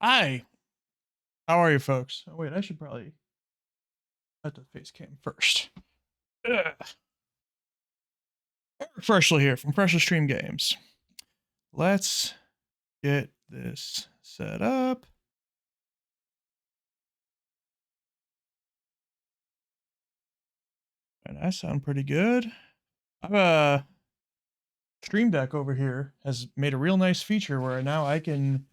Hi. How are you, folks? Oh, wait, I should probably set the face cam first. Ugh. Freshly here from Freshley Streamed Games. Let's get this set up. And I sound pretty good. Stream Deck over here has made a real nice feature where now I can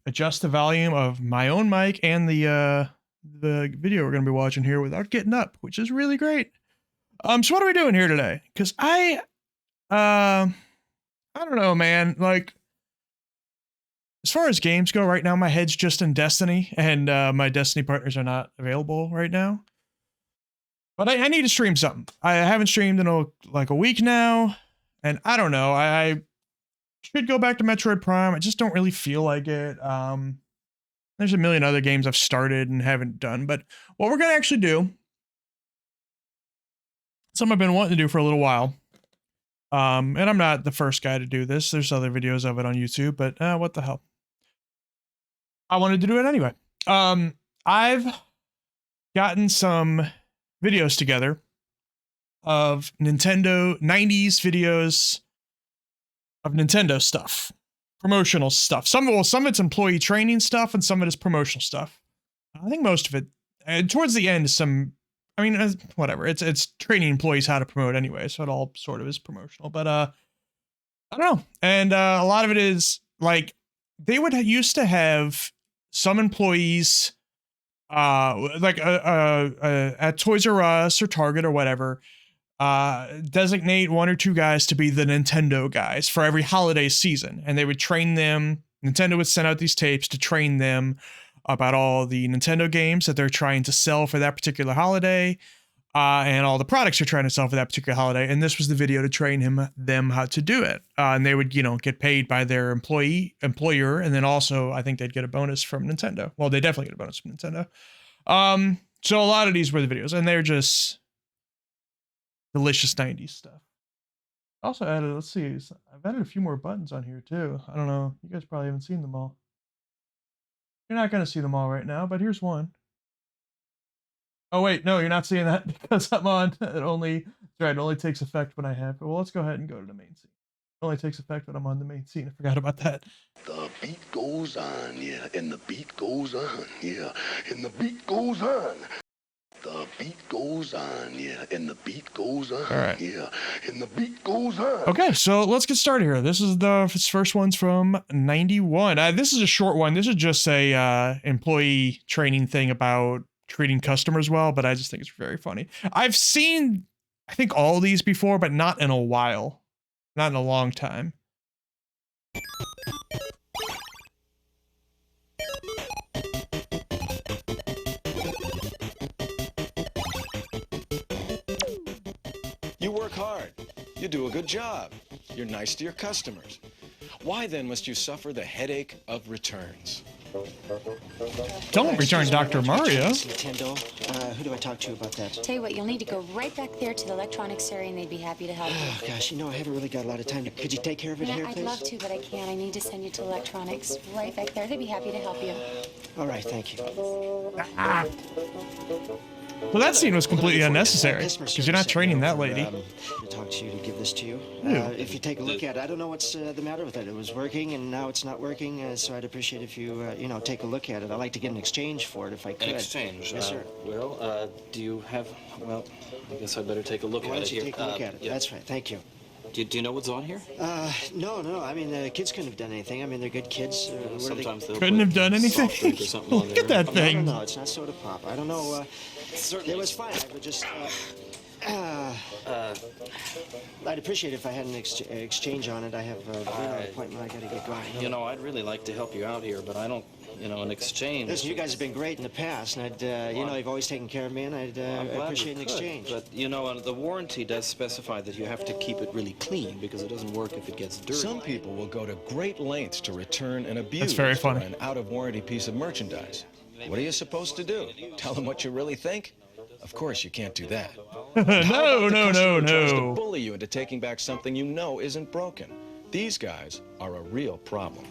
adjust the volume of my own mic and the video we're going to be watching here without getting up, which is really great. So what are we doing here today? Because I don't know, man. Like, as far as games go right now, my head's just in Destiny, and my Destiny partners are not available right now. But I need to stream something. I haven't streamed in like a week now, and I don't know. I should go back to Metroid Prime. I just don't really feel like it. There's a million other games I've started and haven't done. But what we're going to actually do, something I've been wanting to do for a little while, and I'm not the first guy to do this. There's other videos of it on YouTube, but what the hell? I wanted to do it anyway. I've gotten some videos together of Nintendo 90s videos of Nintendo stuff, promotional stuff. Some of it's employee training stuff, and some of it is promotional stuff. I think most of it, and towards the end, is some. I mean, whatever. It's training employees how to promote anyway, so it all sort of is promotional. But I don't know. And a lot of it is like they would used to have some employees, like at Toys R Us or Target or whatever, designate one or two guys to be the Nintendo guys for every holiday season, and they would train them. Nintendo would send out these tapes to train them about all the Nintendo games that they're trying to sell for that particular holiday, and all the products they're trying to sell for that particular holiday. And this was the video to train them how to do it. And they would, get paid by their employer, and then also I think they'd get a bonus from Nintendo. Well, they definitely get a bonus from Nintendo. So a lot of these were the videos, and they're just delicious 90s stuff. Also added, let's see, I've added a few more buttons on here too. I don't know, you guys probably haven't seen them all. You're not going to see them all right now, but here's one. Oh, wait, no, you're not seeing that because I'm on. It only takes effect when I have it. Well, let's go ahead and go to the main scene. It only takes effect when I'm on the main scene. I forgot about that. The beat goes on, yeah, and the beat goes on, yeah, and the beat goes on. The beat goes on, yeah, and the beat goes on, all right. Yeah, and the beat goes on. Okay, so let's get started here. This is the first one's from 91. This is a short one. This is just a employee training thing about treating customers well, but I just think it's very funny. I've seen, I think, all these before, but not in a while. Not in a long time. You work hard. You do a good job. You're nice to your customers. Why then must you suffer the headache of returns? Don't return Dr. Mario. Nintendo. Who do I talk to about that? Tell you what, you'll need to go right back there to the electronics area, and they'd be happy to help you. Oh, gosh, I haven't really got a lot of time. Could you take care of it here, please? I'd love to, but I can't. I need to send you to electronics right back there. They'd be happy to help you. All right, thank you. Well, that scene was completely unnecessary, because you're not training that lady. To talk to you, to give this to you. If you take a look at it, I don't know what's the matter with it. It was working, and now it's not working, so I'd appreciate if you, take a look at it. I'd like to get an exchange for it, if I could. An exchange? Yes, sir. Well, do you have, well, I guess I'd better take a look at it here. Why don't you take a look at it? Yeah. That's right, thank you. Do you know what's on here? No. I mean, the kids couldn't have done anything. I mean, they're good kids. Sometimes they couldn't have done anything. Look at that thing. No, it's not soda pop. I don't know. It was fine. I would just. I'd appreciate it if I had an exchange on it. I have an appointment I gotta get going. I'd really like to help you out here, but I don't, an exchange. Listen, you guys have been great in the past, and you've always taken care of me, and I'd appreciate an exchange. But, the warranty does specify that you have to keep it really clean, because it doesn't work if it gets dirty. Some people will go to great lengths to return and abuse That's very funny. an out-of-warranty piece of merchandise. What are you supposed to do? Tell them what you really think? Of course, you can't do that. No. Tries to bully you into taking back something you know isn't broken. These guys are a real problem.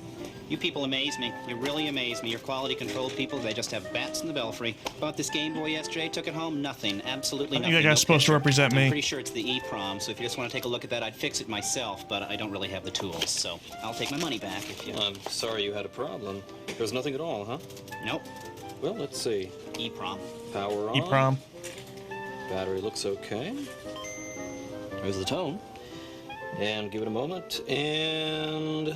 You people amaze me. You really amaze me. Your quality control people, they just have bats in the belfry. Bought this Game Boy yesterday, took it home, nothing. Absolutely nothing. I think that guy's supposed to represent me. I'm pretty sure it's the EEPROM, so if you just want to take a look at that, I'd fix it myself, but I don't really have the tools, so I'll take my money back if you... I'm sorry you had a problem. There's nothing at all, huh? Nope. Well, let's see. EEPROM. Power on. EEPROM. Battery looks okay. There's the tone. And give it a moment, and...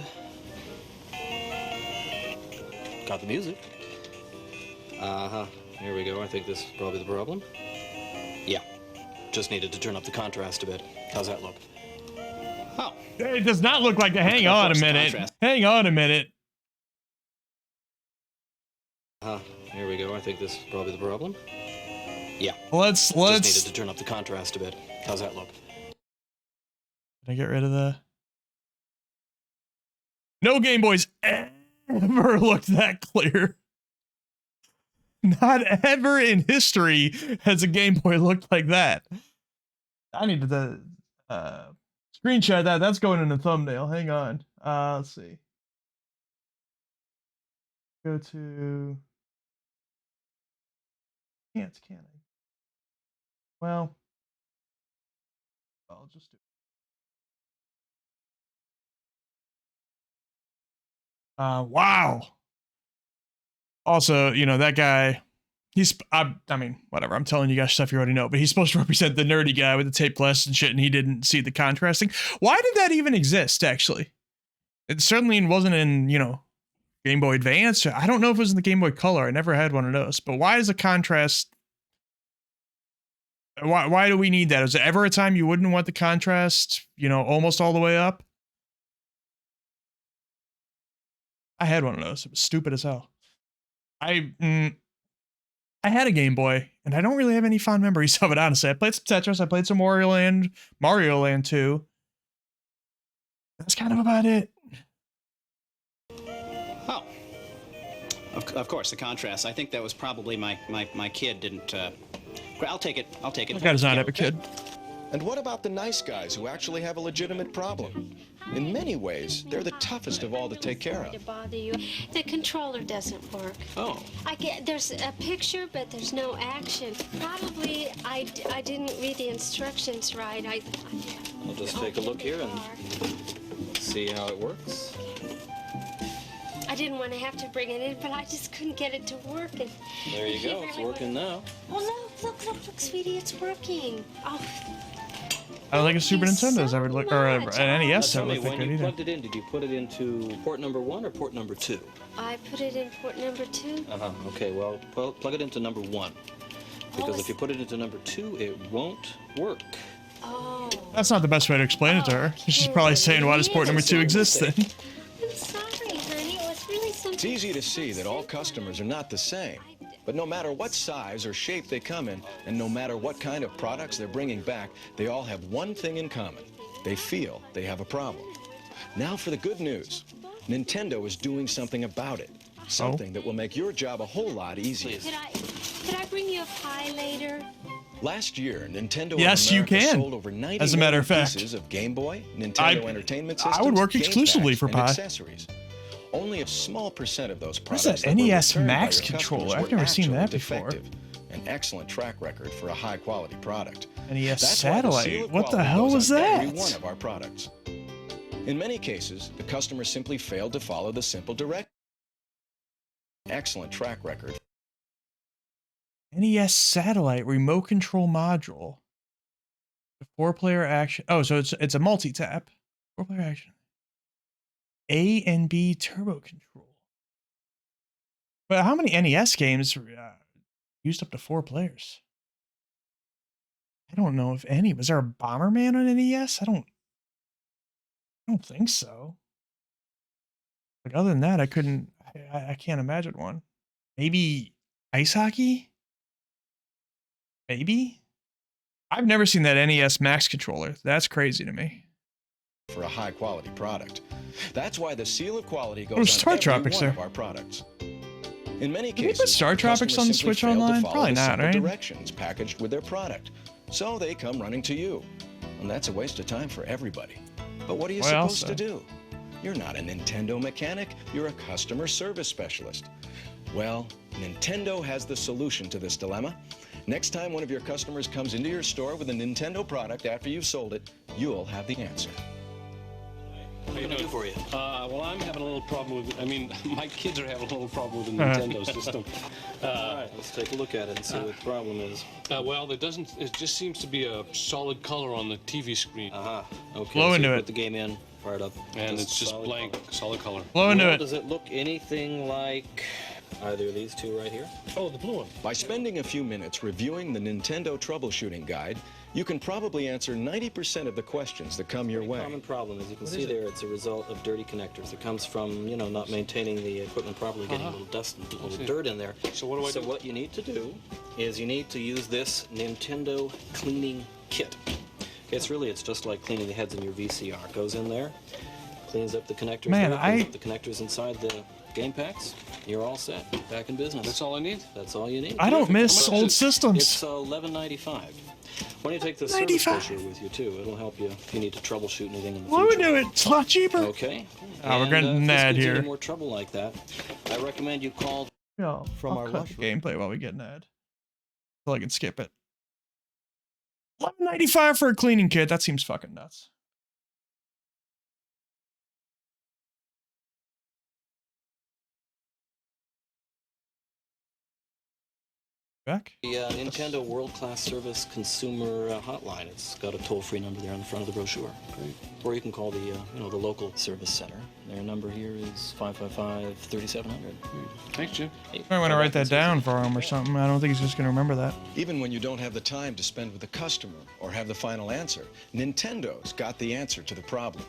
got the music. Uh-huh. Here we go. I think this is probably the problem. Yeah. Just needed to turn up the contrast a bit. How's that look? Oh. It does not look like a... Hang on a minute. Hang on a minute. Here we go. I think this is probably the problem. Yeah. Let's... Just needed to turn up the contrast a bit. How's that look? Can I get rid of the... No Game Boys ever looked that clear. Not ever in history has a Game Boy looked like that. I need to screenshot that. That's going in the thumbnail. Hang on. Let's see. Go to... Can't I? Well, I'll just do it. Wow. Also, you know, that guy, I mean, whatever. I'm telling you guys stuff you already know, but he's supposed to represent the nerdy guy with the tape glasses and shit, and he didn't see the contrasting. Why did that even exist, actually? It certainly wasn't in, you know, Game Boy Advance. I don't know if it was in the Game Boy Color. I never had one of those. But why is the contrast... Why do we need that? Is there ever a time you wouldn't want the contrast, you know, almost all the way up? I had one of those. It was stupid as hell. I had a Game Boy, and I don't really have any fond memories of it, honestly. I played some Tetris. I played some Mario Land 2. That's kind of about it. Oh. Of course, the contrast. I think that was probably my kid didn't... I'll take it. I'll take it. That guy does not have a kid. And what about the nice guys who actually have a legitimate problem? In many ways, they're the toughest of all to take care of. To bother you. The controller doesn't work. Oh. There's a picture, but there's no action. Probably I didn't read the instructions right. I'll just take a look here and see how it works. I didn't want to have to bring it in, but I just couldn't get it to work. And there you go. It's working now. Oh, look, sweetie, it's working. Oh. I don't think a Super Nintendo's ever looked, or an NES ever looked like when you plugged it in, did you put it into port number 1 or port number 2? I put it in port number 2. Okay, well, plug it into number 1. Because if you put it into number 2, it won't work. Oh. That's not the best way to explain it to her. She's probably saying, why does port number 2 exist then? I'm sorry, honey. It was really something. It's easy to see that all customers are not the same. But no matter what size or shape they come in, and no matter what kind of products they're bringing back, they all have one thing in common. They feel they have a problem. Now for the good news. Nintendo is doing something about it. Something that will make your job a whole lot easier. Could I bring you a pie later? Last year, Nintendo yes, you can. sold over 90 as a matter of fact, pieces of Game Boy, Nintendo Entertainment Systems, I would work exclusively for Pi. Accessories. Only a small percent of those products. What's that NES Max controller? I've never seen that before. An excellent track record for a high-quality product. NES Satellite. What the hell was that? Every one of our products. In many cases, the customer simply failed to follow the simple direct. Excellent track record. NES Satellite remote control module. The 4-player action. Oh, so it's a multi-tap. 4-player action. A and B turbo control. But how many NES games used up to 4 players? I don't know if any. Was there a Bomberman on NES? I don't think so. Like other than that, I can't imagine one. Maybe ice hockey? Maybe? I've never seen that NES Max controller. That's crazy to me. For a high-quality product. That's why the seal of quality goes on Star every Tropics one of our products. In many Did we cases, put Star Tropics on the Switch Online? Probably not, right? Directions packaged with their product, so they come running to you, and that's a waste of time for everybody. But what are you supposed to do? You're not a Nintendo mechanic, you're a customer service specialist. Well, Nintendo has the solution to this dilemma. Next time one of your customers comes into your store with a Nintendo product after you've sold it, you'll have the answer. What are you gonna do for you? Well, I'm having a little problem with, my kids are having a little problem with the Nintendo system. All right, let's take a look at it and see what the problem is. Well, it just seems to be a solid color on the TV screen. Okay, Blow so into you it. put the game in, fire it up. And it's just blank, solid color. Blow into Well, it. does it look anything like either of these two right here? Oh, the blue one. By spending a few minutes reviewing the Nintendo troubleshooting guide, you can probably answer 90% of the questions that come your way. Common problem, as you can see there, it's a result of dirty connectors. It comes from, not maintaining the equipment properly, getting a little dust and a little dirt in there. So what do I do? So what you need to do is you need to use this Nintendo cleaning kit. It's just like cleaning the heads in your VCR. It goes in there, cleans up the connectors. Man, cleans up the connectors inside the game packs. You're all set. Back in business. That's all I need? That's all you need. I don't miss How much old is it? systems. It's $11.95. Why don't you take the service brochure with you too? It'll help you if you need to troubleshoot anything in the What future. we do it? It's a lot cheaper. Okay. Oh, we're getting if Nad this gives you here. any more trouble like that, I recommend you call. Yo, From I'll our cut lush the gameplay while we get an ad, so I can skip it. $11.95 for a cleaning kit. That seems fucking nuts. Back. The Nintendo World Class Service Consumer Hotline. It's got a toll-free number there on the front of the brochure. Great. Or you can call the the local service center. Their number here is 555-3700. Thanks, Jim. I might want to write that down for him or something. I don't think he's just gonna remember that. Even when you don't have the time to spend with the customer or have the final answer, Nintendo's got the answer to the problem.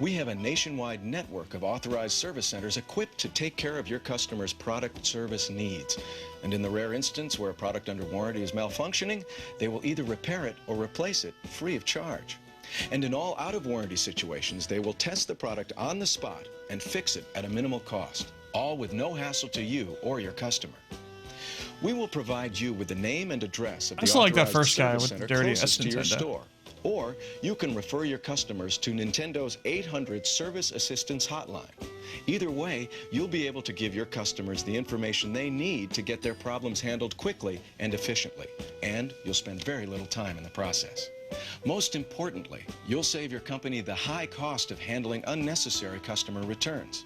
We have a nationwide network of authorized service centers equipped to take care of your customer's product service needs. And in the rare instance where a product under warranty is malfunctioning, they will either repair it or replace it free of charge. And in all out-of-warranty situations, they will test the product on the spot and fix it at a minimal cost, all with no hassle to you or your customer. We will provide you with the name and address of the I still like that authorized first guy service with the center dirty closest to your Nintendo. store. Or you can refer your customers to Nintendo's 800 Service Assistance Hotline. Either way, you'll be able to give your customers the information they need to get their problems handled quickly and efficiently. And you'll spend very little time in the process. Most importantly, you'll save your company the high cost of handling unnecessary customer returns.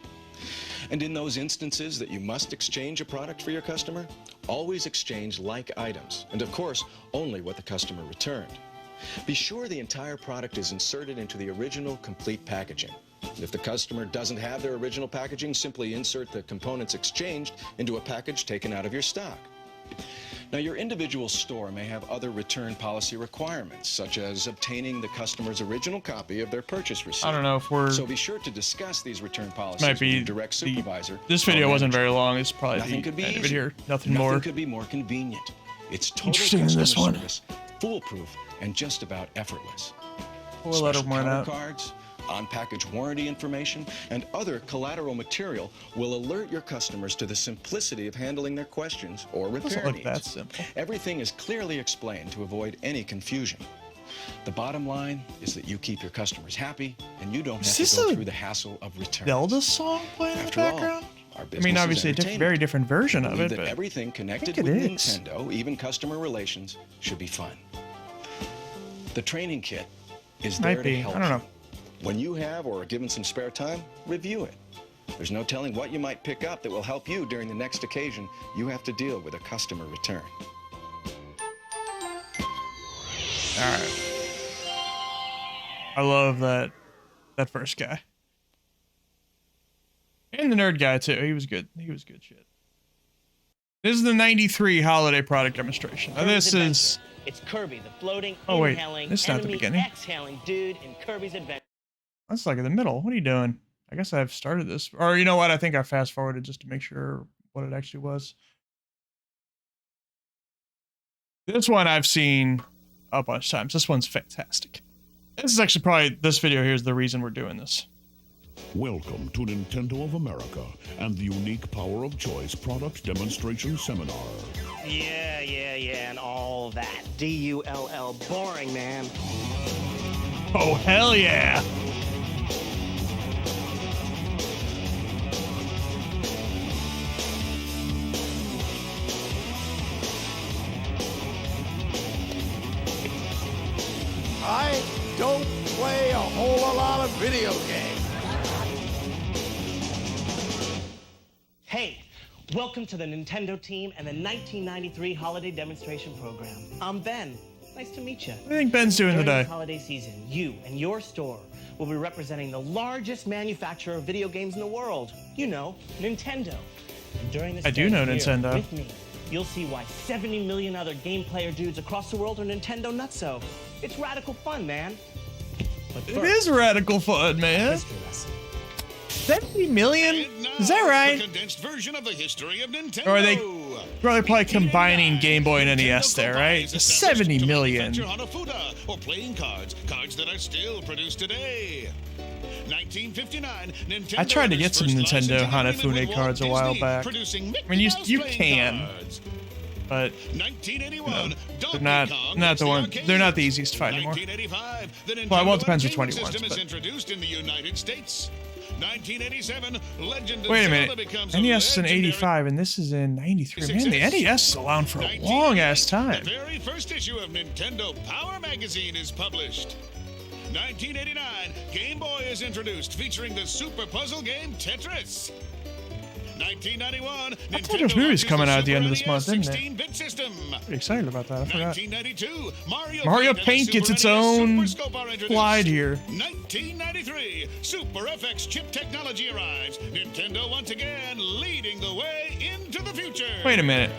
And in those instances that you must exchange a product for your customer, always exchange like items. And of course, only what the customer returned. Be sure the entire product is inserted into the original complete packaging. If the customer doesn't have their original packaging, simply insert the components exchanged into a package taken out of your stock. Now, your individual store may have other return policy requirements, such as obtaining the customer's original copy of their purchase receipt. I don't know if we're. So be sure to discuss these return policies Might with be your direct supervisor. This video or wasn't manager. very long. It's probably Nothing the could be end of it easier. here. Nothing Nothing more. could be more convenient. It's total Interesting in customer this one. service, foolproof, and just about effortless. We'll let Special him run counter out. cards, on-package warranty information, and other collateral material will alert your customers to the simplicity of handling their questions or repair Doesn't look needs. that simple. Everything is clearly explained to avoid any confusion. The bottom line is that you keep your customers happy, and you don't Is have this to go a through the hassle of returns. Zelda song playing in the After all, background? our I business mean, is obviously, a entertainment. very different version of Believe it, that but everything connected it with is. Nintendo, even customer relations, should be fun. The training kit is Might there be. to help I don't know. you. When you have or are given some spare time, review it. There's no telling what you might pick up that will help you during the next occasion you have to deal with a customer return. all right. I love that first guy. And the nerd guy too. He was good. He was good shit. This is the 93 holiday product demonstration. Now this is It's Kirby, the floating, Oh, wait. inhaling, This is not the enemy beginning. exhaling dude in Kirby's Adventure. that's like in the middle. What are you doing? I guess I've started this. Or you know what? I think I fast forwarded just to make sure what it actually was. This one I've seen a bunch of times. This one's fantastic. This is actually probably, this video here is the reason we're doing this. Welcome to Nintendo of America and the Unique Power of Choice Product Demonstration Seminar. Yeah, and all that. D-U-L-L, boring, man. Oh, hell yeah. video game. Hey, welcome to the Nintendo team and the 1993 holiday demonstration program. I'm Ben. Nice to meet you. What do you think Ben's doing During today? this holiday season, you and your store will be representing the largest manufacturer of video games in the world. You know, Nintendo. And during this I do know here Nintendo. With me, you'll see why 70 million other game player dudes across the world are Nintendo nutso. It's radical fun, man. But It is radical fun, man. history lesson. 70 million? Is that right? The condensed version of the history of Nintendo. Or are they probably combining Game Boy and NES there, right? 70 million. Hanafuda, or playing cards that are still produced today. 1959, Nintendo I tried to get some first Nintendo licensing agreement Hanafune with cards a Walt while Disney, back. producing I mean, you Mickey Mouse can, playing cards. but 1981, they're not the one. They're not the easiest to find anymore. 1985, the Nintendo Well, it depends which Entertainment one you want, System is but- introduced in the United States. 1987, Legend of Wait a Zelda minute. becomes a NES is in legendary 85 and this is in 93. Man, the NES is around for a long ass time. The very first issue of Nintendo Power Magazine is published. 1989, Game Boy is introduced, featuring the super puzzle game Tetris. 1991, Tetris movie's coming out at the end of this month, isn't it? 16-bit system. Pretty excited about that. I forgot. 1992, Mario and the Paint gets Super its NES own Super Scope are introduced. slide here. 1993, Super FX chip technology arrives. Nintendo once again leading the way into the future. Wait a minute.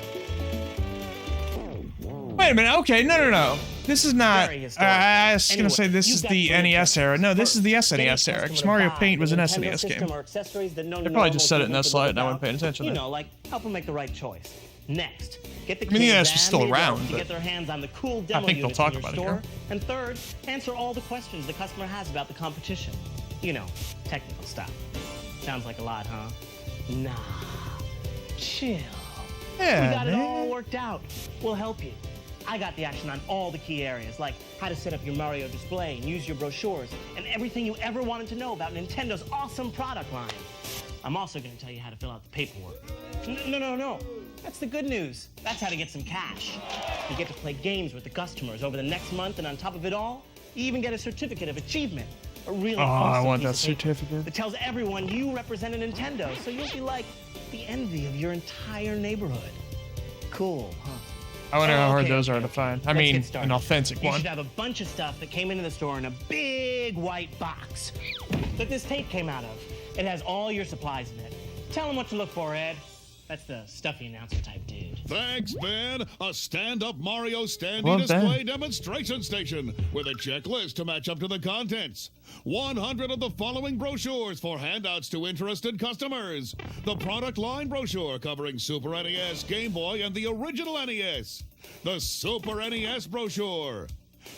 Wait a minute. Okay, no. This is not. Very historic. I was gonna Anyway, say this you've is got the three NES choices. era. No, this is the First, get a SNES era. Because customer to Mario buy Paint was an the SNES Nintendo game. system or accessories that no They probably normal just said it in people that could slide live and I wasn't without. paying attention You there. know, like help them make the right choice. Next, get the I mean, the kids NES was and still the adults around, to but get their hands on the cool demo think they'll units talk in your about it store. here. And third, answer all the questions the customer has about the competition. You know, technical stuff. Sounds like a lot, huh? Nah. Chill. Yeah, We got it man. all worked out. We'll help you. I got the action on all the key areas, like how to set up your Mario display and use your brochures, and everything you ever wanted to know about Nintendo's awesome product line. I'm also going to tell you how to fill out the paperwork. No. That's the good news. That's how to get some cash. You get to play games with the customers over the next month, and on top of it all, you even get a certificate of achievement. A really I awesome want piece that of paper certificate. that tells everyone you represent a Nintendo, so you'll be like the envy of your entire neighborhood. Cool, huh? I wonder how hard Okay, those are okay, to find. I Let's mean, get started. an authentic You one. should have a bunch of stuff that came into the store in a big white box that this tape came out of. It has all your supplies in it. Tell them what to look for, Ed. That's the stuffy announcer type dude. Thanks, Ben. A stand-up Mario standee Well display done. demonstration station with a checklist to match up to the contents. 100 of the following brochures for handouts to interested customers. The product line brochure covering Super NES, Game Boy, and the original NES. The Super NES brochure.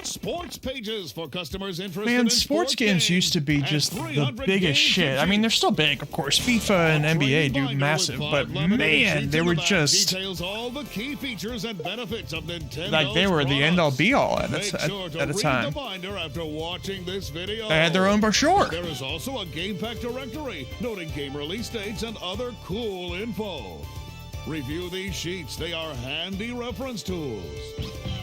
Sports pages for customers interested Man, in sports games used to be and just the 300 biggest game shit. I mean, they're still big, of course. FIFA and NBA do binder massive, with but 5 laminated man, sheets they in were the back just details all the key features and benefits of Nintendo's like they were the end all be all at Make sure to a read time. the binder after watching this video. They had their own brochure. There is also a game pack directory noting game release dates and other cool info. Review these sheets. They are handy reference tools.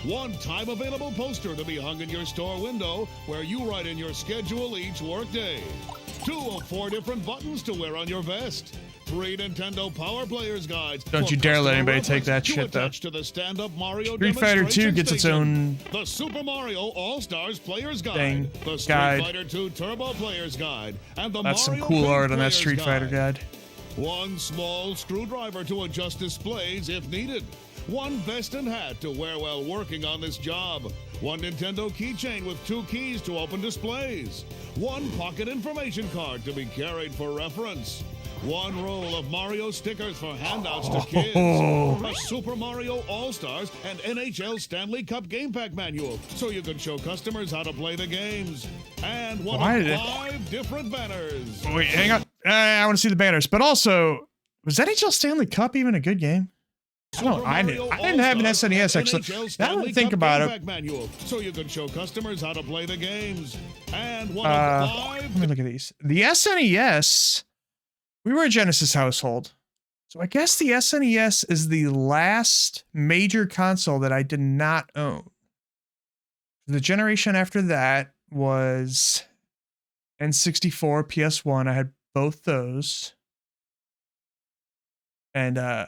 One-time available poster to be hung in your store window where you write in your schedule each workday. 2 of 4 different buttons to wear on your vest. 3 Nintendo Power Players guides. Don't for you dare let customer anybody take that reference to shit, though. attach to the stand-up Mario Street Fighter 2 demonstration gets its station. own The Super Mario All-Stars Players Guide. thing, The Street guide. Fighter 2 Turbo Players Guide. And the That's some Mario cool Paint art on that Players Street Fighter guide. 1 small screwdriver to adjust displays if needed. 1 vest and hat to wear while working on this job. 1 Nintendo keychain with 2 keys to open displays. 1 pocket information card to be carried for reference. 1 roll of Mario stickers for handouts to kids. A Super Mario All-Stars and NHL Stanley Cup Game Pack manual so you can show customers how to play the games. And one Why of did it- 5 different banners. Wait, hang on. I want to see the banners. But also, was NHL Stanley Cup even a good game? I didn't have an SNES actually. Now that I think about it, manual, so you can show customers how to play the games. And one of let me look at these. The SNES, we were a Genesis household. So I guess the SNES is the last major console that I did not own. The generation after that was N64, PS1. I had both those. And oh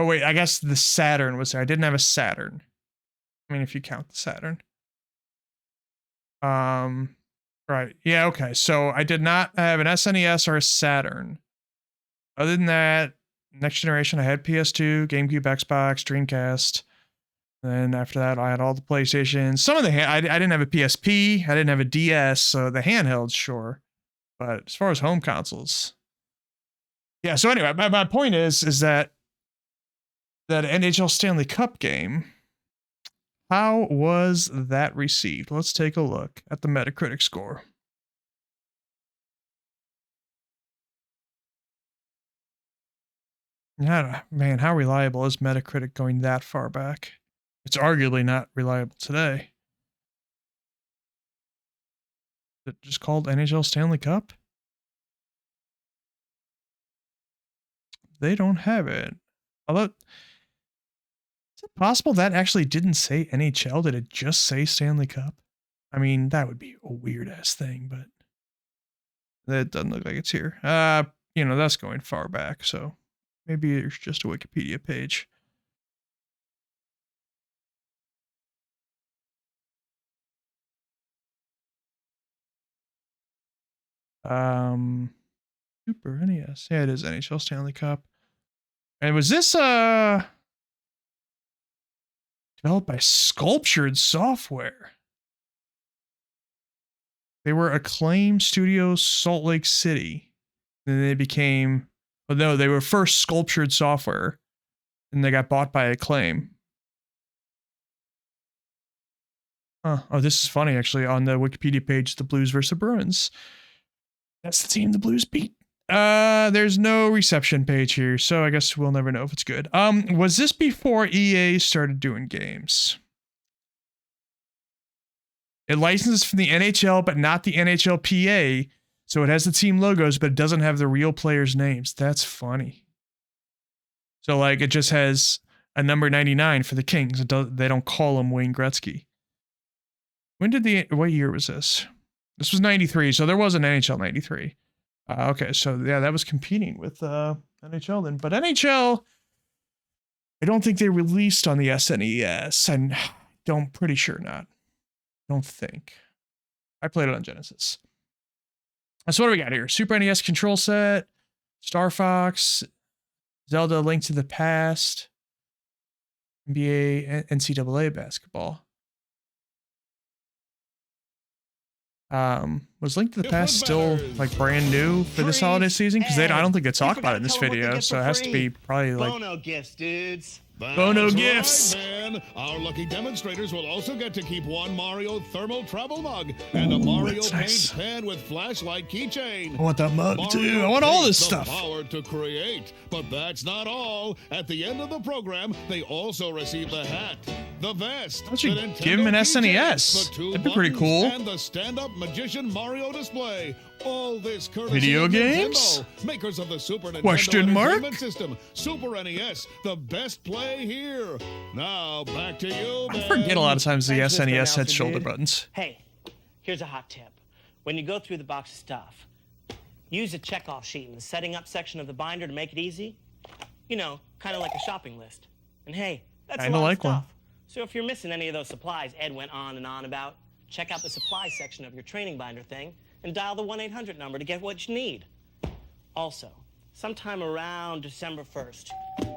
wait, I guess the Saturn was there. I didn't have a Saturn. I mean, if you count the Saturn. Right. Yeah, okay. So I did not have an SNES or a Saturn. Other than that, next generation, I had PS2, GameCube, Xbox, Dreamcast. Then after that, I had all the PlayStations. Some of the I didn't have a PSP. I didn't have a DS, so the handhelds, sure. But as far as home consoles, yeah. So anyway, my point is that NHL Stanley Cup game. How was that received? Let's take a look at the Metacritic score. Man, how reliable is Metacritic going that far back? It's arguably not reliable today. Is it just called NHL Stanley Cup? They don't have it. Although, is it possible that actually didn't say NHL? Did it just say Stanley Cup? I mean, that would be a weird-ass thing, but that doesn't look like it's here. You know, that's going far back, so maybe it's just a Wikipedia page. Super NES. Yeah, it is NHL Stanley Cup. And was this developed by Sculptured Software? They were Acclaim Studios, Salt Lake City. Then they became, well, no, they were first Sculptured Software, and they got bought by Acclaim. Huh. Oh, this is funny, actually. On the Wikipedia page, the Blues versus the Bruins. That's the team the Blues beat. There's no reception page here, so I guess we'll never know if it's good. Was this before EA started doing games? It licenses from the NHL, but not the NHLPA, so it has the team logos, but it doesn't have the real players' names. That's funny. So, like, it just has a number 99 for the Kings. They don't call him Wayne Gretzky. What year was this? This was 93, so there was an NHL 93. Okay, so yeah, that was competing with NHL then. But NHL, I don't think they released on the SNES. Pretty sure not. Don't think. I played it on Genesis. So what do we got here? Super NES control set, Star Fox, Zelda Link to the Past, NBA, NCAA basketball. Was Link to the Past still like brand new for this holiday season? Because I don't think they talk about it in this video, so it has to be probably like Bono gifts, dudes. Bono gifts. Right, man. Our lucky demonstrators will also get to keep one Mario thermal travel mug and a Mario paint pen with flashlight keychain. I want that mug Mario too. I want all this the stuff. Power to create, but that's not all. At the end of the program, they also receive the hat, the vest. Why don't you give him an SNES? That'd be pretty cool. And the stand-up magician Mario display. All this courtesy Video of games? Nintendo, makers of the Super Nintendo Question mark? Entertainment System, Super NES, the best play here. Now back to you, I Ben. forget a lot of times the Thanks, Mr. SNES had Announcer, shoulder dude. buttons. Hey, here's a hot tip. When you go through the box of stuff, use a checkoff sheet in the setting up section of the binder to make it easy. You know, kind of like a shopping list. And hey, that's a lot like of stuff. one. So if you're missing any of those supplies Ed went on and on about, check out the supply section of your training binder thing and dial the 1-800 number to get what you need. Also, sometime around December 1st,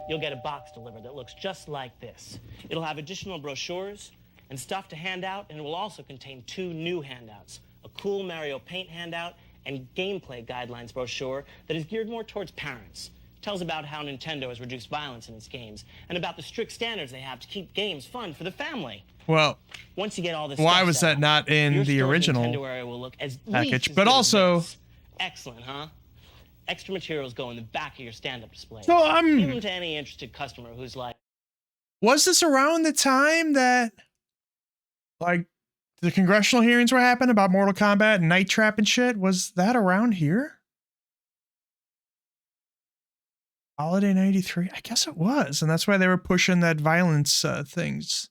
you'll get a box delivered that looks just like this. It'll have additional brochures and stuff to hand out, and it will also contain 2 new handouts, a cool Mario Paint handout and gameplay guidelines brochure that is geared more towards parents. Tells about how Nintendo has reduced violence in its games and about the strict standards they have to keep games fun for the family. Well, once you get all this why stuff was set that up, not in your the store's original Nintendo area will look at least package? as But good as also, this. Excellent, huh? Extra materials go in the back of your stand-up display. So, Give them to any interested customer who's like, was this around the time that, like, the congressional hearings were happening about Mortal Kombat and Night Trap and shit? Was that around here? Holiday 93? I guess it was. And that's why they were pushing that violence things.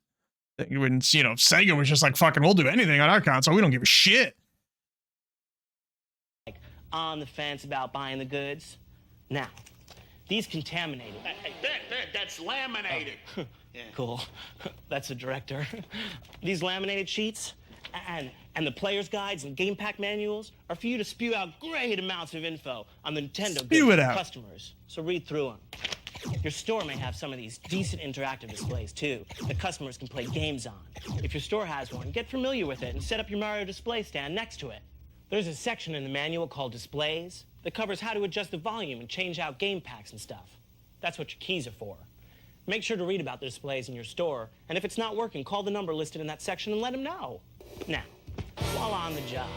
When, you know, Sega was just like, fucking, we'll do anything on our console. We don't give a shit. Like, on the fence about buying the goods. Now, these contaminated. That's laminated. Oh. Cool. That's a director. These laminated sheets and the player's guides and game pack manuals are for you to spew out great amounts of info on the Nintendo Spew goods it for out. customers. So read through them. Your store may have some of these decent interactive displays too that customers can play games on. If your store has one, get familiar with it and set up your Mario display stand next to it. There's a section in the manual called Displays that covers how to adjust the volume and change out game packs and stuff. That's what your keys are for. Make sure to read about the displays in your store, and if it's not working, call the number listed in that section and let them know. Now, while on the job,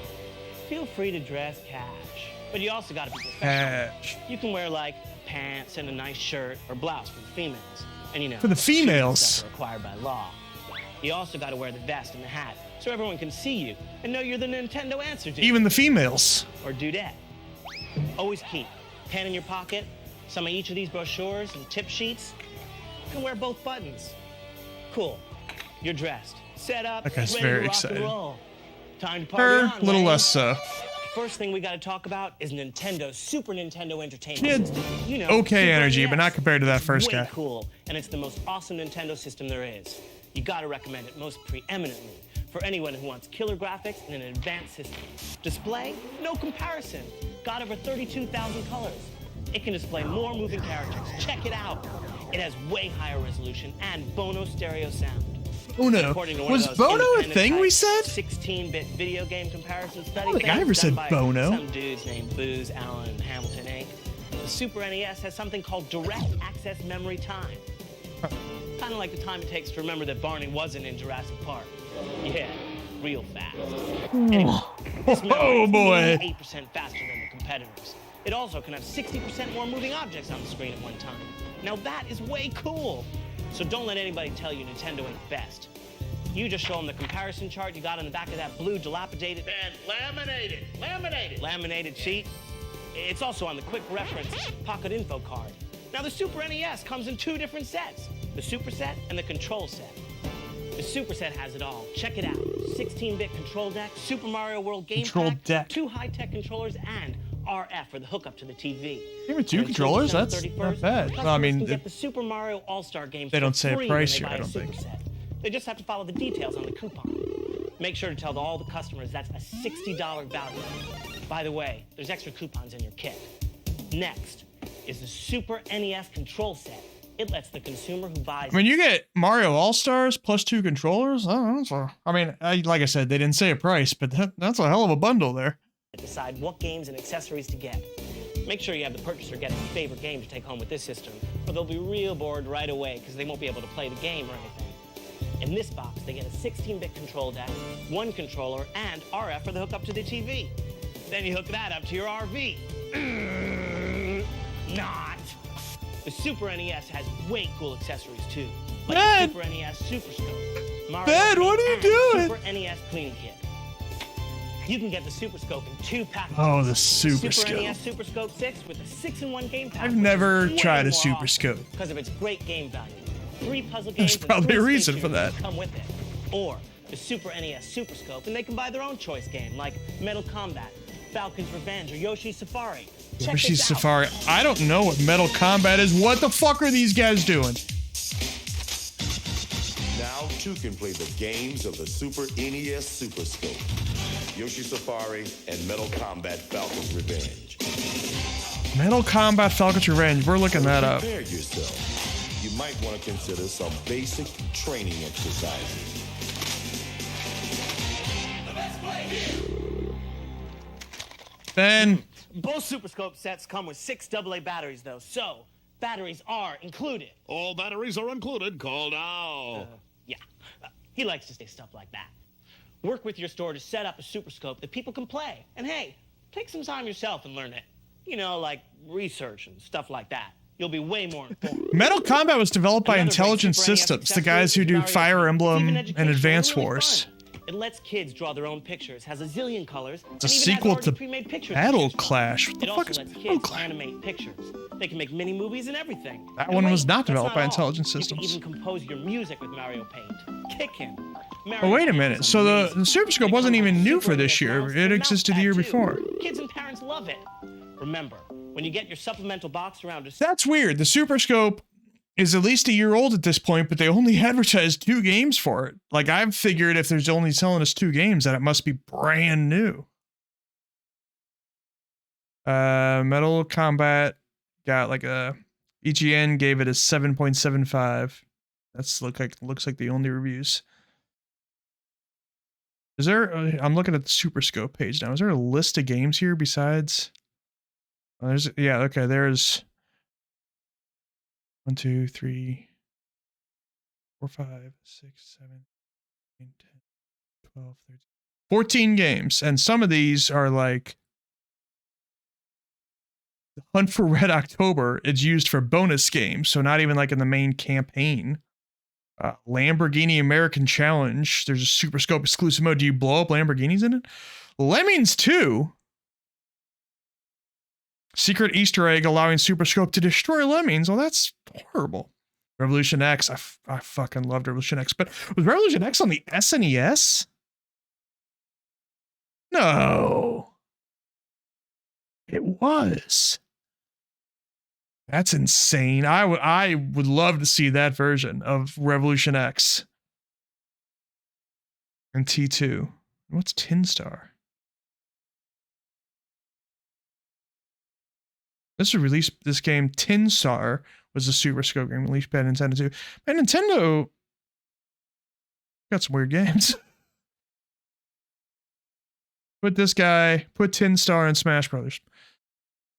feel free to dress cash, but you also gotta be professional. You can wear like pants and a nice shirt or blouse for the females, and you know, For the females. stuff are required by law. You also gotta wear the vest and the hat so everyone can see you and know you're the Nintendo answer dude. Even the females. Or dudette. Always keep pen in your pocket, some of each of these brochures and tip sheets. You can wear both buttons. Cool. You're dressed, set up, That guy's ready very to rock excited. and roll. Time to party Her, on, a little Wayne. less so. First thing we got to talk about is Nintendo's Super Nintendo Entertainment She had System. You know, okay Super energy, NES. but not compared to that first Way guy. cool, and it's the most awesome Nintendo system there is. You got to recommend it most preeminently for anyone who wants killer graphics and an advanced system. Display? No comparison. Got over 32,000 colors. It can display more moving characters. Check it out. It has way higher resolution and Bono stereo sound. Bono. According to one Was of those Bono a independent thing we type said? 16-bit video game comparison studies. I don't think I ever done said by Bono. Some dudes named Booz, Allen, and Hamilton Inc. The Super NES has something called direct access memory time. Kind of like the time it takes to remember that Barney wasn't in Jurassic Park. Yeah, real fast. Anyway, this memory Oh is boy. 8% faster than the competitors. It also can have 60% more moving objects on the screen at one time. Now that is way cool. So don't let anybody tell you Nintendo ain't best. You just show them the comparison chart you got on the back of that blue dilapidated And laminated sheet. It's also on the quick reference pocket info card. Now the Super NES comes in two different sets, the Super Set and the Control Set. The Super Set has it all. Check it out. 16-bit control deck, Super Mario World game Control pack, deck. 2 high-tech controllers, and RF for the hookup to the TV. There were 2 And until controllers? December That's 31st, not bad. customers No, I mean, can get the Super Mario All-Star games they don't for say a free price when they here, I buy a don't Super think. Set. They just have to follow the details on the coupon. Make sure to tell all the customers that's a $60 value. By the way, there's extra coupons in your kit. Next is the Super NES Control Set. It lets the consumer who buys I mean, you get Mario All-Stars plus 2 controllers. I mean, like I said, they didn't say a price, but that's a hell of a bundle there. decide what games and accessories to get. Make sure you have the purchaser get his favorite game to take home with this system, or they'll be real bored right away because they won't be able to play the game or anything. In this box, they get a 16-bit control deck, 1 controller, and RF for the hookup to the TV. Then you hook that up to your RV. Not. The Super NES has way cool accessories too, like Dad. the Super NES Super Scope, Mario Dad, what are you and doing? Super NES cleaning kit. You can get the Super Scope in 2 packages. Oh, the Super Scope. NES Super Scope 6 with a 6-in-1 game pack. I've never tried a Super Scope. Because of its great game value. 3 puzzle games. There's probably a and 3 reason space for that. units come with it. Or the Super NES Super Scope, and they can buy their own choice game like Metal Combat, Falcon's Revenge, or Yoshi's Safari. Check Yoshi's this out. Safari. I don't know what Metal Combat is. What the fuck are these guys doing? Now 2 can play the games of the Super NES Super Scope, Yoshi Safari, and Metal Combat Falcon's Revenge. Metal Combat Falcon's Revenge. We're looking that up. Prepare yourself. You might want to consider some basic training exercises. Then Both Super Scope sets come with 6 AA batteries, though, so batteries are included. All batteries are included. Call now. Yeah, he likes to say stuff like that. Work with your store to set up a Super Scope that people can play. And hey, take some time yourself and learn it. You know, like research and stuff like that. You'll be way more informed. Metal Combat was developed by Another great Intelligent Super NES Systems, the accessory guys who is do Mario Fire Kart. Emblem Even and educational Advance and really Wars. fun. It lets kids draw their own pictures, has a zillion colors, It's a and even has sequel already to pre-made pictures Battle to choose from. Clash. What the It fuck also is lets Battle kids Clash? animate pictures. They can make mini movies and everything. That And one wait, was not that's developed by all. Intelligent You Systems. can even compose your music with Mario Paint. Kickin'. Oh, wait a minute. So the Super Scope wasn't even new for this year. It existed the year before. Kids and parents love it. Remember, when you get your supplemental box around That's weird. The Super Scope is at least a year old at this point, but they only advertised 2 games for it. Like, I've figured if there's only selling us 2 games, that it must be brand new. Metal Combat got like a EGN gave it a 7.75. That's looks like the only reviews. Is there? I'm looking at the Super Scope page now. Is there a list of games here besides? Oh, there's okay. There's 1, 2, 3, 4, 5, 6, 7, 8, 10, 12, 13, 14 games, and some of these are like the Hunt for Red October. It's used for bonus games, so not even like in the main campaign. Lamborghini American Challenge. There's a Super Scope exclusive mode. Do you blow up Lamborghinis in it? Lemmings 2. Secret Easter egg allowing Super Scope to destroy lemmings. Well, that's horrible. Revolution X. I fucking loved Revolution X. But was Revolution X on the SNES? No. It was. That's insane. I would love to see that version of Revolution X. And T2. What's Tin Star? This game, Tin Star, was a Super Scope game released by Nintendo 2. Man, Nintendo got some weird games. Put Tin Star in Smash Brothers.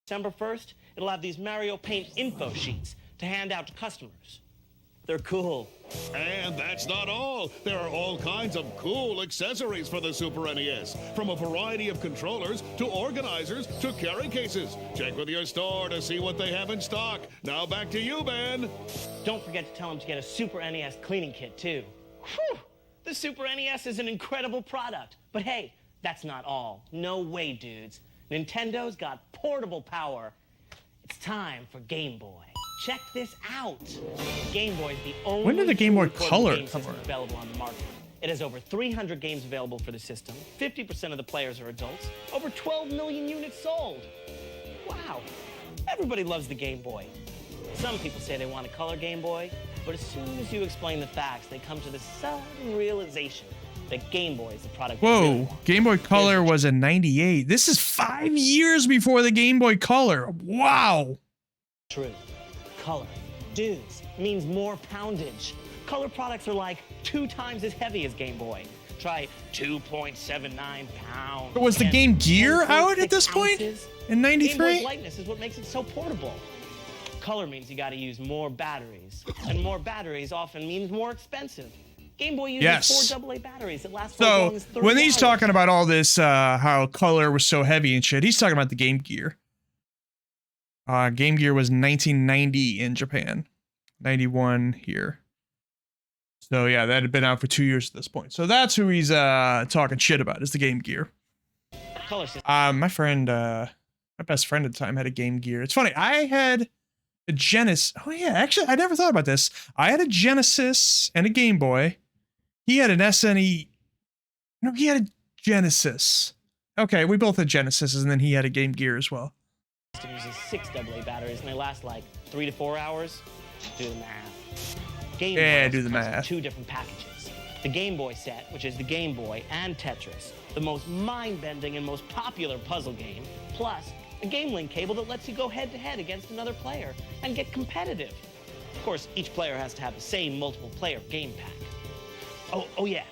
December 1st, it'll have these Mario Paint info sheets to hand out to customers. They're cool. And that's not all. There are all kinds of cool accessories for the Super NES, from a variety of controllers to organizers to carry cases. Check with your store to see what they have in stock. Now back to you, Ben. Don't forget to tell them to get a Super NES cleaning kit, too. Whew! The Super NES is an incredible product. But hey, that's not all. No way, dudes. Nintendo's got portable power. It's time for Game Boy. Check this out. Game Boy is the only When did the Game Boy Color game system available on the market. It has over 300 games available for the system. 50% of the players are adults. Over 12 million units sold. Wow. Everybody loves the Game Boy. Some people say they want a color Game Boy, but as soon as you explain the facts, they come to the sudden realization that Game Boy is the product. Whoa, Game Boy Color was in '98. This is 5 years before the Game Boy Color. Wow. True. Color, dudes, means more poundage. Color products are like 2 times as heavy as Game Boy. Try 2.79 pounds. But was the Game Gear out at this point in '93? Game Boy's lightness is what makes it so portable. Color means you got to use more batteries, and more batteries often means more expensive. Game Boy uses 4 AA batteries that last for as long as 30 when he's hours. talking about all this, how Color was so heavy and shit, he's talking about the Game Gear. Game Gear was 1990 in Japan, 91 here. So yeah, that had been out for 2 years at this point. So that's who he's talking shit about, is the Game Gear. Color system. My friend, my best friend at the time had a Game Gear. It's funny, I had a Genesis. Oh yeah, actually, I never thought about this. I had a Genesis and a Game Boy. He had an SNE. No, he had a Genesis. Okay, we both had Genesises, and then he had a Game Gear as well. It uses 6 AA batteries, and they last like 3 to 4 hours. Do the math. Game Boy do the comes in math. 2 different packages. The Game Boy set, which is the Game Boy and Tetris, the most mind-bending and most popular puzzle game, plus a Game Link cable that lets you go head-to-head against another player and get competitive. Of course, each player has to have the same multiple-player game pack. Oh yeah,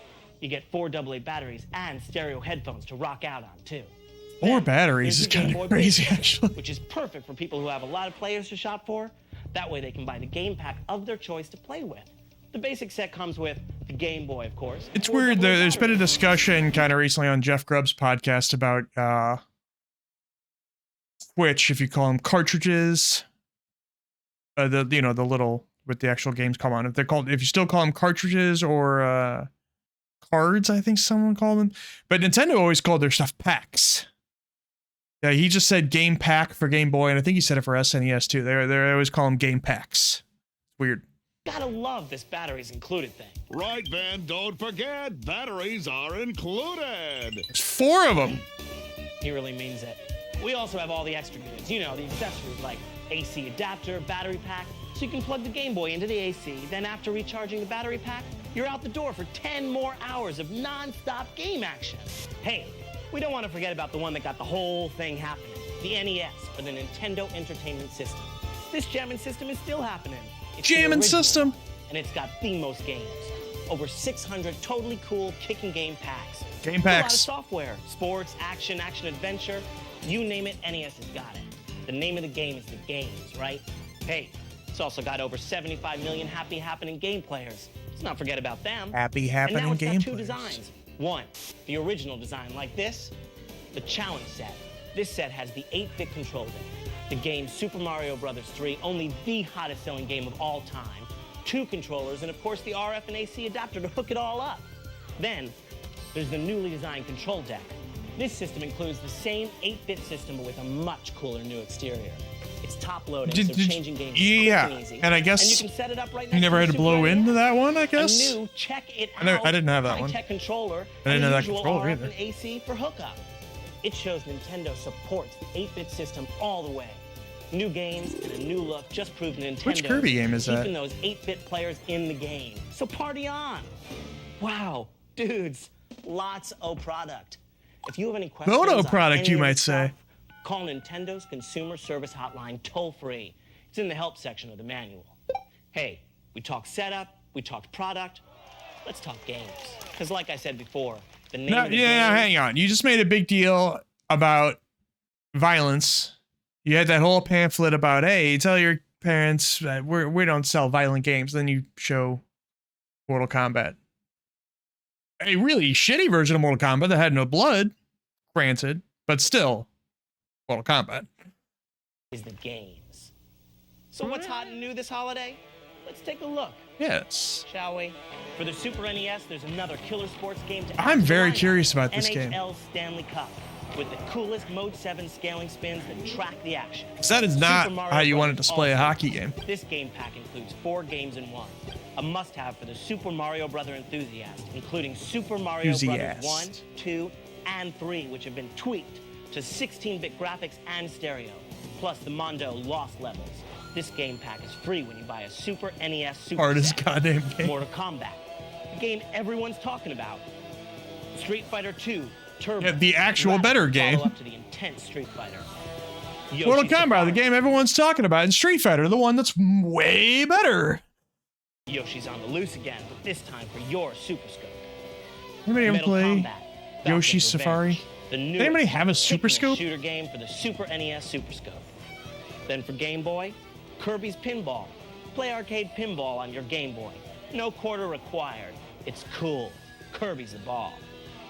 you get 4 AA batteries and stereo headphones to rock out on, too. 4 batteries is There's the Game kind Boy of crazy, Basic, actually. which is perfect for people who have a lot of players to shop for. That way they can buy the game pack of their choice to play with. The basic set comes with the Game Boy, of course. It's 4 weird. AA There's been a batteries. discussion kind of recently on Jeff Grubb's podcast about which, if you call them cartridges, the little with the actual games come on. If you still call them cartridges or cards, I think someone called them. But Nintendo always called their stuff packs. Yeah, he just said Game Pack for Game Boy, and I think he said it for SNES too. They always call them Game Packs. Weird. Gotta love this batteries included thing. Right, Ben, don't forget, batteries are included. There's 4 of them. He really means it. We also have all the extra goodies. You know, the accessories like AC adapter, battery pack, so you can plug the Game Boy into the AC. Then after recharging the battery pack, you're out the door for 10 more hours of non-stop game action. Hey, we don't want to forget about the one that got the whole thing happening, the NES, for the Nintendo Entertainment System. This jamming system is still happening. It's the Jamming original, system. And it's got the most games. Over 600 totally cool kicking game packs. Game It's a lot of packs. software, sports, action, action-adventure. You name it, NES has got it. The name of the game is the games, right? Hey, it's also got over 75 million happy happening game players. Let's not forget about them. Happy And happening now it's game got 2 players. designs. One, the original design like this, the challenge set. This set has the 8-bit control deck. The game Super Mario Bros. 3, only the hottest selling game of all time. 2 controllers, and of course the RF and AC adapter to hook it all up. Then, there's the newly designed control deck. This system includes the same 8-bit system, but with a much cooler new exterior. It's top-loading, so changing games is quick and easy. And I guess and you can set it up right you next never to had the to blow Super into NES. that one, I guess? A new check it I didn't have that one. high-tech controller I didn't and know the that usual controller RF either. and AC for hookup. It shows Nintendo supports the 8-bit system all the way. New games and a new look just proved Nintendo. Which Kirby game is that? Keeping those 8-bit players in the game. So party on. Wow, dudes, lots of product. If you have any questions Photo on product, any you of might this say. stuff, call Nintendo's Consumer Service Hotline toll-free. It's in the help section of the manual. Hey, we talked setup, we talked product. Let's talk games. Because like I said before, the name No, of the yeah, game... hang on. You just made a big deal about violence. You had that whole pamphlet about, hey, tell your parents that we don't sell violent games. Then you show Mortal Kombat. A really shitty version of Mortal Kombat that had no blood, granted, but still, Mortal Kombat. is the games. So what's hot and new this holiday? Let's take a look. Yes. Shall we? For the Super NES, there's another killer sports game to I'm add to very the lineup. curious about this game. NHL Stanley Cup, with the coolest Mode 7 scaling spins that track the action. 'Cause that is not Super Mario how you want to Brothers display a also. hockey game. This game pack includes 4 games in one. A must-have for the Super Mario Brother enthusiast, including Super Mario Brothers Enthusiast. 1, 2, and 3, which have been tweaked to 16-bit graphics and stereo, plus the Mondo Lost levels. This game pack is free when you buy a Super NES Super Hardest Set. goddamn game. Mortal Kombat, the game everyone's talking about. Street Fighter 2, Turbo. Yeah, the actual Rapid better game. follow-up to the intense Street Fighter. Mortal Yoshi's Kombat, the game everyone's talking about, and Street Fighter, the one that's way better. Yoshi's on the loose again, but this time for your Super Scope. Anybody ever Metal play Combat, Falcon's Yoshi's Safari? Revenge, the Did newest anybody have a Super thickness Scope? shooter game for the Super NES Super Scope. Then for Game Boy, Kirby's Pinball. Play arcade pinball on your Game Boy. No quarter required. It's cool. Kirby's a ball.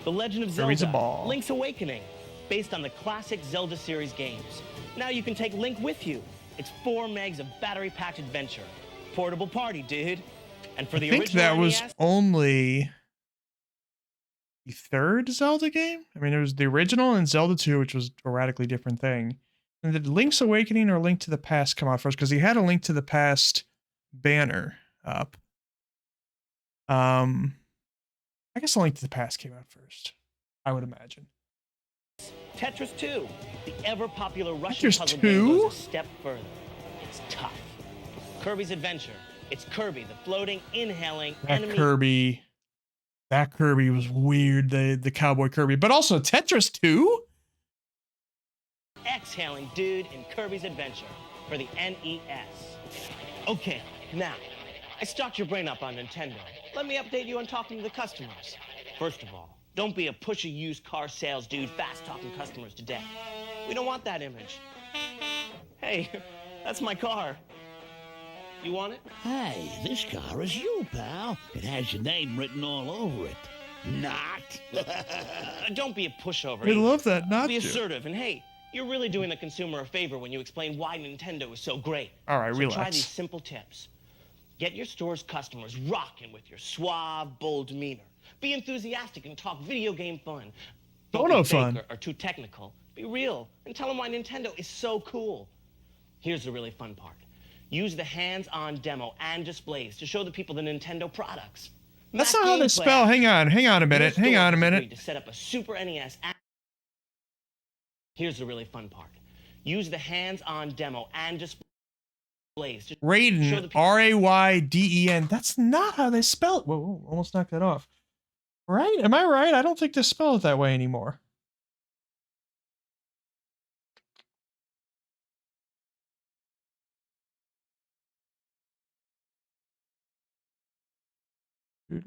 The Legend of Zelda, Kirby's a ball. Link's Awakening, based on the classic Zelda series games. Now you can take Link with you. It's 4 megs of battery-packed adventure. Portable party, dude. And for I the think original that was NES, only the 3rd Zelda game. I mean, it was the original and Zelda 2, which was a radically different thing. And did Link's Awakening or Link to the Past come out first? Because he had a Link to the Past banner up. I guess a Link to the Past came out first, I would imagine. Tetris 2, the ever-popular Russian Tetris puzzle 2? game, goes a step further. It's tough. Kirby's Adventure. It's Kirby, the floating, inhaling That enemy. Kirby was weird, the cowboy Kirby. But also Tetris 2? Exhaling dude in Kirby's Adventure for the NES. Okay, now, I stocked your brain up on Nintendo. Let me update you on talking to the customers. First of all, don't be a pushy used car sales dude fast-talking customers to death. We don't want that image. Hey, that's my car. You want it? Hey, this car is you, pal. It has your name written all over it. Not. Don't be a pushover. I love that, not Be to. assertive, and hey, you're really doing the consumer a favor when you explain why Nintendo is so great. All right, so relax. Try these simple tips. Get your store's customers rocking with your suave, bold demeanor. Be enthusiastic and talk video game fun. Don't Photo be fake fun. or too technical. Be real and tell them why Nintendo is so cool. Here's the really fun part. Use the hands-on demo and displays to show the people the Nintendo products. That's not how they spell. Hang on a minute. Hang on a minute. To set up a Super NES. Here's the really fun part. Use the hands-on demo and displays. Raiden, R-A-Y-D-E-N. That's not how they spell it. Whoa, almost knocked that off. Right? Am I right? I don't think they spell it that way anymore. I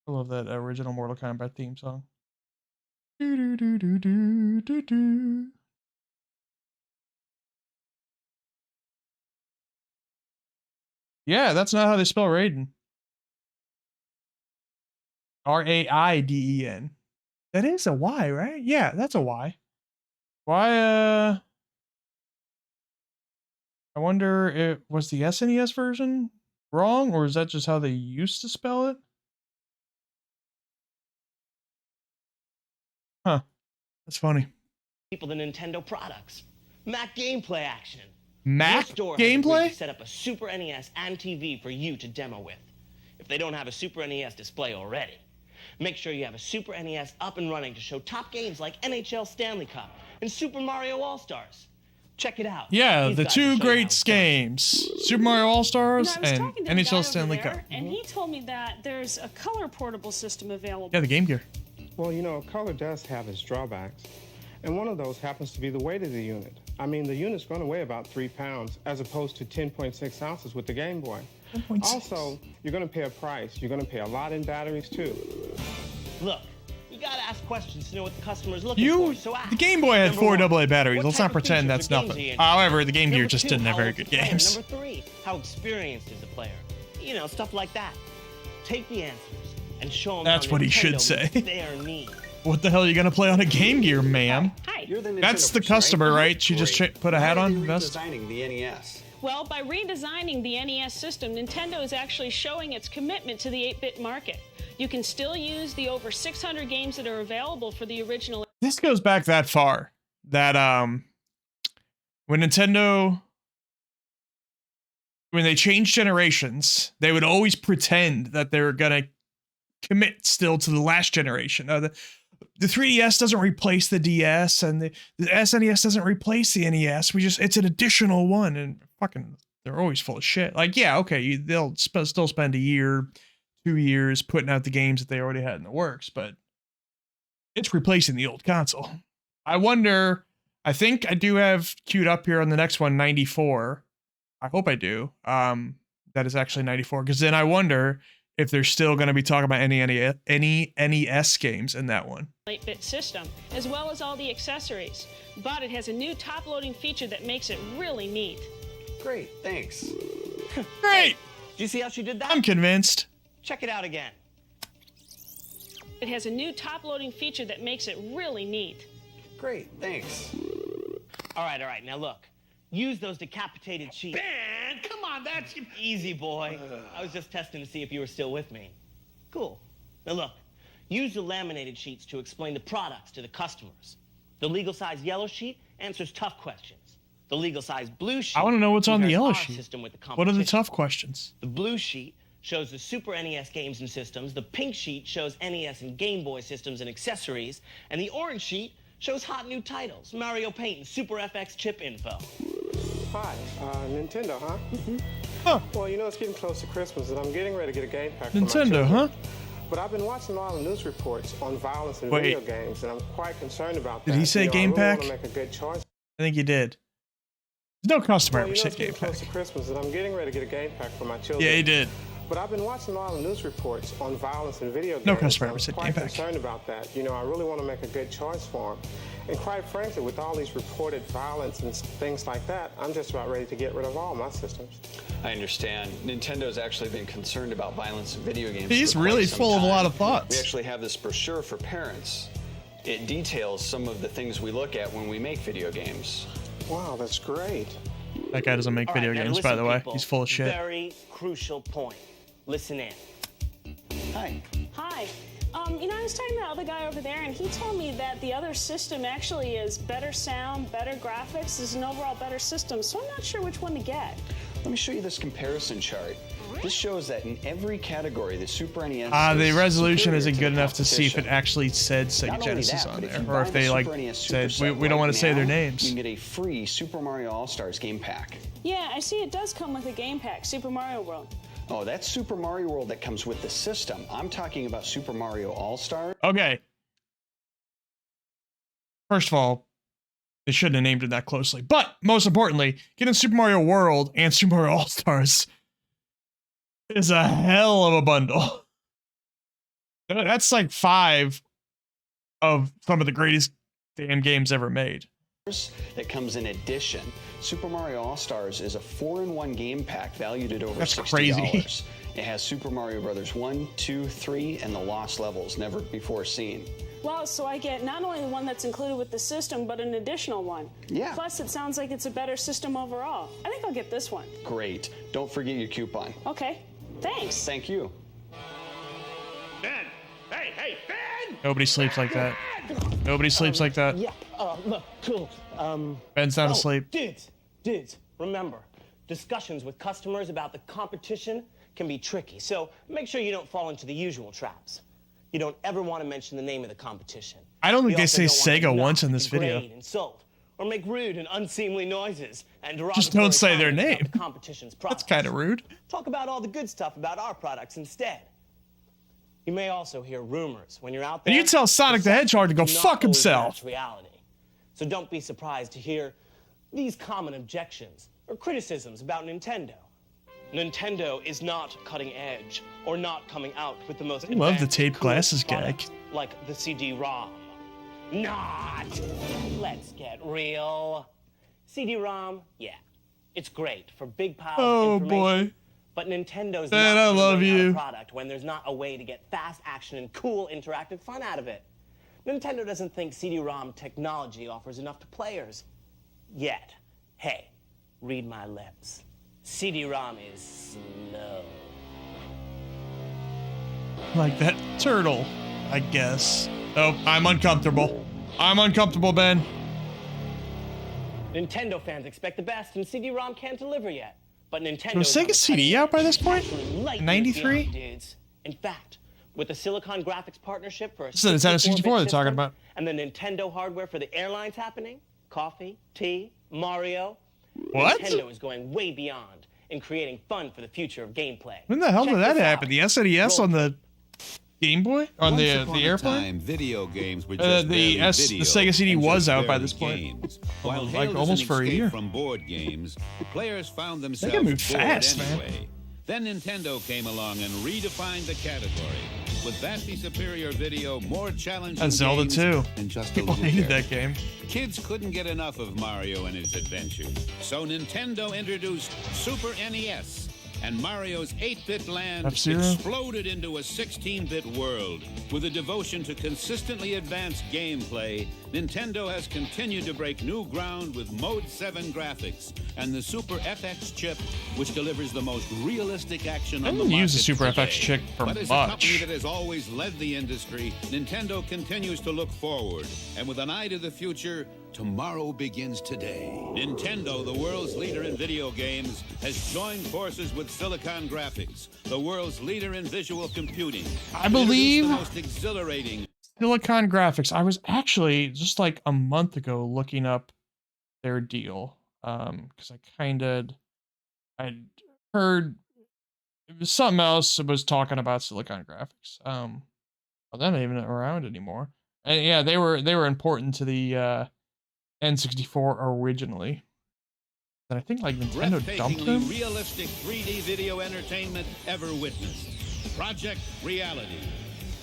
love that original Mortal Kombat theme song. Yeah, that's not how they spell Raiden. R-A-I-D-E-N. That is a Y, right? Yeah, that's a Y. Why, I wonder if was the SNES version wrong, or is that just how they used to spell it? Huh. That's funny. People the Nintendo products. Mac gameplay action. Mac gameplay? Set up a Super NES and TV for you to demo with. If they don't have a Super NES display already, make sure you have a Super NES up and running to show top games like NHL Stanley Cup and Super Mario All-Stars. Check it out. Yeah, the two great games, Super Mario All-Stars and NHL Stanley Cup. And he told me that there's a color portable system available. Yeah, the Game Gear. Well, you know, color does have its drawbacks. And one of those happens to be the weight of the unit. I mean, the unit's going to weigh about 3 pounds as opposed to 10.6 ounces with the Game Boy. Also, you're going to pay a price. You're going to pay a lot in batteries, too. Look, you got to ask questions to know what the customer's looking for. So the Game Boy had 4 AA batteries. Let's not pretend that's nothing. However, the Game Gear just didn't have very good games. Number 3, how experienced is the player? You know, stuff like that. Take the answers and show them. That's what he should say. Their need. What the hell are you gonna play on a Game Gear, ma'am? Hi. That's the customer, right? She just put a hat on. Redesigning the NES. Well, by redesigning the NES system, Nintendo is actually showing its commitment to the 8-bit market. You can still use the over 600 games that are available for the original. This goes back that far. That when Nintendo, when they changed generations, they would always pretend that they were gonna commit still to the last generation. The 3DS doesn't replace the DS, and the SNES doesn't replace the NES. It's an additional one, and fucking, they're always full of shit. Like, yeah, okay, they'll still spend a year, 2 years putting out the games that they already had in the works, but it's replacing the old console. I wonder, I think I do have queued up here on the next one, 94. I hope I do. That is actually 94, because then I wonder if they're still going to be talking about any NES games in that one. 8-bit system, as well as all the accessories. But it has a new top-loading feature that makes it really neat. Great, thanks. Great! Do you see how she did that? I'm convinced. Check it out again. It has a new top-loading feature that makes it really neat. Great, thanks. All right, now look. Use those decapitated sheets. Man, come on, that's... Easy, boy. I was just testing to see if you were still with me. Cool. Now look, use the laminated sheets to explain the products to the customers. The legal size yellow sheet answers tough questions. The legal size blue sheet... I want to know what's on the yellow our sheet. system with the What are the competition. tough questions? The blue sheet shows the Super NES games and systems. The pink sheet shows NES and Game Boy systems and accessories. And the orange sheet shows hot new titles, Mario Paint and Super FX chip info. Hi, Nintendo, huh? Huh. Well, you know, it's getting close to Christmas, and I'm getting ready to get a game pack for my Nintendo, children. huh? But I've been watching a lot of news reports on violence in Wait. video games, and I'm quite concerned about that. Did he say You know, game I really pack? want to make a good choice. I think he did. There's no customer Well, ever you know, said it's game getting pack. close to Christmas, and I'm getting ready to get a game pack for my children. Yeah, he did. But I've been watching a lot of news reports on violence in video games. No customer and ever said I'm game quite pack. concerned about that. You know, I really want to make a good choice for them. And quite frankly, with all these reported violence and things like that, I'm just about ready to get rid of all my systems. I understand. Nintendo's actually been concerned about violence in video games. He's for quite really some full of a time. lot of thoughts. We actually have this brochure for parents. It details some of the things we look at when we make video games. Wow, that's great. That guy doesn't make All video right, now games, listen, by the way. people. He's full of shit. Very crucial point. Listen in. Hi. Hi. You know, I was talking to the other guy over there, and he told me that the other system actually is better sound, better graphics, is an overall better system, so I'm not sure which one to get. Let me show you this comparison chart. This shows that in every category, the Super NES. The resolution isn't good enough to see if it competition. actually said Sega Not only Genesis that, on but if there, you or buy if the they like Super NES said Super we Set don't want right to say their now, names. You can get a free Super Mario All-Stars game pack. Yeah, I see it does come with a game pack, Super Mario World. Oh, that's Super Mario World that comes with the system. I'm talking about Super Mario All-Stars. Okay. First of all, they shouldn't have named it that closely. But most importantly, getting Super Mario World and Super Mario All-Stars is a hell of a bundle. That's like 5 of some of the greatest damn games ever made. That comes in addition. Super Mario All-Stars is a 4-in-1 game pack valued at over That's $60. crazy. It has Super Mario Brothers 1, 2, 3, and the Lost Levels, never before seen. Wow, so I get not only the one that's included with the system, but an additional one. Yeah. Plus, it sounds like it's a better system overall. I think I'll get this one. Great. Don't forget your coupon. Okay, thanks. Thank you. Ben! Hey, Ben! Nobody sleeps like that. Nobody sleeps like that. Yeah, look, cool. Ben's not asleep. Dudes, remember, discussions with customers about the competition can be tricky, so make sure you don't fall into the usual traps. You don't ever want to mention the name of the competition. I don't think You they also say don't want Sega to once in knock, this video. degrade, insult, or make rude and unseemly noises and Just don't derogatory say their comments about name. the competition's That's products. kind of rude. Talk about all the good stuff about our products instead. You may also hear rumors when you're out there. And you tell Sonic the Hedgehog to go Not fuck always himself. match reality. So don't be surprised to hear these common objections or criticisms about Nintendo. Nintendo is not cutting edge or not coming out with the most I love the advanced, taped coolest glasses gag. product, like the CD-ROM. Not! Let's get real. CD-ROM, yeah, it's great for big piles Oh, of information. boy. But Nintendo's Dad, not I gonna love bring out you. a product when there's not a way to get fast action and cool interactive fun out of it. Nintendo doesn't think CD-ROM technology offers enough to players. Yet. Hey, read my lips. CD-ROM is slow. Like that turtle, I guess. Oh, I'm uncomfortable. I'm uncomfortable, Ben. Nintendo fans expect the best, and CD-ROM can't deliver yet. But Nintendo Was Sega CD out by this point? 93? Dudes. In fact, with the Silicon Graphics partnership for a This is the Nintendo 64 they're 64-bit talking system, about. and the Nintendo hardware for the airlines happening, coffee, tea, Mario. What? Nintendo is going way beyond in creating fun for the future of gameplay. When the hell Check did that this happen? out. The SNES on the Game Boy? On the airplane? Video games were The just the Sega CD and was just out by barely this point. games. While Like hailed as almost an for a escape year. from board games, players found They themselves can move bored fast, man. anyway. Then Nintendo came along and redefined the category with vastly superior video, more challenging And Zelda games, too. and just a People little hated care. that game. Kids couldn't get enough of Mario and his adventures, so Nintendo introduced Super NES, and Mario's 8-bit land F-Zero? exploded into a 16-bit world. With a devotion to consistently advanced gameplay, Nintendo has continued to break new ground with Mode 7 graphics and the Super FX chip, which delivers the most realistic action I on the didn't market use the Super today. FX chip for But as a company much. that has always led the industry, Nintendo continues to look forward, and with an eye to the future, tomorrow begins today. Nintendo, the world's leader in video games, has joined forces with Silicon Graphics, the world's leader in visual computing. I believe- The most exhilarating. Silicon Graphics. I was actually just like a month ago looking up their deal. Because I'd heard it was something else that was talking about Silicon Graphics. Well, they're not even around anymore. And yeah, they were important to the N64 originally. And I think like Nintendo dumped them. Breathtakingly realistic 3D video entertainment ever witnessed. Project Reality.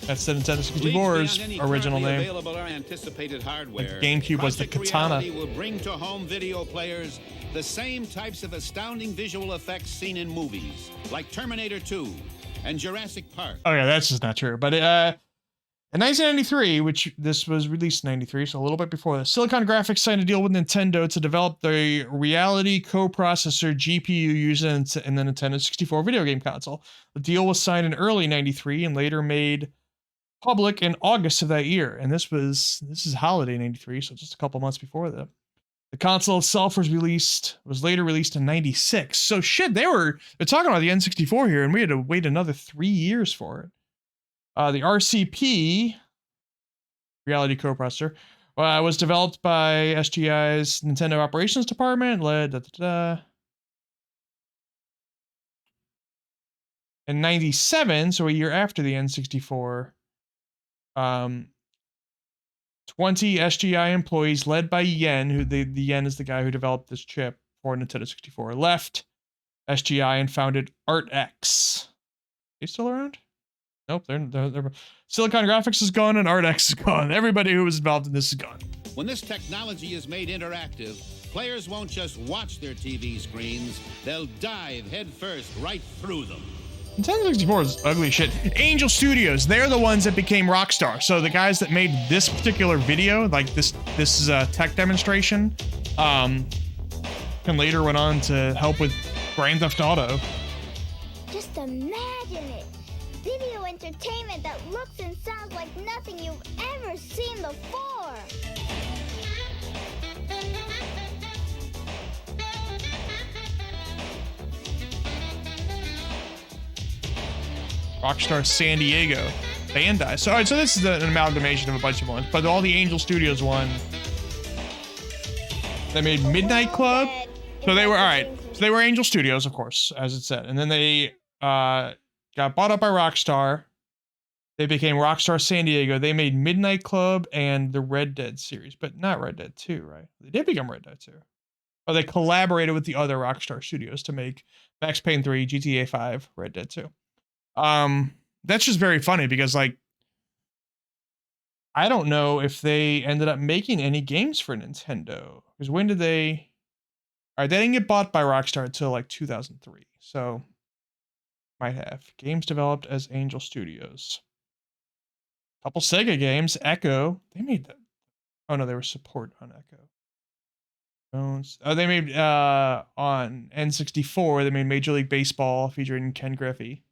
That's the Nintendo Leagues 64's beyond any original currently name. Available or anticipated hardware. GameCube was the Project Katana. Reality will bring to home video players the same types of astounding visual effects seen in movies, like Terminator 2 and Jurassic Park. Oh yeah, that's just not true. But in 1993, which this was released in 93, so a little bit before this, Silicon Graphics signed a deal with Nintendo to develop the Reality coprocessor GPU used in the Nintendo 64 video game console. The deal was signed in early 93 and later made public in August of that year, and this is holiday '93, so just a couple months before that. The console itself was later released in '96. So shit, they're talking about the N64 here, and we had to wait another 3 years for it. The RCP, Reality Coprocessor, was developed by SGI's Nintendo Operations Department, led in '97, so a year after the N64. 20 SGI employees led by Yen, who the Yen is the guy who developed this chip for Nintendo 64, left SGI and founded ArtX. They still around? Nope, they're Silicon Graphics is gone and ArtX is gone. Everybody who was involved in this is gone. When this technology is made interactive, players won't just watch their TV screens, they'll dive headfirst right through them. Nintendo 64 is ugly shit. Angel Studios, they're the ones that became Rockstar. So the guys that made this particular video, like this is a tech demonstration, and later went on to help with Grand Theft Auto. Just imagine it. Video entertainment that looks and sounds like nothing you've ever seen before. Rockstar San Diego, Bandai. So, all right, so this is an amalgamation of a bunch of ones, but all the Angel Studios one. They made Midnight Club. So they were, all right, so they were Angel Studios, of course, as it said. And then they got bought up by Rockstar. They became Rockstar San Diego. They made Midnight Club and the Red Dead series, but not Red Dead 2, right? They did become Red Dead 2. But they collaborated with the other Rockstar Studios to make Max Payne 3, GTA 5, Red Dead 2. That's just very funny because, like, I don't know if they ended up making any games for Nintendo. Because when did they... All right, they didn't get bought by Rockstar until, like, 2003. So, might have. Games developed as Angel Studios. Couple Sega games. Echo. They made that. Oh, no, they were support on Echo. Oh, they made, on N64, they made Major League Baseball featuring Ken Griffey.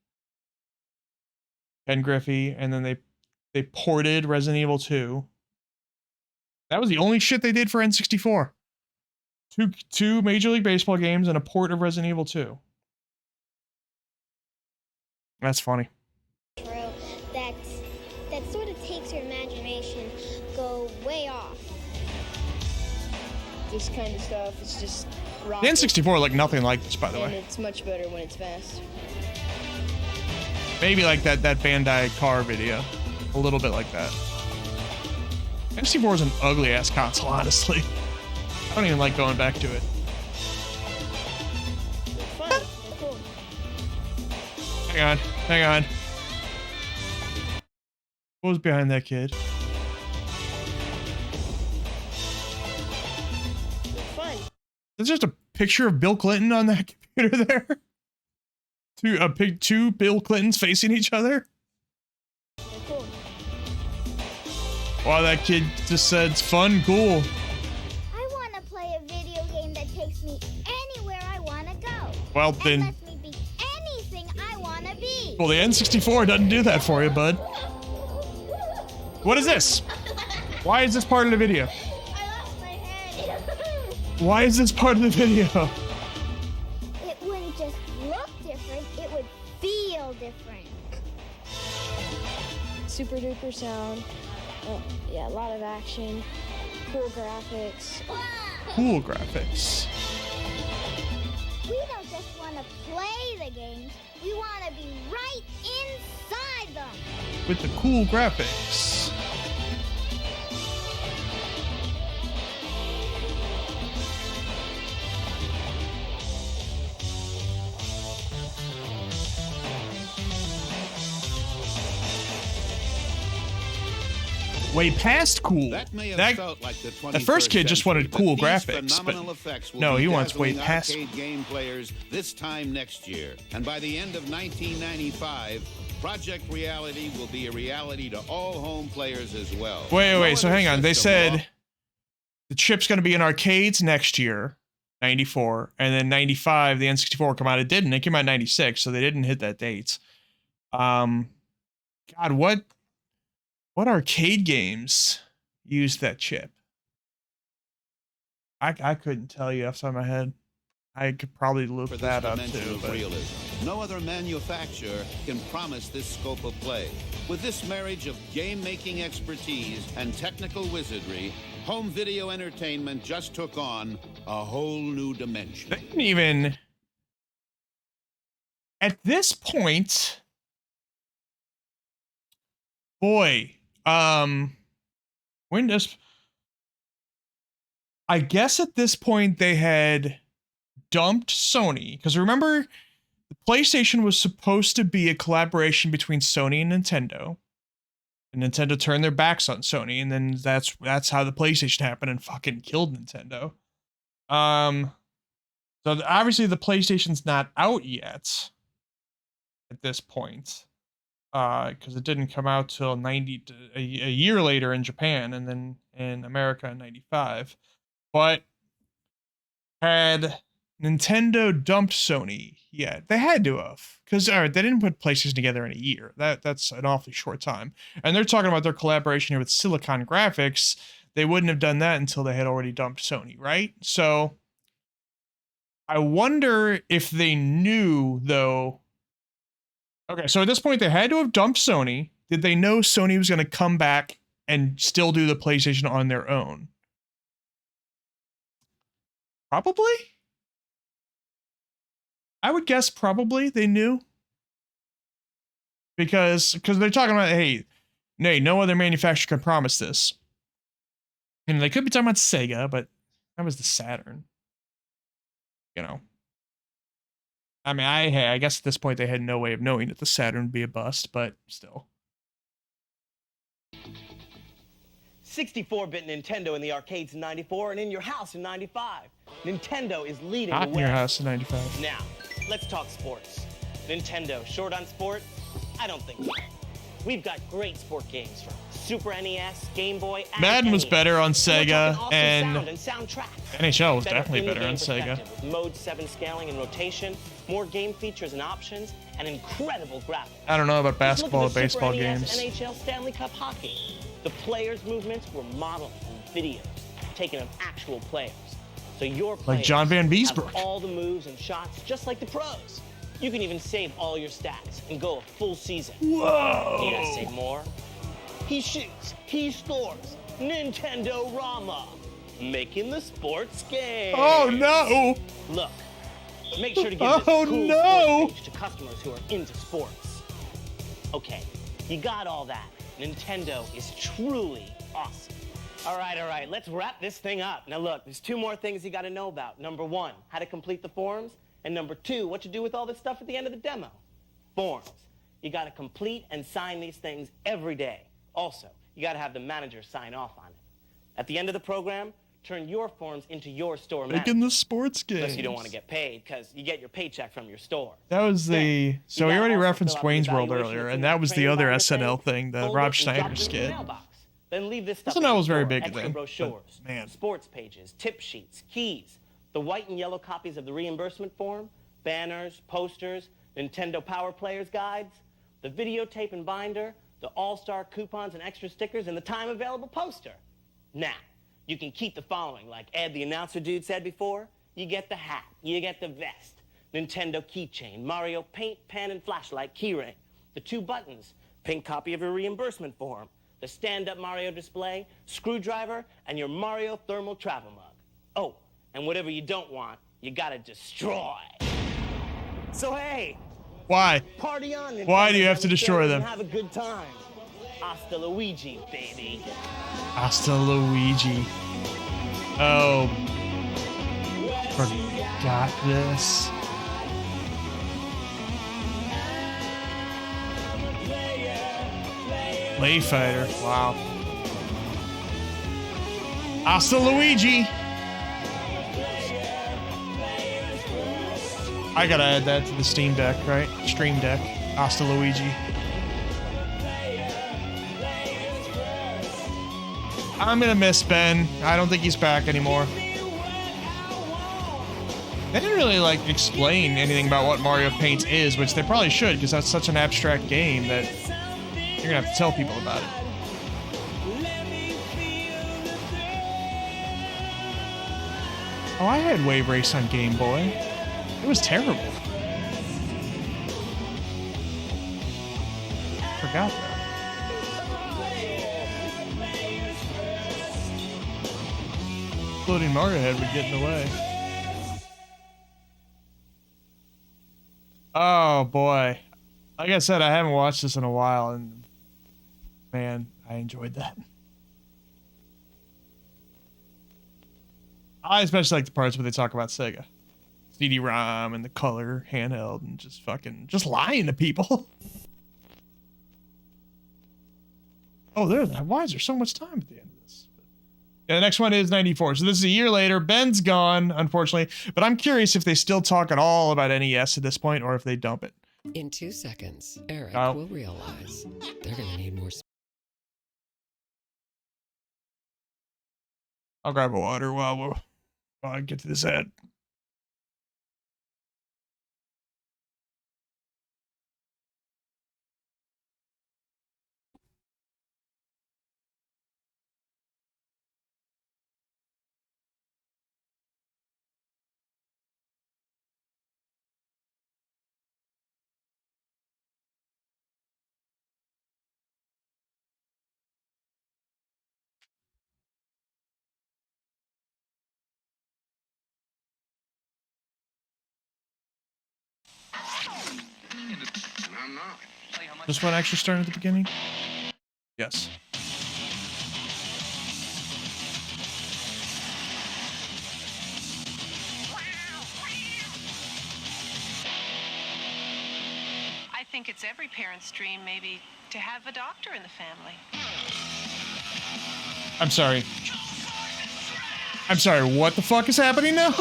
And then they ported Resident Evil 2. That was the only shit they did for N64. Two Major League Baseball games and a port of Resident Evil 2. That's funny. That sort of takes your imagination go way off. This kind of stuff, it's just rock. The N64 looked nothing like this, by the way. It's much better when it's fast. Maybe like that Bandai car video. A little bit like that. N64 is an ugly ass console, honestly. I don't even like going back to it. Fun. Cool. Hang on. What was behind that kid? Fun. There's just a picture of Bill Clinton on that computer there. Two Bill Clintons facing each other. Cool. Wow, that kid just said it's fun, cool. I want to play a video game that takes me anywhere I want to go. Well, then. And lets me be anything I want to be. Well, the N64 doesn't do that for you, bud. What is this? Why is this part of the video? I lost my head. Why is this part of the video? It wouldn't just look different, it would feel different. Super duper sound. Yeah, a lot of action. Cool graphics. Cool graphics. We don't just want to play the games, we want to be right inside them. With the cool graphics. Way past cool. That may have felt like the 21st first kid just wanted cool graphics, but no, he wants way past. Arcade game players this time next year, and by the end of 1995, Project Reality will be a reality to all home players as well. Wait. So hang on. They said the chip's going to be in arcades next year, 94, and then 95, the N64 come out. It didn't. It came out in 96, so they didn't hit that date. God, what? What arcade games used that chip? I couldn't tell you off the top of my head. I could probably look that up too. But no other manufacturer can promise this scope of play. With this marriage of game-making expertise and technical wizardry, home video entertainment just took on a whole new dimension. They didn't even... At this point... Boy, when does... I guess at this point they had dumped Sony, because remember, the PlayStation was supposed to be a collaboration between Sony and Nintendo. And Nintendo turned their backs on Sony, and then that's how the PlayStation happened and fucking killed Nintendo. So obviously the PlayStation's not out yet at this point, because it didn't come out till a year later in Japan, and then in America in 95. But had Nintendo dumped Sony? Yeah, they had to have, because they didn't put PlayStation together in a year. That's an awfully short time. And they're talking about their collaboration here with Silicon Graphics. They wouldn't have done that until they had already dumped Sony, right? So I wonder if they knew, though. Okay, so at this point they had to have dumped Sony. Did they know Sony was going to come back and still do the PlayStation on their own? Probably. I would guess probably they knew. Because they're talking about, hey, no other manufacturer can promise this. And they could be talking about Sega, but that was the Saturn. You know. I mean, I guess at this point they had no way of knowing that the Saturn would be a bust, but still. 64-bit Nintendo in the arcades in 94 and in your house in 95. Nintendo is leading the way. Not in your house in 95. Now, let's talk sports. Nintendo, short on sport? I don't think so. We've got great sport games from Super NES, Game Boy, and Madden was better on Sega, awesome and soundtrack. NHL was definitely better on Sega. With Mode 7 scaling and rotation, more game features and options, and incredible graphics. I don't know about basketball or Just look at the baseball Super NES, games. NHL Stanley Cup hockey. The players' movements were modeled from videos taken of actual players. So your players Like John Van Beesbrook. have all the moves and shots just like the pros. You can even save all your stats and go a full season. Whoa! Need I say more? He shoots, he scores. Nintendo Rama, making the sports game. Oh no! Look, make sure to give this cool sports page to customers who are into sports. Okay, you got all that. Nintendo is truly awesome. All right, let's wrap this thing up. Now look, there's two more things you gotta know about. Number one, how to complete the forms. And number two, what you do with all this stuff at the end of the demo. Forms. You gotta complete and sign these things every day. Also, you gotta have the manager sign off on it. At the end of the program, turn your forms into your store manager. Making the sports games. Unless you don't want to get paid, because you get your paycheck from your store. That was the... So we already referenced Wayne's World earlier, and that was the other SNL thing, the Rob Schneider skit. Then leave this stuff SNL was very big extra then. brochures, Man. sports pages, tip sheets, keys, the white and yellow copies of the reimbursement form, banners, posters, Nintendo Power Players guides, the videotape and binder, the all-star coupons and extra stickers, and the time available poster. Now, you can keep the following, like Ed the announcer dude said before. You get the hat, you get the vest, Nintendo keychain, Mario paint, pen, and flashlight keyring, the 2 buttons, pink copy of your reimbursement form, the stand-up Mario display, screwdriver, and your Mario thermal travel mug. Oh, and whatever you don't want, you gotta destroy. So hey, Why? party on, Nintendo. Why do you have to destroy them? Have a good time. Hasta Luigi, baby. Hasta Luigi. Oh. Forgot this. Play Fighter. Wow. Hasta Luigi. I gotta add that to the Steam Deck, right? Stream Deck. Hasta Luigi. I'm gonna miss Ben. I don't think he's back anymore. They didn't really, like, explain anything about what Mario Paint is, which they probably should, because that's such an abstract game that you're gonna have to tell people about it. Oh, I had Wave Race on Game Boy. It was terrible. Forgot that. Floating Mario Head would get in the way. Oh boy. Like I said, I haven't watched this in a while, and man, I enjoyed that. I especially like the parts where they talk about Sega. CD-ROM and the color handheld and just lying to people. Oh, why is there so much time at the end of this? Yeah, the next one is 94. So this is a year later. Ben's gone, unfortunately. But I'm curious if they still talk at all about NES at this point or if they dump it. In 2 seconds, Eric will realize they're going to need more. I'll grab a water while I get to this ad. This one actually started at the beginning? Yes. I think it's every parent's dream, maybe, to have a doctor in the family. I'm sorry. I'm sorry, what the fuck is happening now?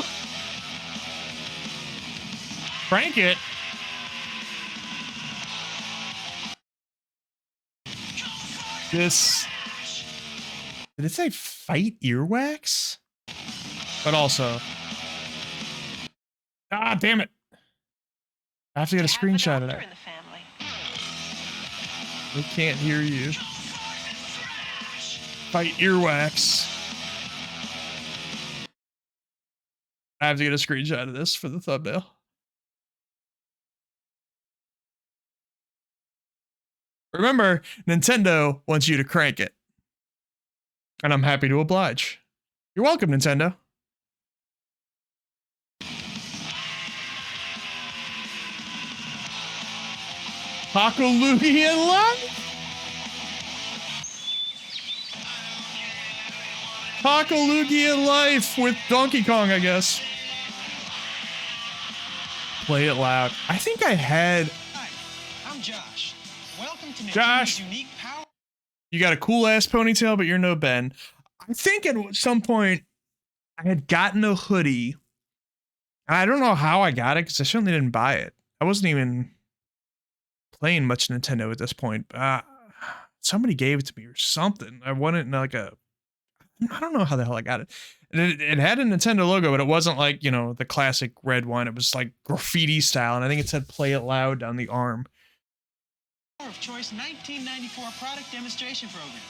Crank it. This... Did it say fight earwax? But also... Ah, damn it. I have to get a screenshot of that. We can't hear you. Fight earwax. I have to get a screenshot of this for the thumbnail. Remember, Nintendo wants you to crank it. And I'm happy to oblige. You're welcome, Nintendo. Takaloogie in life? Takaloogie in life with Donkey Kong, I guess. Play it loud. I think I had... Hi, I'm Josh. Welcome to Josh, unique power. You got a cool ass ponytail, but you're no Ben. I think at some point I had gotten a hoodie. And I don't know how I got it because I certainly didn't buy it. I wasn't even playing much Nintendo at this point. Somebody gave it to me or something. I wanted like I don't know how the hell I got it. And it had a Nintendo logo, but it wasn't like, you know, the classic red one. It was like graffiti style. And I think it said play it loud down the arm. Of Choice 1994 product demonstration program.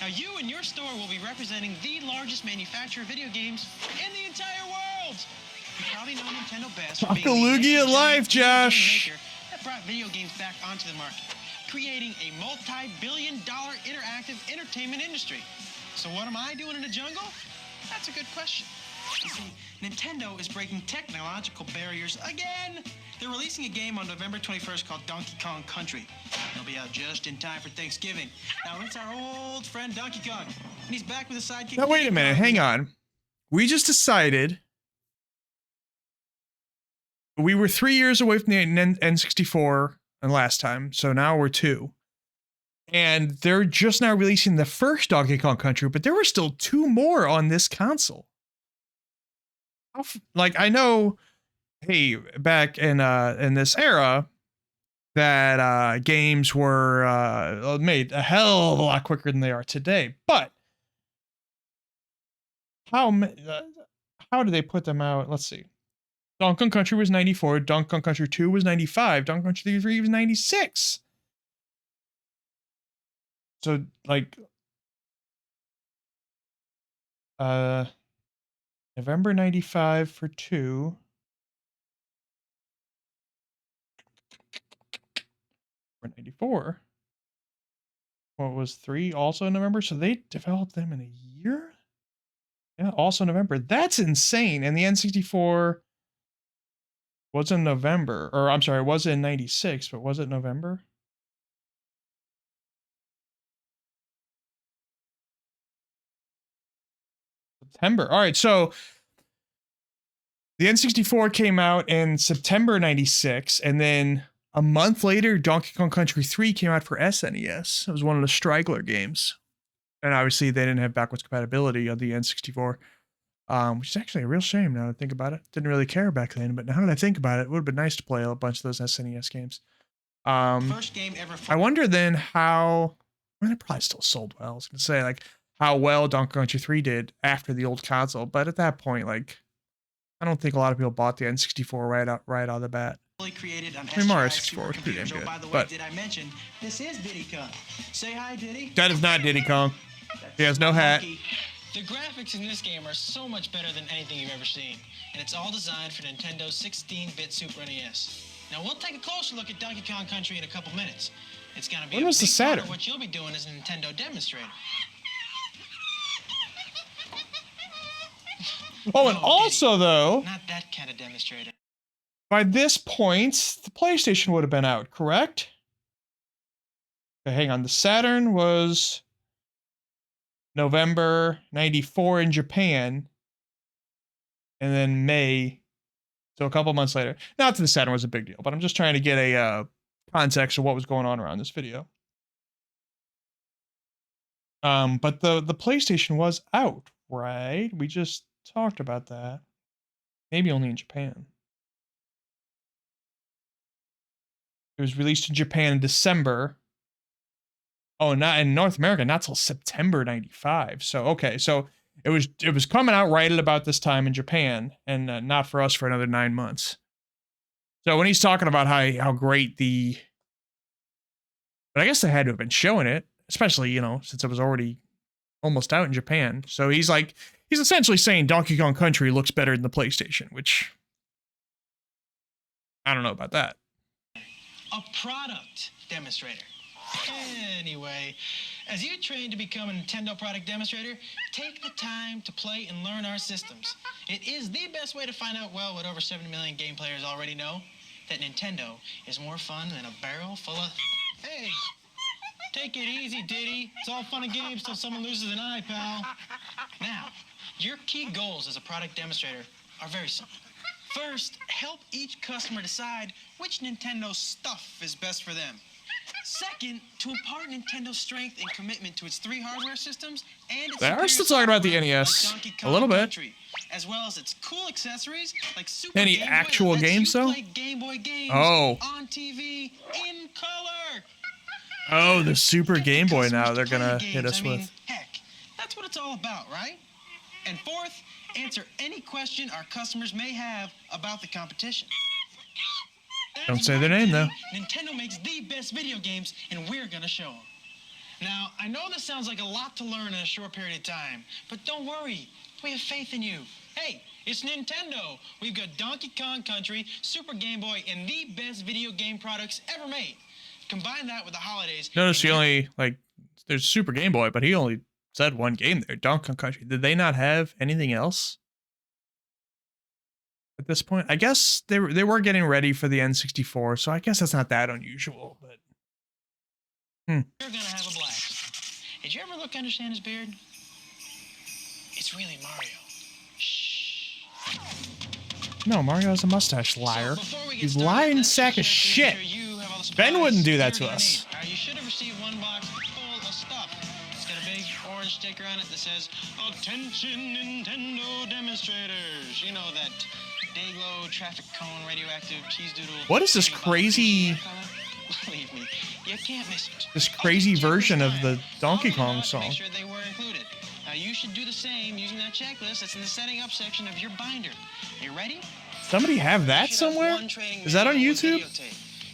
Now you and your store will be representing the largest manufacturer of video games in the entire world. You probably know Nintendo best for being Takaloogie in life, Josh. That brought video games back onto the market, creating a multi-billion-dollar interactive entertainment industry. So what am I doing in the jungle? That's a good question. You see, Nintendo is breaking technological barriers again. They're releasing a game on November 21st called Donkey Kong Country. It'll be out just in time for Thanksgiving. Now, it's our old friend Donkey Kong, and he's back with a sidekick. Now, wait a minute. Hang on. We just decided we were 3 years away from the N64 and last time, so now we're 2. And they're just now releasing the first Donkey Kong Country, but there were still 2 more on this console. Like, I know, hey, back in this era, that games were made a hell of a lot quicker than they are today. But how do they put them out? Let's see. Donkey Kong Country was 94. Donkey Kong Country 2 was 95. Donkey Kong Country 3 was 96. So, like, November 95 for 2. For 94. What was 3? Also November. So they developed them in a year? Yeah, also November. That's insane. And the N64 was in November. Or I'm sorry, it was in 96, but was it November? September. All right, so the N64 came out in September 96, and then a month later, Donkey Kong Country 3 came out for SNES. It was one of the Straggler games. And obviously, they didn't have backwards compatibility on the N64, which is actually a real shame now that I think about it. Didn't really care back then, but now that I think about it, it would have been nice to play a bunch of those SNES games. First game ever. I wonder then how... I mean, it probably still sold well. I was going to say, like, how well Donkey Kong Country 3 did after the old console. But at that point, like, I don't think a lot of people bought the N64 right out of the bat. Created on I mean, Mario 64 was pretty damn good. By the way, but did I mention this is Diddy Kong? Say hi, Diddy. That is not Diddy Kong. He has no hat. The graphics in this game are so much better than anything you've ever seen, and it's all designed for Nintendo's 16-bit Super NES. Now we'll take a closer look at Donkey Kong Country in a couple minutes. It's gonna be when a was the big part Saturn? of what you'll be doing as a Nintendo demonstrator. Oh, and also though, Not that kind of demonstrator. by this point, the PlayStation would have been out, correct? Okay, hang on. The Saturn was November 94 in Japan, and then May, so a couple months later. Not that the Saturn was a big deal, but I'm just trying to get a context of what was going on around this video. But the PlayStation was out, right? We just talked about that. Maybe only in Japan. It was released in Japan in December. Oh, not in North America, not till September 95. So, okay, so it was coming out right at about this time in Japan, and not for us for another 9 months. So when he's talking about how great the... But I guess they had to have been showing it, especially, you know, since it was already almost out in Japan. So he's essentially saying Donkey Kong Country looks better than the PlayStation, which I don't know about that. A product demonstrator. Anyway, as you train to become a Nintendo product demonstrator, take the time to play and learn our systems. It is the best way to find out, well, what over 70 million game players already know, that Nintendo is more fun than a barrel full of... Hey, take it easy, Diddy. It's all fun and games till someone loses an eye, pal. Now, your key goals as a product demonstrator are very simple. First, help each customer decide which Nintendo stuff is best for them. Second, to impart Nintendo's strength and commitment to its 3 hardware systems and its They are still talking about the NES a little bit. Country, as well as its cool accessories like Super Any Game Boy actual that lets games you though? play Game Boy games Oh. on TV in color. Oh, the Super Game Boy now they're gonna hit us with. Heck, that's what it's all about, right? And fourth, answer any question our customers may have about the competition. Don't say their name though. Nintendo makes the best video games, and we're gonna show them. Now, I know this sounds like a lot to learn in a short period of time, but don't worry, we have faith in you. Hey, it's Nintendo. We've got Donkey Kong Country, Super Game Boy, and the best video game products ever made. Combine that with the holidays. Notice he only, like, there's Super Game Boy, but he only said one game there, Donkey Kong Country. Did they not have anything else at this point? I guess they were getting ready for the N64, so I guess that's not that unusual, but... You're gonna have a blast. Did you ever look under Santa's beard? It's really Mario. No, Mario has a mustache, liar. He's lying sack of shit. Ben wouldn't do that to us. You should have received one box full of stuff. It's got a big orange sticker on it that says, "Attention Nintendo demonstrators." You know, that Dayglow traffic cone radioactive cheese doodle. What is this crazy... Believe me, you can't miss it. This crazy version of the Donkey Kong song? Make sure they were included. Now you should do the same using that checklist that's in the setting up section of your binder. You ready? Somebody have that somewhere? Is that on YouTube?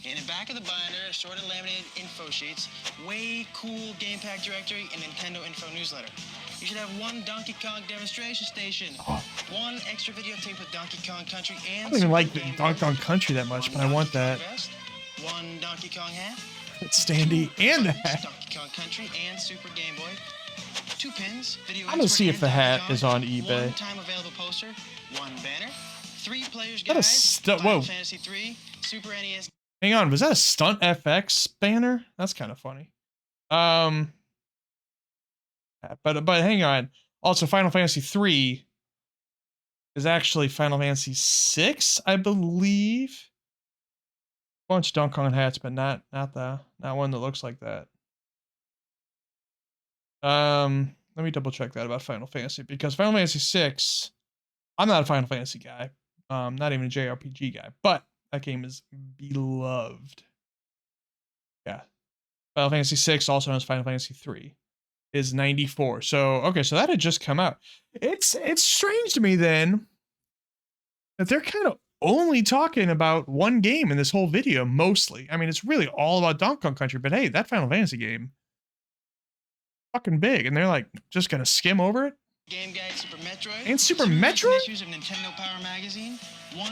In the back of the binder, assorted laminated info sheets, way cool game pack directory, and Nintendo info newsletter. You should have one Donkey Kong demonstration station. One extra videotape with Donkey Kong Country and I don't even like Super Game Donkey Kong Country that much, but I want that. Vest, one Donkey Kong hat, It's standy and the hat. Donkey Kong Country and Super Game Boy, 2 pins, video I'm gonna see if the hat is on eBay. one-time available poster, 1 banner, 3 players Is that a guide, stu- Final whoa. Fantasy 3, Super NES. Hang on, was that a Stunt FX banner? That's kind of funny. But hang on. Also, Final Fantasy 3 is actually Final Fantasy 6, I believe. Bunch of Donkey Kong hats, but not one that looks like that. Let me double check that about Final Fantasy, because Final Fantasy 6, I'm not a Final Fantasy guy. Not even a JRPG guy, but that game is beloved. Yeah. Final Fantasy 6, also known as Final Fantasy 3, is 94. So, okay, so that had just come out. It's strange to me then that they're kind of only talking about one game in this whole video, mostly. I mean, it's really all about Donkey Kong Country, but hey, that Final Fantasy game, fucking big, and they're like just gonna skim over it. Game Guide Super Metroid. And Super Metroid? Issues of Nintendo Power Magazine.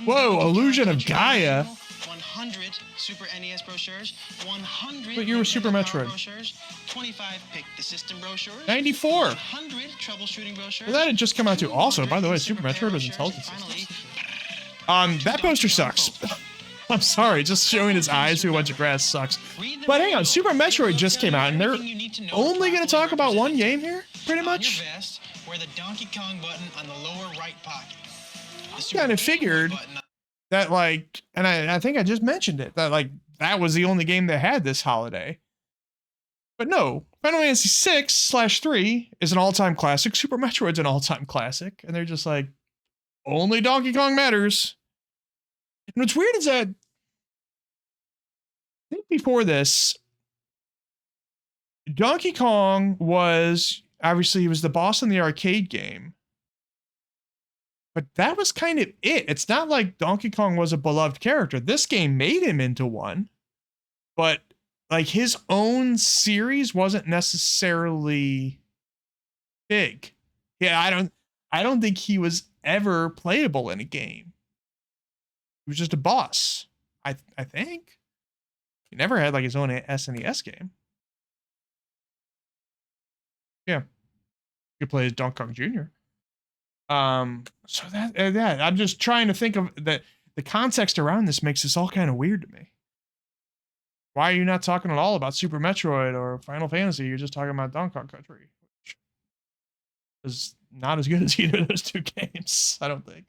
Whoa, Illusion of Gaia. 100 Super NES brochures. 100. But you were Super Nintendo Power Metroid. Brochures. 25 Pick the System brochures. 94. 100 troubleshooting brochures. Well, that had just come out too. Also, by the way, Super Metroid was Intelligent Systems. That poster sucks. I'm sorry, just showing his eyes through a bunch of grass sucks. But hang on, Super Metroid just came out, and they're only going to talk about one game here, pretty much? Where the Donkey Kong button on the lower right pocket. I kind of figured that, like, and I think I just mentioned it, that, like, that was the only game they had this holiday. But no, Final Fantasy 6/3 is an all-time classic. Super Metroid's an all-time classic. And they're just like, only Donkey Kong matters. And what's weird is that I think before this, Donkey Kong was, obviously he was the boss in the arcade game. But that was kind of it. It's not like Donkey Kong was a beloved character. This game made him into one. But like his own series wasn't necessarily big. Yeah, I don't think he was ever playable in a game. He was just a boss. I think. He never had like his own SNES game. Yeah. You could play as Donkey Kong Jr. So that I'm just trying to think of the context around this makes this all kind of weird to me. Why are you not talking at all about Super Metroid or Final Fantasy? You're just talking about Donkey Kong Country, which is not as good as either of those two games, I don't think.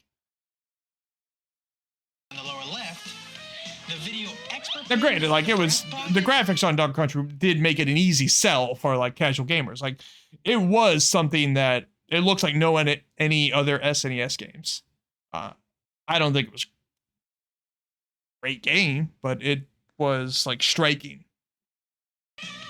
On the lower left, the video expert. Now, granted, like it was the graphics on Donkey Kong Country did make it an easy sell for like casual gamers. Like it was something that it looks like no any other SNES games. I don't think it was a great game, but it was like striking.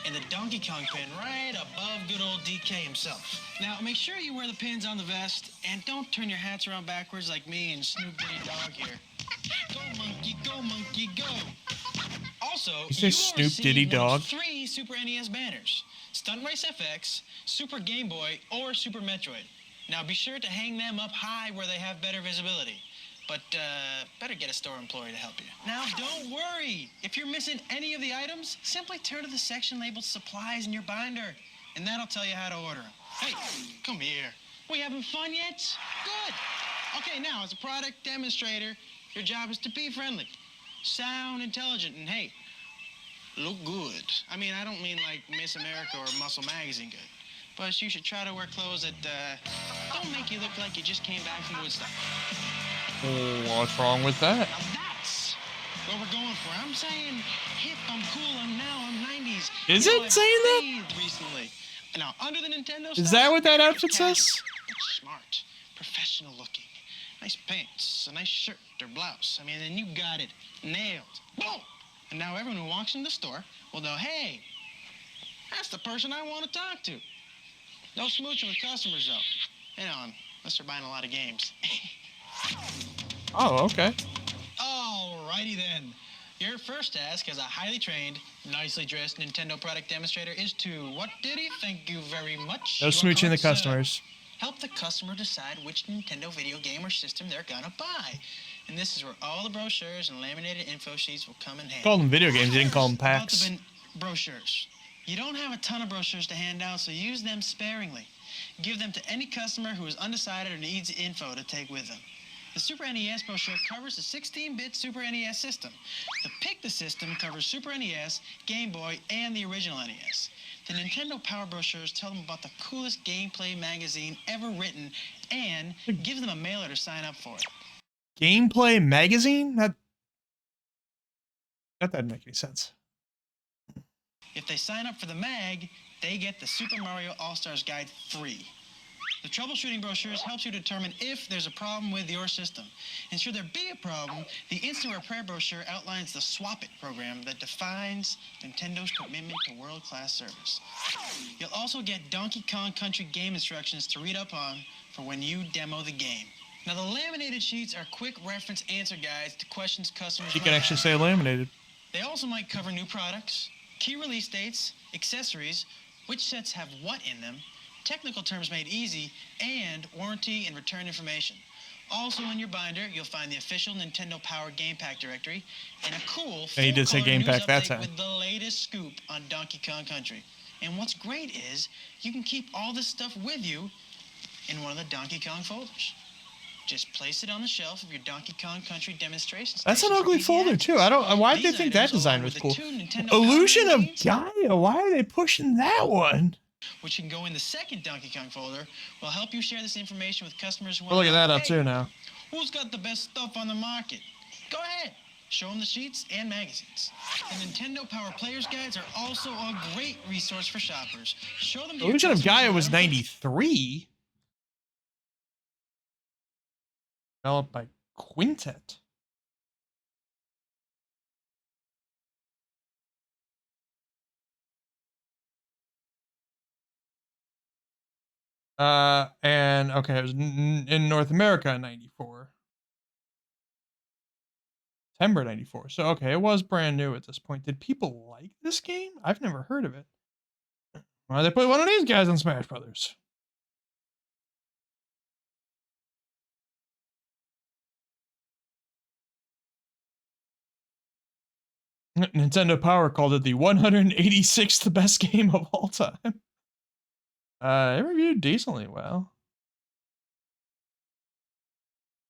And the Donkey Kong pin right above good old DK himself. Now make sure you wear the pins on the vest and don't turn your hats around backwards like me and Snoop Diddy Dog here. Go monkey, go. Also, You say Snoop Diddy Dog? 3 Super NES banners. Stunt Race FX, Super Game Boy, or Super Metroid. Now be sure to hang them up high where they have better visibility. But better get a store employee to help you. Now don't worry. If you're missing any of the items, simply turn to the section labeled supplies in your binder. And that'll tell you how to order them. Hey, come here. We having fun yet? Good. Okay, now as a product demonstrator, your job is to be friendly, sound intelligent, and hey, look good. I mean, I don't mean like Miss America or Muscle Magazine good. But you should try to wear clothes that don't make you look like you just came back from Woodstock. What's wrong with that? Now that's what we're going for. I'm saying hip, I'm cool, I'm 90's. Is it saying that? Recently. Now, under the Nintendo Is that what that outfit says? Smart, professional looking. Nice pants, a nice shirt or blouse. I mean, then you got it nailed. Boom! And now everyone who walks in the store will know, hey, that's the person I want to talk to. No smooching with customers, though. You know, unless they're buying a lot of games. Oh, okay. Alrighty then. Your first task as a highly trained, nicely dressed Nintendo product demonstrator is to, what did he? Thank you very much. No smooching the customers. help the customer decide which Nintendo video game or system they're gonna buy. And this is where all the brochures and laminated info sheets will come in handy. Call them video games, you didn't call them packs. About the brochures. You don't have a ton of brochures to hand out, so use them sparingly. Give them to any customer who is undecided or needs info to take with them. The Super NES brochure covers the 16-bit Super NES system. The Pick the System covers Super NES, Game Boy, and the original NES. The Nintendo Power brochures tell them about the coolest gameplay magazine ever written and gives them a mailer to sign up for it. Gameplay magazine? That doesn't make any sense. If they sign up for the mag, they get the Super Mario All-Stars Guide free. The troubleshooting brochures helps you determine if there's a problem with your system. And should there be a problem, the Instant Repair brochure outlines the Swap It program that defines Nintendo's commitment to world-class service. You'll also get Donkey Kong Country game instructions to read up on for when you demo the game. Now, the laminated sheets are quick reference answer guides to questions customers You can actually say laminated. They also might cover new products, key release dates, accessories, which sets have what in them, technical terms made easy, and warranty and return information. Also in your binder, you'll find the official Nintendo Power Game Pack directory and a cool Yeah, he did say full-color Game Pack news that update time. with the latest scoop on Donkey Kong Country. And what's great is you can keep all this stuff with you in one of the Donkey Kong folders. Just place it on the shelf of your Donkey Kong Country demonstration station. That's an ugly folder too. I don't. Why did they think that design was cool? Illusion of Gaia. Why are they pushing that one? Which can go in the second Donkey Kong folder, will help you share this information with customers who We're looking that up "Hey, too now. who's got the best stuff on the market? Go ahead. Show them the sheets and magazines. The Nintendo Power Players Guides are also a great resource for shoppers. Show them to your Illusion of customers Gaia and was let 'em- 93. Developed by Quintet. And okay, it was in North America in 94. September 94. So okay, it was brand new at this point. Did people like this game? I've never heard of it. Why they put one of these guys on Smash Brothers? Nintendo Power called it the 186th best game of all time. It reviewed decently well.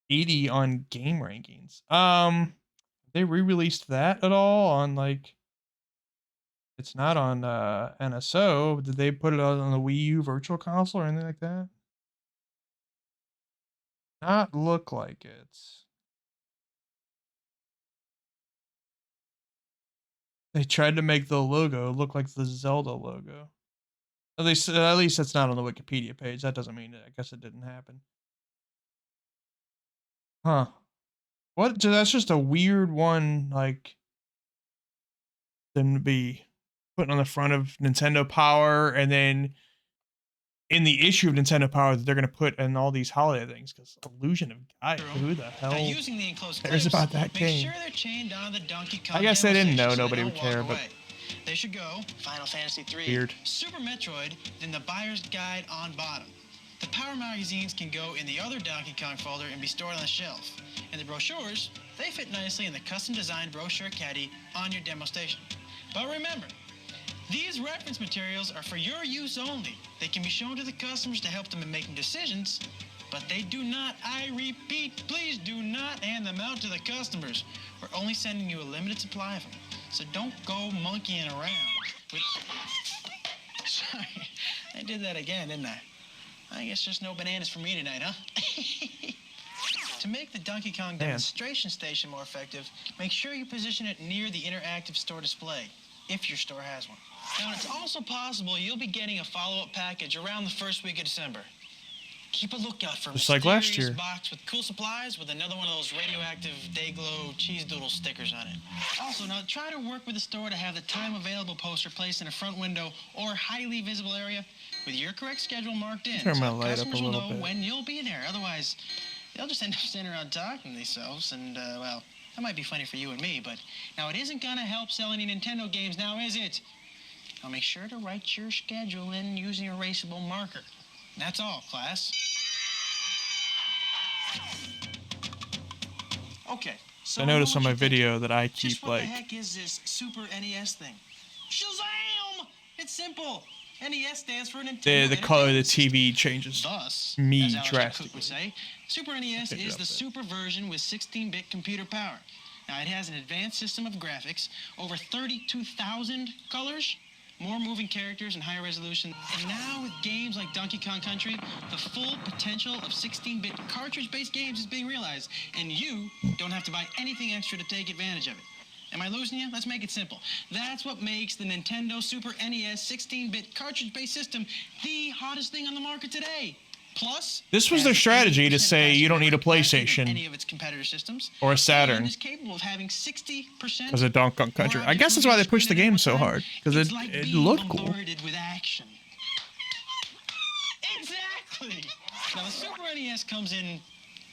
80 on game rankings. They re-released that at all on like? It's not on NSO. Did they put it on the Wii U Virtual Console or anything like that? Not look like it. They tried to make the logo look like the Zelda logo. At least it's not on the Wikipedia page. That doesn't mean it. I guess it didn't happen. Huh. What? That's just a weird one, like, them to be putting on the front of Nintendo Power, and then in the issue of Nintendo Power that they're going to put in all these holiday things, because Illusion of Gaia, who the hell using the enclosed cares clips, about that make game? sure they're chained onto the Donkey Kong I guess they demo didn't know. station so Nobody they would don't walk care, but away. They should go Final Fantasy III, Weird. Super Metroid, then the Buyer's Guide on bottom. The Power magazines can go in the other Donkey Kong folder and be stored on the shelf. And the brochures, they fit nicely in the custom-designed brochure caddy on your demo station. But remember, these reference materials are for your use only. They can be shown to the customers to help them in making decisions, but they do not, I repeat, please do not hand them out to the customers. We're only sending you a limited supply of them. So don't go monkeying around with... Sorry, I did that again, didn't I? I guess there's no bananas for me tonight, huh? To make the Donkey Kong demonstration station more effective, make sure you position it near the interactive store display, if your store has one. Now, it's also possible you'll be getting a follow-up package around the first week of December. Keep a lookout for Just like last year. box with cool supplies with another one of those radioactive Dayglow cheese doodle stickers on it. Also, now try to work with the store to have the time available poster placed in a front window or highly visible area with your correct schedule marked in. Turn my so light up a customers will little know bit. when you'll be there. Otherwise, they'll just end up standing around talking to themselves, and well, that might be funny for you and me, but now it isn't gonna help sell any Nintendo games now, is it? Now make sure to write your schedule in using an erasable marker. That's all, class. Okay. So I noticed on my video that I keep what like the heck is this Super NES thing? Shazam! It's simple. NES stands for Nintendo. the color of the TV changes Thus, me as Alex drastically. Cook would say, Super NES is the super version with 16-bit computer power. Now, it has an advanced system of graphics, over 32,000 colors, more moving characters, and higher resolution. And now, with games like Donkey Kong Country, the full potential of 16-bit cartridge-based games is being realized, and you don't have to buy anything extra to take advantage of it. Am I losing you? Let's make it simple. That's what makes the Nintendo Super NES 16-bit cartridge-based system the hottest thing on the market today. Plus, this was their strategy to say you don't need a PlayStation any of its competitor systems, or a Saturn is capable of having 60% because of Donkey Kong Country. I guess that's why they pushed the game so hard, because it looked cool. with action. Exactly. Now the Super NES comes in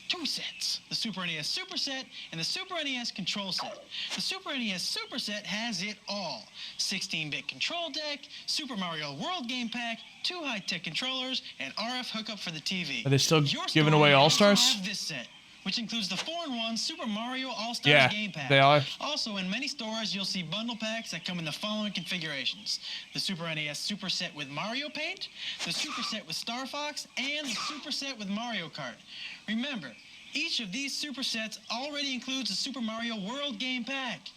two sets, the Super NES Super Set and the Super NES Control Set. The Super NES Super Set has it all. 16-bit control deck, Super Mario World Game Pack, 2 high-tech controllers, and RF hookup for the TV. Are they still giving away All-Stars? Have this set, which includes the 4-in-1 Super Mario All-Stars Game Pack. They are. Also, in many stores, you'll see bundle packs that come in the following configurations. The Super NES Super Set with Mario Paint, the Super Set with Star Fox, and the Super Set with Mario Kart. Remember, each of these super sets already includes a Super Mario World Game Pack.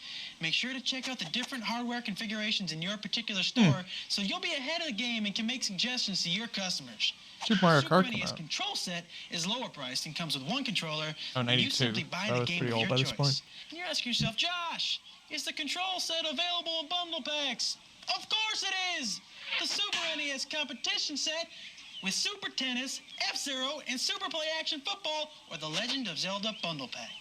Make sure to check out the different hardware configurations in your particular store so you'll be ahead of the game and can make suggestions to your customers. Super Mario Kart NES Control Set is lower priced and comes with 1 controller. Oh, and you 92. simply buy That the was game pretty of old your by this choice. point. And you're asking yourself, Josh, is the control set available in bundle packs? Of course it is! The Super NES Competition Set with Super Tennis, F-Zero, and Super Play Action Football, or the Legend of Zelda Bundle Pack.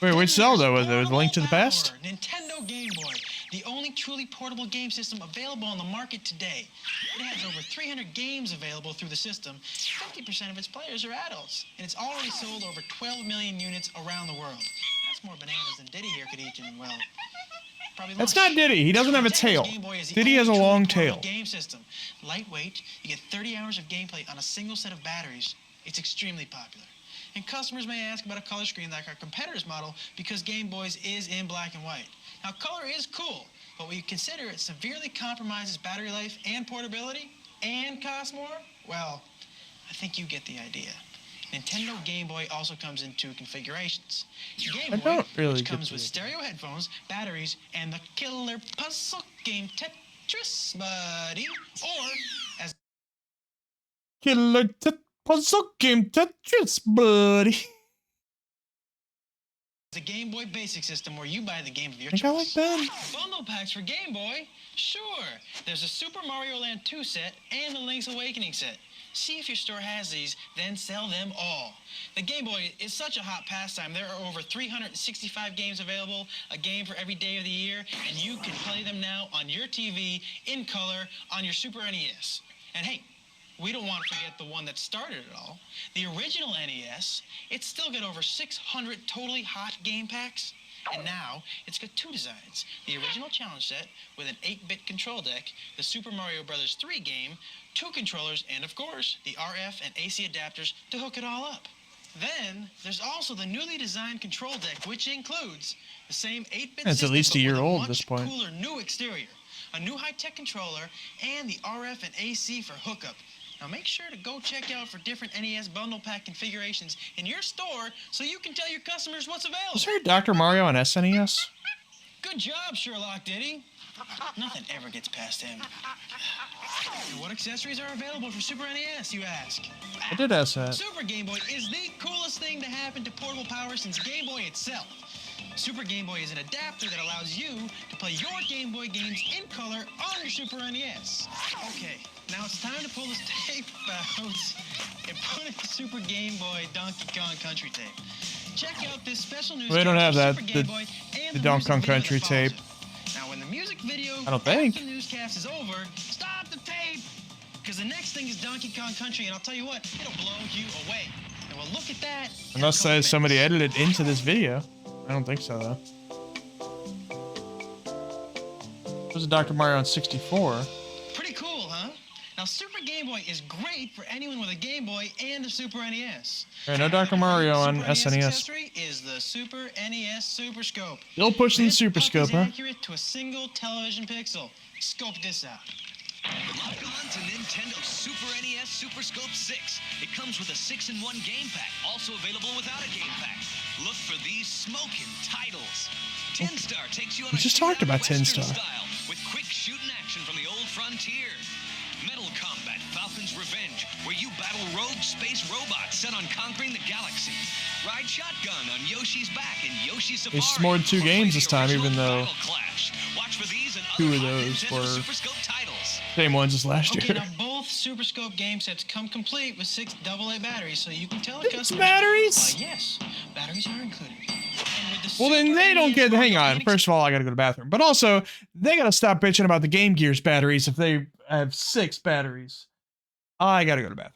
Wait, which Zelda was there? Was it Link to the Past? Nintendo Game Boy, the only truly portable game system available on the market today. It has over 300 games available through the system. 50% of its players are adults, and it's already sold over 12 million units around the world. That's more bananas than Diddy here could eat in, well, probably That's lunch. not Diddy. He doesn't have a tail. Diddy has a long tail. Game system. Lightweight, you get 30 hours of gameplay on a single set of batteries. It's extremely popular. And customers may ask about a color screen like our competitor's model because Game Boy's is in black and white. Now, color is cool, but when you consider it severely compromises battery life and portability and costs more, well, I think you get the idea. Nintendo Game Boy also comes in 2 configurations. Game Boy, which comes with stereo headphones, batteries, and the killer puzzle game Tetris Buddy, or as Killer puzzle game Tetris Buddy. the Game Boy Basic System, where you buy the game of your Think I like choice. that? Bundle packs for Game Boy? Sure. There's a Super Mario Land 2 set and the Link's Awakening set. See if your store has these, then sell them all. The Game Boy is such a hot pastime. There are over 365 games available, a game for every day of the year, and you can play them now on your TV, in color, on your Super NES. And hey, we don't want to forget the one that started it all. The original NES, it's still got over 600 totally hot game packs. And now, it's got 2 designs. The original challenge set with an 8-bit control deck, the Super Mario Bros. 3 game, 2 controllers, and of course, the RF and AC adapters to hook it all up. Then, there's also the newly designed control deck, which includes the same 8-bit It's at least a year old at this much point. cooler new exterior, a new high-tech controller, and the RF and AC for hookup. Now make sure to go check out for different NES bundle pack configurations in your store so you can tell your customers what's available. Was there a Dr. Mario on SNES? Good job, Sherlock Diddy. Nothing ever gets past him. And what accessories are available for Super NES, you ask? I did ask that. Super Game Boy is the coolest thing to happen to portable power since Game Boy itself. Super Game Boy is an adapter that allows you to play your Game Boy games in color on your Super NES. Okay, now it's time to pull this tape out and put in the Super Game Boy Donkey Kong Country tape. Check out this special news. We don't have that. Super Game Boy and The Donkey Kong Country tape. Now, when the music video I don't think. after the newscast is over, stop the tape! Because the next thing is Donkey Kong Country, and I'll tell you what, it'll blow you away. And we'll look at that. Unless somebody edited into this video. I don't think so, though. There's a Dr. Mario on 64. Pretty cool, huh? Now, Super Game Game Boy is great for anyone with a Game Boy and a Super NES. All right, no Dr. Mario on Super SNES. accessory is the Super NES Super Scope. Still pushing the Super This Scope, puppy's huh? accurate to a single television pixel. Scope this out. Log on to Nintendo Super NES Super Scope 6. It comes with a 6-in-1 game pack, also available without a game pack. Look for these smoking titles. Tin Star takes you on We a just talked about Tin Western Star. style with quick shooting action from the old frontier. Metal Combat Falcon's Revenge, where you battle rogue space robots set on conquering the galaxy. Ride shotgun on Yoshi's Back in Yoshi Safari. It's more than 2 games this time, even though Clash. Watch for these and 2 other of hot those Nintendo were Super Scope titles. same ones as last Okay, year. now both Super Scope game sets come complete with 6 AA batteries, so you can tell a 6 customer. batteries? Why, yes, batteries are included. And with the Well, then Super they don't NES get. Hang Mario on. Paint First of all, I gotta go to the bathroom. But also, they gotta stop bitching about the Game Gear's batteries if they have 6 batteries. I gotta go to the bathroom.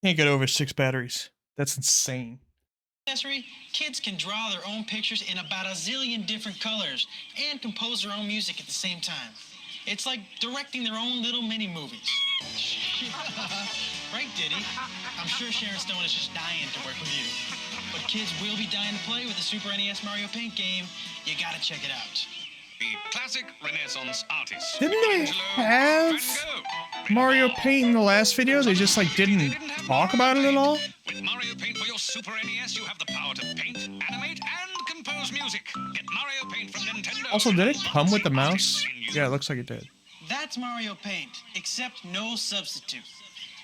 Can't get over 6 batteries. That's insane. accessory, kids can draw their own pictures in about a zillion different colors and compose their own music at the same time. It's like directing their own little mini movies. Right, Diddy? I'm sure Sharon Stone is just dying to work with you. But kids will be dying to play with the Super NES Mario Paint game. You gotta check it out. The classic Renaissance artists. Didn't they have Mario Paint in the last video? They just like didn't talk about it at all? With Mario Paint for your Super NES, you have the power to paint, animate, and compose music. Get Mario Paint from Nintendo. Also, did it come with the mouse? Yeah, it looks like it did. That's Mario Paint, except no substitute.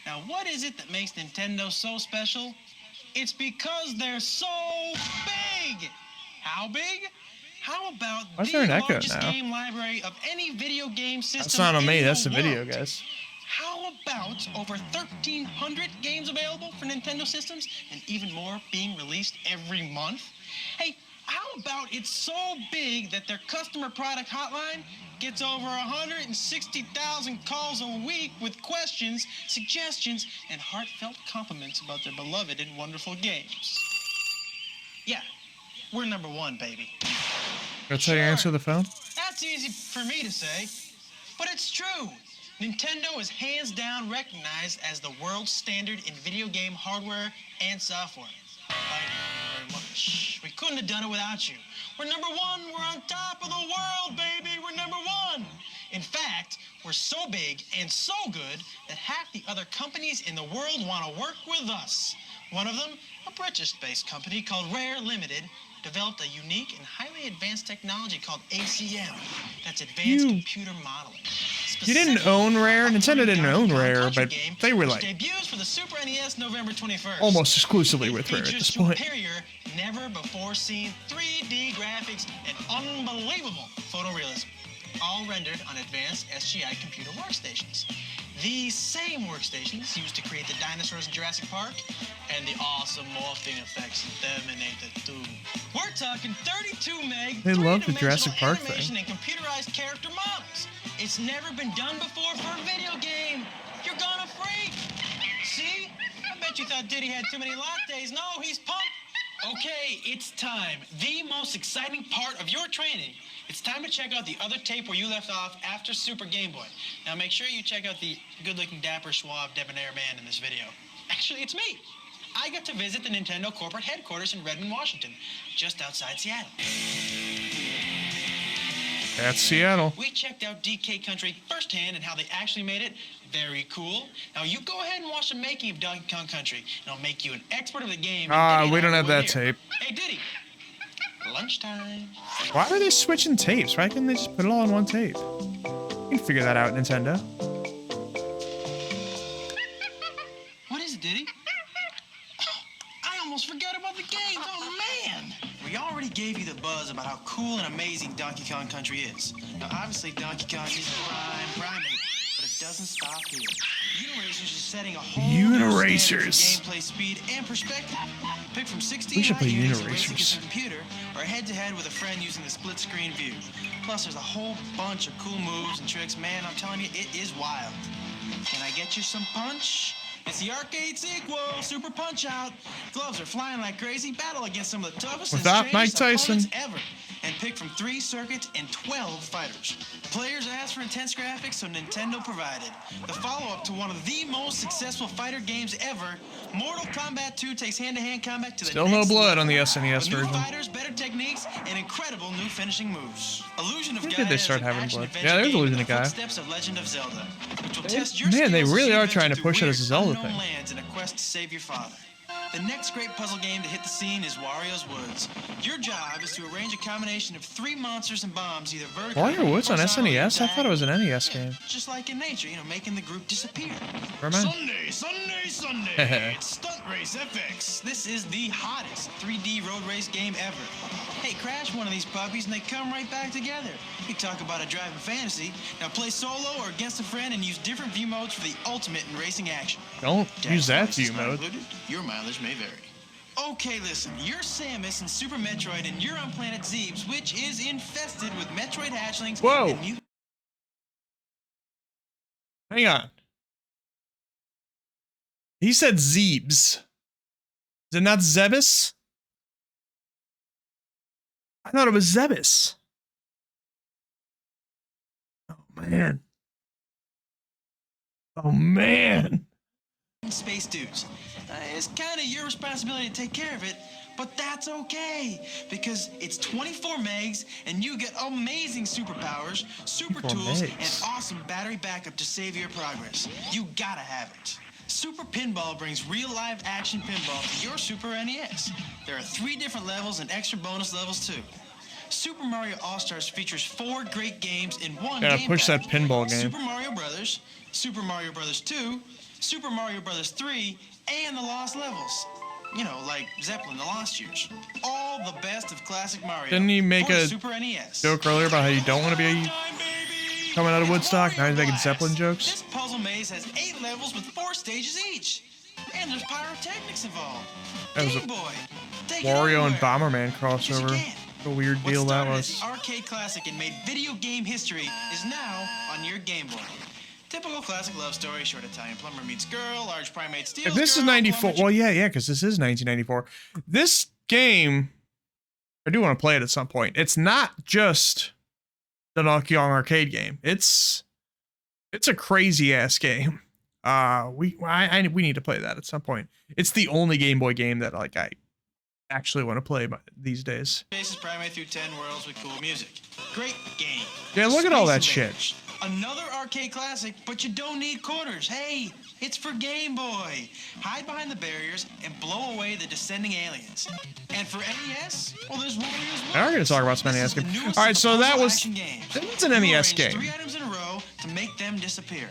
Now, what is it that makes Nintendo so special? It's because they're so big! How big? How about Why is there an echo largest now? game library of any video game system? That's not on me, in that's the video, world? guys. How about over 1,300 games available for Nintendo systems and even more being released every month? Hey, how about it's so big that their customer product hotline gets over 160,000 calls a week with questions, suggestions, and heartfelt compliments about their beloved and wonderful games? Yeah, we're #1, baby. That's how you answer the phone? That's easy for me to say, but it's true. Nintendo is hands down recognized as the world standard in video game hardware and software. Thank you very much. We couldn't have done it without you. We're #1. We're on top of the world, baby. We're #1. In fact, we're so big and so good that half the other companies in the world want to work with us. One of them, a British-based company called Rare Limited, developed a unique and highly advanced technology called ACM. That's Advanced Computer Modeling. You didn't own Rare. Nintendo didn't own Rare, but they were like Debuts for the Super NES November 21st. almost exclusively with Rare at this point. Superior, never-before-seen 3D graphics and unbelievable photorealism, all rendered on advanced SGI computer workstations. These same workstations used to create the dinosaurs in Jurassic Park and the awesome morphing effects that emanated too. We're talking 32 meg. They love the Jurassic Park thing. And computerized character models. It's never been done before for a video game. You're gonna freak. See? I bet you thought Diddy had too many lattes. No, he's pumped. Okay, it's time. The most exciting part of your training. It's time to check out the other tape where you left off after Super Game Boy. Now make sure you check out the good-looking, dapper, suave, debonair man in this video. Actually, it's me. I got to visit the Nintendo corporate headquarters in Redmond, Washington, just outside Seattle. That's Seattle. We checked out DK Country firsthand and how they actually made it. Very cool. Now you go ahead and watch the making of Donkey Kong Country, and I'll make you an expert of the game. We don't have that tape. Hey, Diddy. Lunchtime. Why are they switching tapes? Why can't they just put it all on one tape? You can figure that out, Nintendo. What is it, Diddy? I almost forgot about the games. Oh, man. We already gave you the buzz about how cool and amazing Donkey Kong Country is. Now, obviously, Donkey Kong is a primate, but it doesn't stop here. Uniracers is setting a whole new standard for gameplay speed and perspective. Pick from 16 we should play units to race against Uniracers. the computer or head-to-head with a friend using the split-screen view. Plus, there's a whole bunch of cool moves and tricks. Man, I'm telling you, it is wild. Can I get you some punch? It's the arcade sequel, Super Punch-Out. Gloves are flying like crazy. Battle against some of the toughest Without and Mike strangest Tyson. opponents ever. And pick from 3 circuits and 12 fighters. Players asked for intense graphics, so Nintendo provided. The follow-up to one of the most successful fighter games ever, Mortal Kombat 2 takes hand-to-hand combat to the Still no next blood level. on the SNES With new version. fighters, better techniques, and incredible new finishing moves. Illusion of When Gaia did they is start an having action blood? adventure Yeah, there's game Illusion in of the Gaia. footsteps of Legend of Zelda, which will test your Man, they skills really as you are venture trying to through push it weird, as a Zelda unknown thing. lands in a quest to save your father. The next great puzzle game to hit the scene is Wario's Woods. Your job is to arrange a combination of 3 monsters and bombs, either vertically Wario Woods on horizontally, or SNES? I thought it was an NES game. just like in nature, making the group disappear. Never mind. Sunday! It's Stunt Race FX. This is the hottest 3D road race game ever. Hey, crash one of these puppies and they come right back together. You talk about a driving fantasy. Now play solo or against a friend and use different view modes for the ultimate in racing action. Don't use that Tax view license not mode. included. Your mileage may vary. Okay, listen. You're Samus in Super Metroid and you're on planet Zebes, which is infested with Metroid hatchlings. Whoa. And Hang on. He said Zebes. Is it not Zebus? I thought it was Zebus. Oh, man. Oh, man. Space dudes. It's kind of your responsibility to take care of it, but that's okay because it's 24 megs and you get amazing superpowers, super 24 tools, megs. and awesome battery backup to save your progress. You gotta have it. Super Pinball brings real live action pinball to your Super NES. There are 3 different levels and extra bonus levels too. Super Mario All-Stars features 4 great games in one Gotta game push that pack. pinball game. Super Mario Brothers, Super Mario Brothers 2, Super Mario Brothers 3, and the Lost Levels. Like Zeppelin, the Lost Years. All the best of classic Mario. Didn't he make for a Super NES. joke earlier about how you don't want to be coming out of Woodstock? Now he's making Zeppelin jokes. This puzzle maze has 8 levels with 4 stages each. And there's pyrotechnics involved. That was Game a Boy. Take it Wario and anywhere. Bomberman crossover. What a weird deal that Started was. as an arcade classic and made video game history is now on your Game Boy. Typical classic love story, short Italian plumber meets girl, large primate steals If this is girl, 94, plumber well, yeah, because this is 1994. This game, I do want to play it at some point. It's not just the Donkey Kong arcade game. It's a crazy ass game. We need to play that at some point. It's the only Game Boy game that I actually want to play these days. Chases primate through 10 worlds with cool music. Great game. Yeah, look at all that Space shit. Invaders. Another arcade classic, but you don't need quarters. Hey, it's for Game Boy. Hide behind the barriers and blow away the descending aliens. And for NES, well, there's Warriors Woods. I'm going to talk about some NES game. All right, so it's an NES game. 3 items in a row to make them disappear.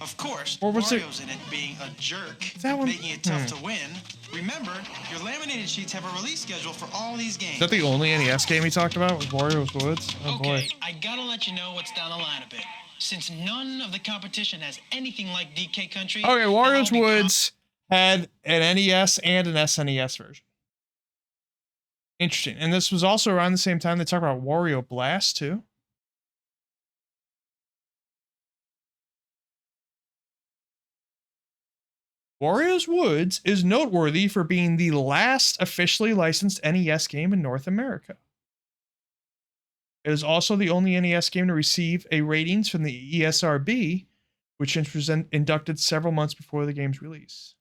Of course, Or was it- Wario's in it being a jerk, that one- making it tough to win. Remember, your laminated sheets have a release schedule for all these games. Is that the only NES game he talked about? Was Wario's Woods? Oh boy. Okay, I gotta let you know what's down the line a bit. Since none of the competition has anything like DK Country. Okay, Wario's Woods had an NES and an SNES version. Interesting. And this was also around the same time they talked about Wario Blast too. Wario's Woods is noteworthy for being the last officially licensed NES game in North America. It is also the only NES game to receive a ratings from the ESRB, which was inducted several months before the game's release.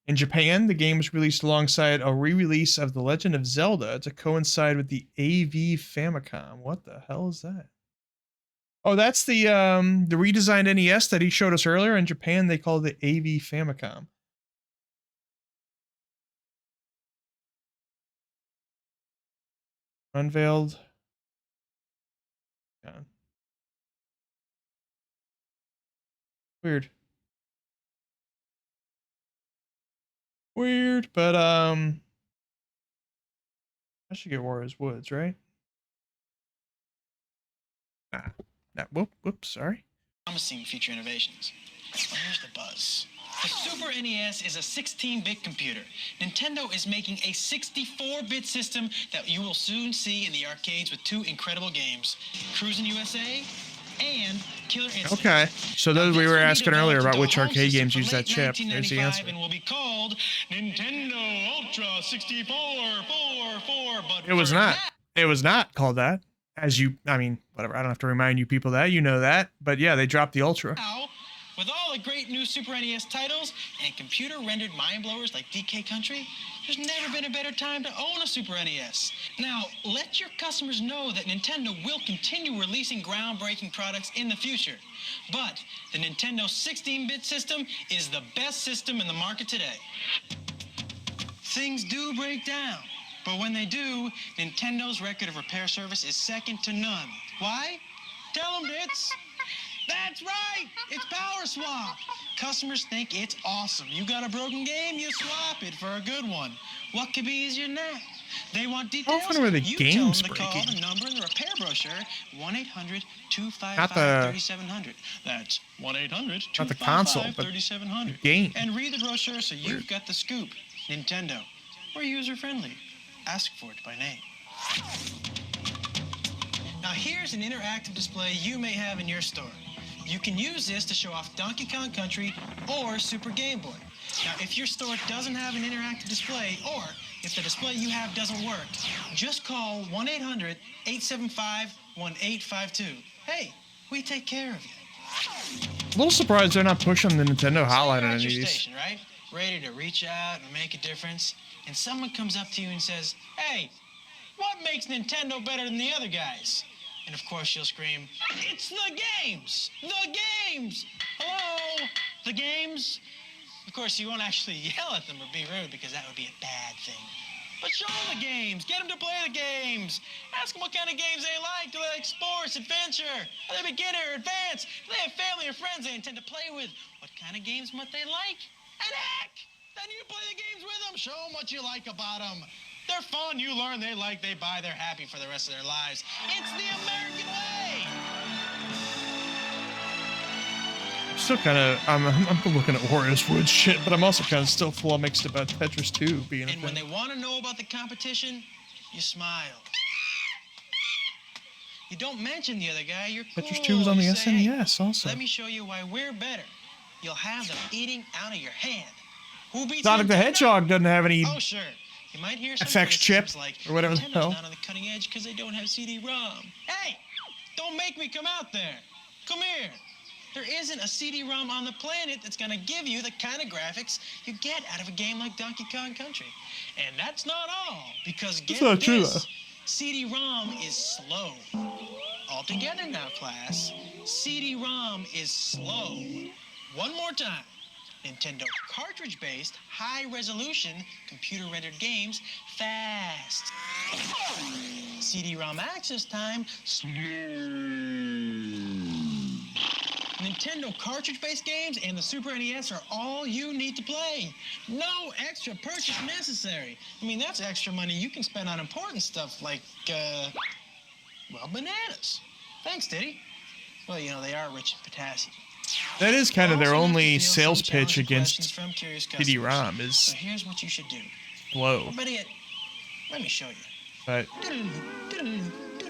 In Japan, the game was released alongside a re-release of The Legend of Zelda to coincide with the AV Famicom. What the hell is that? Oh, that's the redesigned NES that he showed us earlier. In Japan, they call it the AV Famicom. Unveiled. Yeah. Weird. Weird, but I should get Wario's Woods, right? Nah. Whoops, sorry. Promising future innovations. Well, here's the buzz. The Super NES is a 16-bit computer. Nintendo is making a 64-bit system that you will soon see in the arcades with 2 incredible games, Cruisin' USA and Killer Instinct. Okay, so those we were asking earlier about which arcade games use that chip. There's the answer. And will be called Nintendo Ultra 64 but It was not. It was not called that. As you, I mean, whatever. I don't have to remind you people that. You know that. But yeah, they dropped the Ultra. Now, with all the great new Super NES titles and computer-rendered mind-blowers like DK Country, there's never been a better time to own a Super NES. Now, let your customers know that Nintendo will continue releasing groundbreaking products in the future. But the Nintendo 16-bit system is the best system in the market today. Things do break down. But when they do, Nintendo's record of repair service is second to none. Why? Tell them, Ditz. That's right! It's Power Swap! Customers think it's awesome. You got a broken game, you swap it for a good one. What could be easier than that? They want details? I wonder where the you game's tell them to call breaking. the number in the repair brochure, 1-800-255-3700. That's 1-800-255-3700. Not the console, but the game. And read the brochure so you've got the scoop. Nintendo. We're user-friendly. Ask for it by name. Now here's an interactive display you may have in your store. You can use this to show off Donkey Kong Country or Super Game Boy. Now if your store doesn't have an interactive display, or if the display you have doesn't work, just call 1-800-875-1852. Hey, we take care of you. A little surprised they're not pushing the Nintendo hotline on any of Your these. station, right? Ready to reach out and make a difference, and someone comes up to you and says, "Hey, what makes Nintendo better than the other guys?" And of course you'll scream, "It's the games! The games! Hello? The games?" Of course you won't actually yell at them or be rude because that would be a bad thing. But show them the games. Get them to play the games. Ask them what kind of games they like. Do they like sports, adventure? Are they beginner, advanced? Do they have family or friends they intend to play with? What kind of games might they like? And heck, then you play the games with them. Show them what you like about them. They're fun. You learn they like, they buy, they're happy for the rest of their lives. It's the American way. Still kind of, I'm looking at Wario's Woods shit, but I'm also kind of still flummoxed about Tetris 2 being a And when thing. they want to know about the competition, you smile. You don't mention the other guy. You're cool. Tetris 2 was on the You say, "Hey, SNES also. let me show you why we're better." You'll have them eating out of your hand. Who beats Sonic the Nintendo? Hedgehog doesn't have any Oh, sure. You might hear some FX chip criticisms like, or whatever the Nintendo's hell. not on the cutting edge because they don't have CD-ROM. Hey, don't make me come out there. Come here. There isn't a CD-ROM on the planet that's going to give you the kind of graphics you get out of a game like Donkey Kong Country. And that's not all, because get not true, this. though. CD-ROM is slow. All together now, class. CD-ROM is slow. One more time. Nintendo cartridge-based, high-resolution, computer-rendered games fast. CD-ROM access time slow. Nintendo cartridge-based games and the Super NES are all you need to play. No extra purchase necessary. I mean, that's extra money you can spend on important stuff like, well, bananas. Thanks, Diddy. Well, you know, they are rich in potassium. That is kind of their only sales pitch against CD-ROM is So here's what you should do. slow. Or better yet, let me show you. But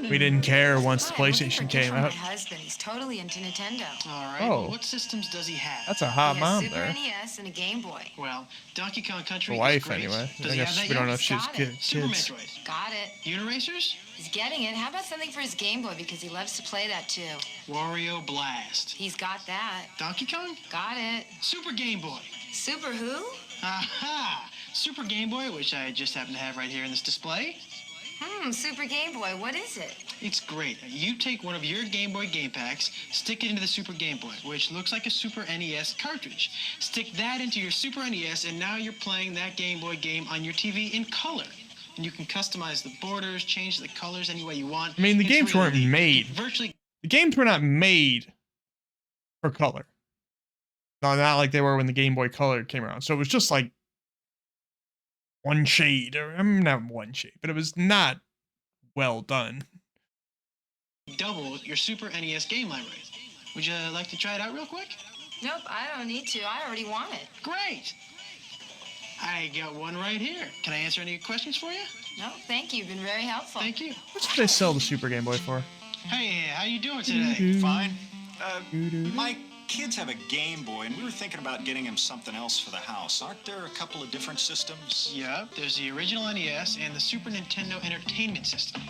we didn't care once the PlayStation came My out. husband, he's totally into Nintendo. All right. Oh. Well, what systems does he have? That's a hot He mom has Super there. NES and a Game Boy. Well, Donkey Kong Country The wife, is great. anyway. Does I he have guess that we don't yet? know if she's Got it. Super kids. Metroid. Got it. Uniracers? He's getting it. How about something for his Game Boy because he loves to play that too? Wario Blast. He's got that. Donkey Kong? Got it. Super Game Boy. Super who? Aha! Super Game Boy, which I just happen to have right here in this display. Super Game Boy. What is it? It's great. You take one of your Game Boy game packs, stick it into the Super Game Boy, which looks like a Super NES cartridge. Stick that into your Super NES, and now you're playing that Game Boy game on your TV in color. And you can customize the borders, change the colors any way you want. I mean, the It's games really weren't neat. made. Virtually. The games were not made for color. No, not like they were when the Game Boy Color came around. So it was just like one shade, or I mean, not one shade, but it was not well done. Double your Super NES game library. Would you like to try it out real quick? Nope, I don't need to. I already want it. Great. I got one right here. Can I answer any questions for you? No, thank you. You've been very helpful. Thank you. What did they sell the Super Game Boy for? Hey, how you doing today? Fine. My kids have a Game Boy, and we were thinking about getting him something else for the house. Aren't there a couple of different systems? Yeah, there's the original NES and the Super Nintendo Entertainment System.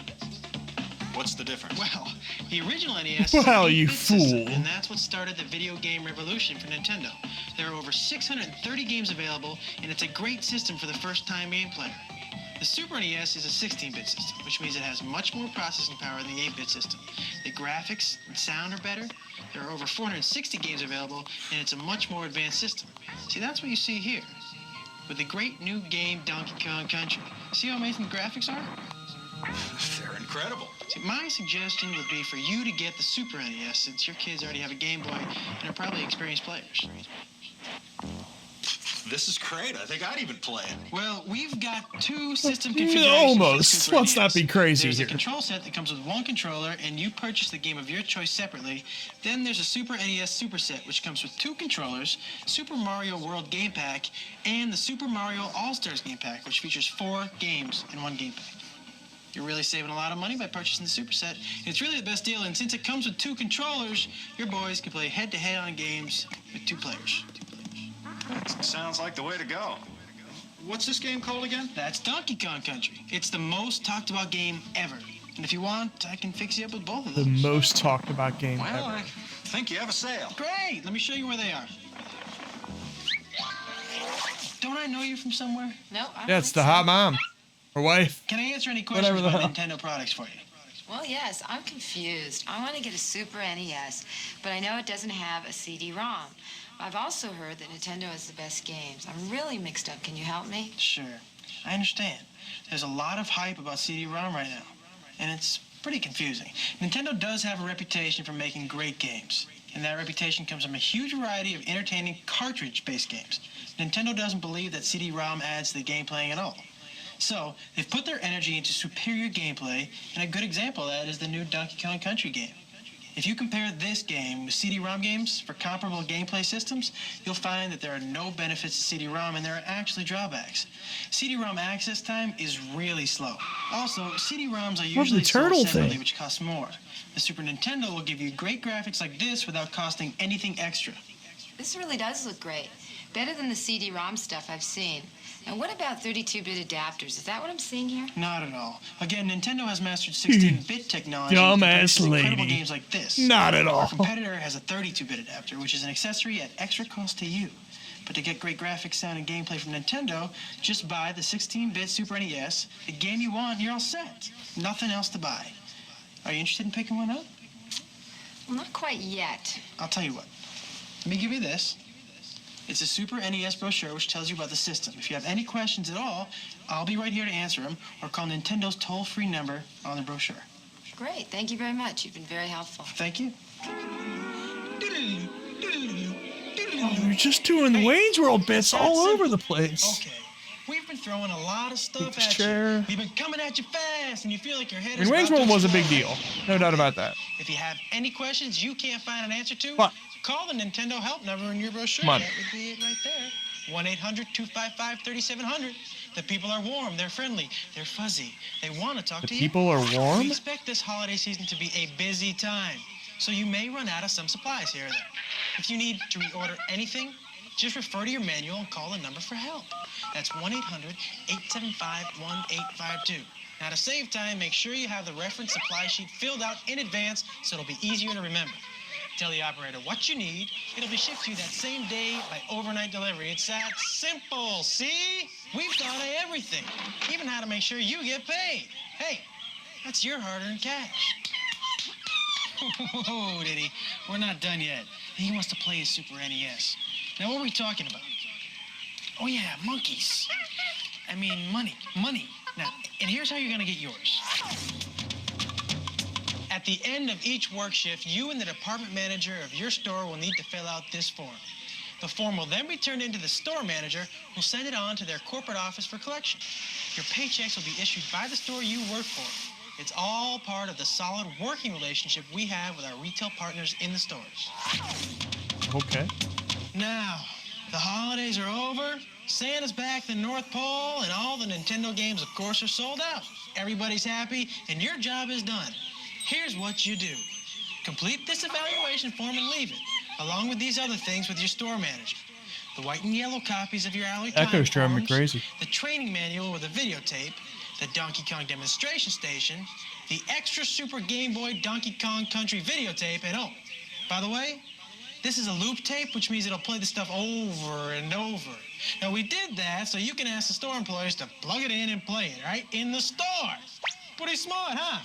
What's the difference? Well, the original NES Well, is an you 8-bit system, fool. and that's what started the video game revolution for Nintendo. There are over 630 games available, and it's a great system for the first-time game player. The Super NES is a 16-bit system, which means it has much more processing power than the 8-bit system. The graphics and sound are better. There are over 460 games available, and it's a much more advanced system. See, that's what you see here. With the great new game Donkey Kong Country. See how amazing the graphics are? They're incredible. See, my suggestion would be for you to get the Super NES, since your kids already have a Game Boy and are probably experienced players. This is great. I think I'd even play it. Well, we've got two system configurations. for the Almost. Super Let's not NES. be crazy There's here. a control set that comes with one controller, and you purchase the game of your choice separately. Then there's a Super NES Super Set, which comes with two controllers, Super Mario World Game Pack, and the Super Mario All-Stars Game Pack, which features 4 games in one game pack. You're really saving a lot of money by purchasing the Super Set. It's really the best deal, and since it comes with 2 controllers, your boys can play head-to-head on games with 2 players. Sounds like the way to go. What's this game called again? That's Donkey Kong Country. It's the most talked about game ever. And if you want, I can fix you up with both of The them. most talked about game Well, ever. I think you have a sale. Great! Let me show you where they are. Don't I know you from somewhere? No, I Yeah, it's the hot mom. Her wife. Can I answer any questions Whatever the about hell. Nintendo products for you? Well, yes, I'm confused. I want to get a Super NES, but I know it doesn't have a CD-ROM. I've also heard that Nintendo has the best games. I'm really mixed up. Can you help me? Sure. I understand. There's a lot of hype about CD-ROM right now, and it's pretty confusing. Nintendo does have a reputation for making great games, and that reputation comes from a huge variety of entertaining cartridge-based games. Nintendo doesn't believe that CD-ROM adds to the game playing at all. So, they've put their energy into superior gameplay, and a good example of that is the new Donkey Kong Country game. If you compare this game with CD-ROM games for comparable gameplay systems, you'll find that there are no benefits to CD-ROM and there are actually drawbacks. CD-ROM access time is really slow. Also, CD-ROMs are usually sold turtle separately, thing? which costs more. The Super Nintendo will give you great graphics like this without costing anything extra. This really does look great. Better than the CD-ROM stuff I've seen. And what about 32-bit adapters? Is that what I'm seeing here? Not at all. Again, Nintendo has mastered 16-bit technology. Dumbass and produces incredible lady. games like this. Not at all. Our competitor has a 32-bit adapter, which is an accessory at extra cost to you. But to get great graphics, sound, and gameplay from Nintendo, just buy the 16-bit Super NES, the game you want, and you're all set. Nothing else to buy. Are you interested in picking one up? Well, not quite yet. I'll tell you what. Let me give you this. It's a Super NES brochure which tells you about the system. If you have any questions at all, I'll be right here to answer them, or call Nintendo's toll-free number on the brochure. Great. Thank you very much. You've been very helpful. Thank you. Oh, you're just doing Wayne's World bits all over the place. Okay. We've been throwing a lot of stuff This at chair. you. We've been coming at you fast, and you feel like your head I is mean, Wayne's about World to was a big explode. deal. No doubt about that. If you have any questions you can't find an answer to, What? call the Nintendo help number in your brochure. Come on. That would be it right there. 1-800-255-3700. The people are warm, they're friendly, they're fuzzy. They want to talk The to you. people are warm? We expect this holiday season to be a busy time, so you may run out of some supplies here or there. If you need to reorder anything, just refer to your manual and call the number for help. That's 1-800-875-1852. Now, to save time, make sure you have the reference supply sheet filled out in advance so it'll be easier to remember. Tell the operator what you need. It'll be shipped to you that same day by overnight delivery. It's that simple, see? We've thought of everything, even how to make sure you get paid. Hey, that's your hard-earned cash. Whoa, Diddy, we're not done yet. He wants to play his Super NES. Now, what are we talking about? Oh, yeah, monkeys. I mean, money. Now, and here's how you're gonna get yours. At the end of each work shift, you and the department manager of your store will need to fill out this form. The form will then be turned into the store manager, who'll send it on to their corporate office for collection. Your paychecks will be issued by the store you work for. It's all part of the solid working relationship we have with our retail partners in the stores. Okay. Now, the holidays are over, Santa's back to the North Pole, and all the Nintendo games, of course, are sold out. Everybody's happy, and your job is done. Here's what you do. Complete this evaluation form and leave it, along with these other things with your store manager. The white and yellow copies of your hourly time Echo's driving me forms, crazy. the training manual with a videotape, the Donkey Kong demonstration station, the extra Super Game Boy Donkey Kong Country videotape, and oh, by the way, this is a loop tape, which means it'll play the stuff over and over. Now, we did that so you can ask the store employees to plug it in and play it, right? In the store. Pretty smart, huh?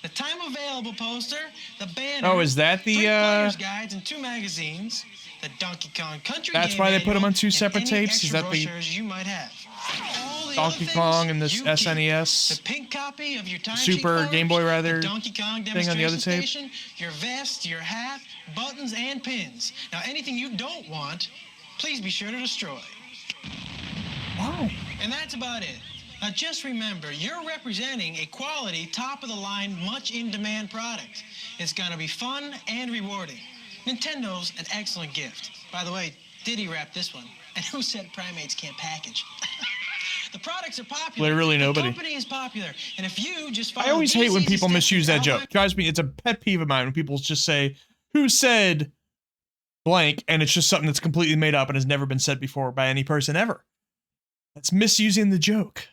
The time available poster, the banner. Oh, is that the, 3 players' guides and 2 magazines, the Donkey Kong Country That's game why they put them on 2 manual, separate and any tapes? Is extra that the brochures you might have. All the Donkey other Kong things and this you keep. SNES The pink copy of your time Super sheet Game Boy, forms, rather, the Donkey Kong thing on the other demonstration tape? station, your vest, your hat, buttons, and pins. Now, anything you don't want, please be sure to destroy. Wow. And that's about it. Now, just remember, you're representing a quality, top-of-the-line, much-in-demand product. It's going to be fun and rewarding. Nintendo's an excellent gift. By the way, Diddy wrapped this one. And who said primates can't package? The products are popular. Literally nobody. The company is popular. And if you just follow I always hate these when easy people steps misuse that outlined- joke. Drives me. It's a pet peeve of mine when people just say, "Who said blank?" and it's just something that's completely made up and has never been said before by any person ever. That's misusing the joke.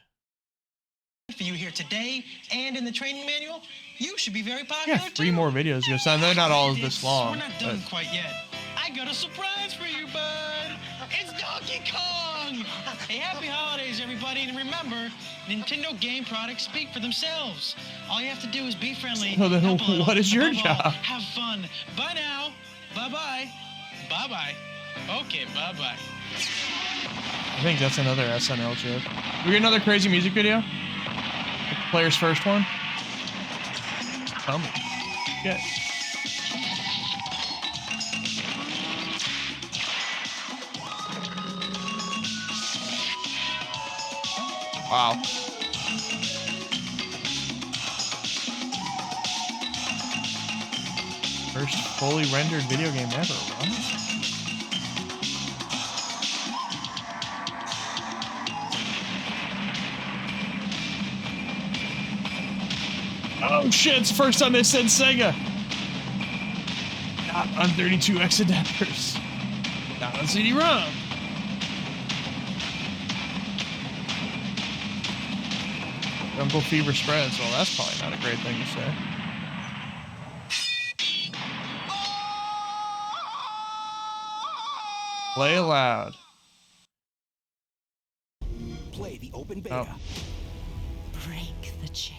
for you here today and in the training manual, you should be very popular Yeah, 3 more videos go. So they're not all of this long. We're not done but- quite yet. I got a surprise for you, bud. It's Donkey Kong. Hey, happy holidays, everybody. And remember, Nintendo game products speak for themselves. All you have to do is be friendly. So then help a little, what is your above all, job? Have fun. Bye now. Bye-bye. Bye-bye. Okay, bye-bye. I think that's another SNL joke. We get another crazy music video? The player's first one? Tell me. Yeah. Wow. First fully rendered video game ever. What? Oh shit, it's the first time they said Sega. Not on 32X adapters. Not on CD-ROM. Jungle fever spreads. Well, that's probably not a great thing to say. Play aloud. play the open beta. Break the chain.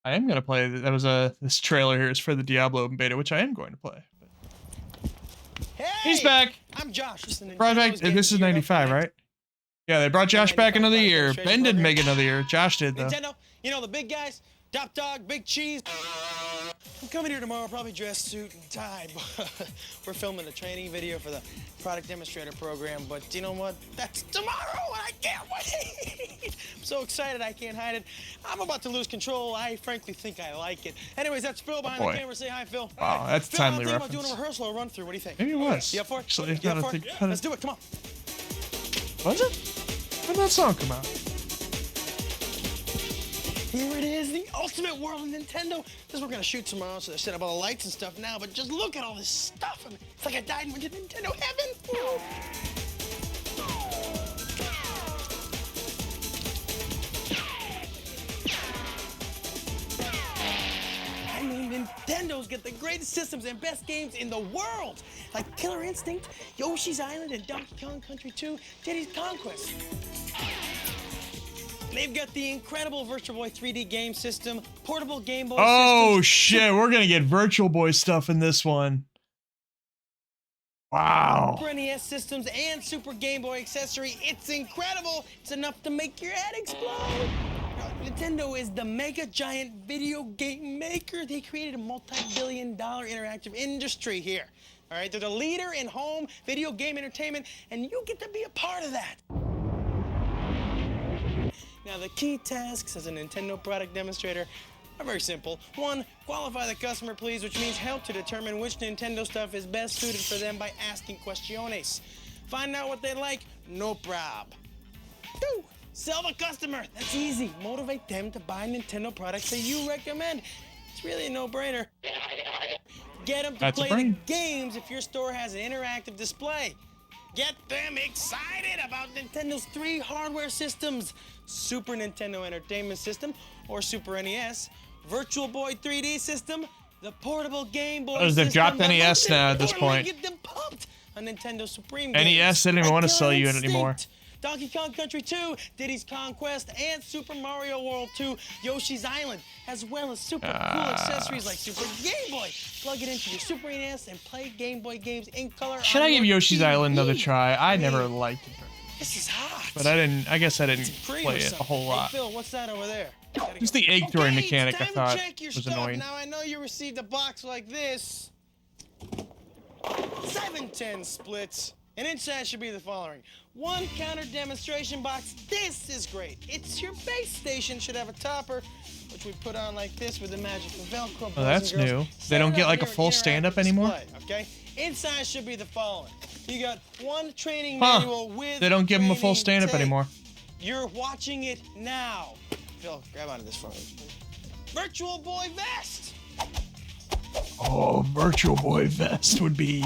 I am gonna play. That was this trailer here is for the Diablo open beta, which I am going to play. Hey, he's back. I'm Josh. This This is 95, right? Yeah, they brought Josh back another year. Ben didn't make another year. Josh did though. Nintendo, you know the big guys, Top Dog, Big Cheese. I'm coming here tomorrow, probably dress suit and tie. But we're filming a training video for the product demonstrator program. But you know what? That's tomorrow, and I can't wait. I'm so excited I can't hide it. I'm about to lose control. I frankly think I like it. Anyways, that's Phil behind the camera. Say hi, Phil. Wow, that's Phil, timely I'm reference. thinking about doing a rehearsal or run through. What do you think? Maybe it was. You up for it? Actually, You up for it? Let's do it. Come on. Was it? When did that song come out? Here it is, the ultimate world of Nintendo. This we're gonna shoot tomorrow, so they're setting up all the lights and stuff now, but just look at all this stuff. I mean, it's like I died and went to Nintendo heaven. I mean, Nintendo's got the greatest systems and best games in the world, like Killer Instinct, Yoshi's Island, and Donkey Kong Country 2, Diddy's Conquest. They've got the incredible Virtual Boy 3D game system, portable Game Boy Oh systems. shit, we're gonna get Virtual Boy stuff in this one. Wow. Super NES systems and Super Game Boy accessory. It's incredible. It's enough to make your head explode. Nintendo is the mega giant video game maker. They created a multi-billion-dollar interactive industry here. All right, they're the leader in home video game entertainment, and you get to be a part of that. Now, the key tasks as a Nintendo product demonstrator are very simple. 1, qualify the customer, please, which means help to determine which Nintendo stuff is best suited for them by asking questiones. Find out what they like, no prob. 2, sell the customer. That's easy. Motivate them to buy Nintendo products that you recommend. It's really a no-brainer. Get them to play the games if your store has an interactive display. Get them excited about Nintendo's 3 hardware systems. Super Nintendo Entertainment System, or Super NES, Virtual Boy 3D System, the portable Game Boy system. They've dropped NES now at this point. Get them pumped on Nintendo Supreme NES games. didn't even want to sell you it anymore. Donkey Kong Country 2, Diddy's Conquest, and Super Mario World 2, Yoshi's Island, as well as super cool accessories like Super Game Boy. Plug it into your Super NES and play Game Boy games in color. Should I give Yoshi's Island another try? I never liked it. This is hot. But I guess I didn't play it a whole lot. Hey, Phil, what's that over there? Just the egg throwing mechanic I thought was annoying. Now I know you received a box like this. 710 splits. And inside should be the following. 1 counter demonstration box. This is great. It's your base station. Should have a topper, which we put on like this with the magic of Velcro. Oh, that's new. They don't get like a full stand-up anymore? Okay? Inside should be the following. You got 1 training manual with They don't give them a full stand-up tape. anymore. You're watching it now. Phil, grab onto this for me. Virtual Boy vest. Oh, Virtual Boy vest would be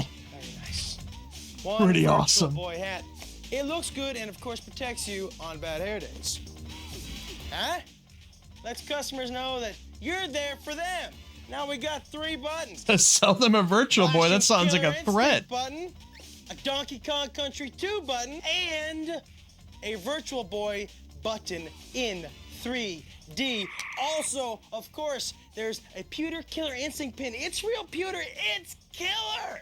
pretty awesome. Virtual Boy hat. It looks good and of course protects you on bad hair days. Huh? Lets customers know that you're there for them. Now we got 3 buttons. To sell them a Virtual Boy, that sounds like a threat. Button, a Donkey Kong Country 2 button, and a Virtual Boy button in 3D. Also, of course, there's a Pewter Killer Instinct pin. It's real pewter. It's killer.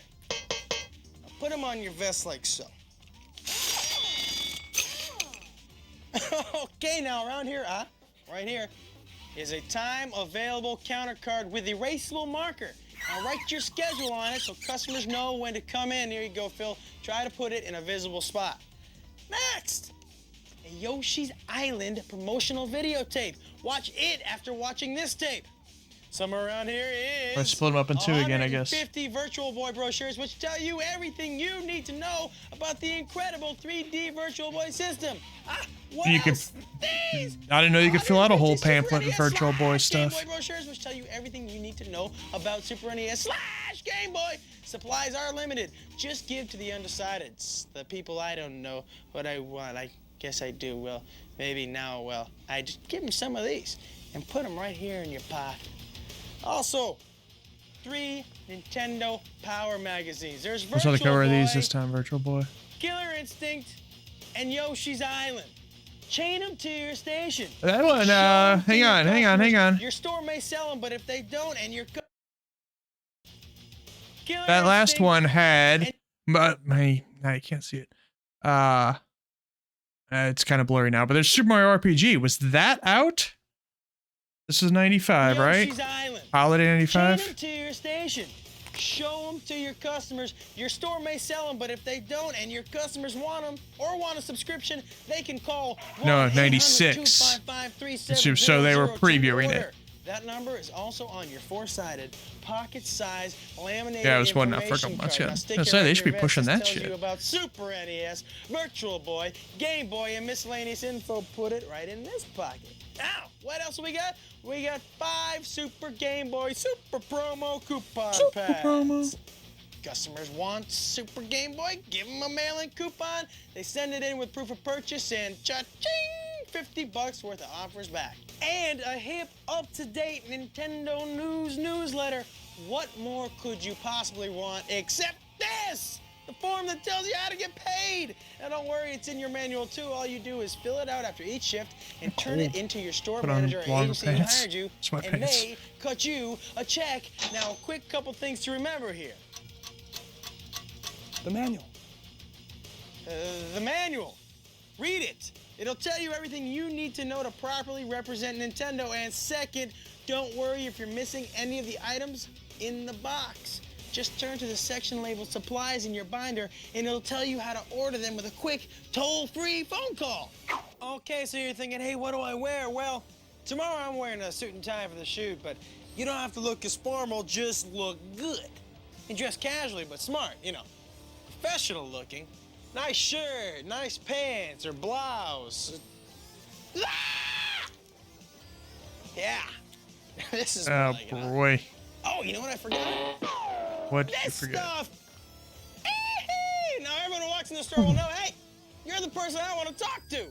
Now put them on your vest like so. Okay, now around here, right here, is a time available counter card with erasable marker. Now write your schedule on it so customers know when to come in. Here you go, Phil. Try to put it in a visible spot. Next, a Yoshi's Island promotional videotape. Watch it after watching this tape. Somewhere around here is... Let's split them up in 2 again, I guess. 50 Virtual Boy brochures, which tell you everything you need to know about the incredible 3D Virtual Boy system. What else? These! I didn't know you could fill out a whole pamphlet with Virtual Boy stuff. Game Boy brochures, which tell you everything you need to know about Super NES / Game Boy. Supplies are limited. Just give to the undecided. The people I don't know what I want. I guess I do. Well, maybe now, well, I just give them some of these and put them right here in your pocket. Also, 3 Nintendo Power magazines. There's Virtual What's on the cover of these Boy, this time, Virtual Boy? Killer Instinct, and Yoshi's Island. chain them to your station. That one, hang on. Your store may sell them, but if they don't, and you're that last one had, but I can't see it. It's kind of blurry now, but there's Super Mario RPG. Was that out? This is 95, right? Holiday 95? Chain them to your station. Show them to your customers. Your store may sell them, but if they don't and your customers want them or want a subscription, they can call 96. So they were previewing it. That number is also on your four-sided, pocket-sized, laminated yeah, it was one I forgot much yet. They should be pushing that shit. You about Super NES, Virtual Boy, Game Boy, and miscellaneous info. Put it right in this pocket. Now, what else we got? We got 5 Super Game Boy Super Promo coupon pads. Customers want Super Game Boy? Give them a mail-in coupon. They send it in with proof of purchase and cha-ching, $50 worth of offers back. And a hip, up-to-date Nintendo News newsletter. What more could you possibly want except this? The form that tells you how to get paid. Now don't worry, it's in your manual too. All you do is fill it out after each shift and turn it into your store manager or agency who hired you, and they cut you a check. Now, a quick couple things to remember here. The manual. The manual. Read it. It'll tell you everything you need to know to properly represent Nintendo. And second, don't worry if you're missing any of the items in the box. Just turn to the section labeled supplies in your binder and it'll tell you how to order them with a quick, toll-free phone call. Okay, so you're thinking, hey, what do I wear? Well, tomorrow I'm wearing a suit and tie for the shoot, but you don't have to look as formal, just look good. And dress casually, but smart, you know, professional looking. Nice shirt, nice pants, or blouse. Ah! Yeah, this is oh boy. Oh, you know what I forgot? What did you forget? Stuff. Now everyone who walks in the store will know, hey, you're the person I want to talk to.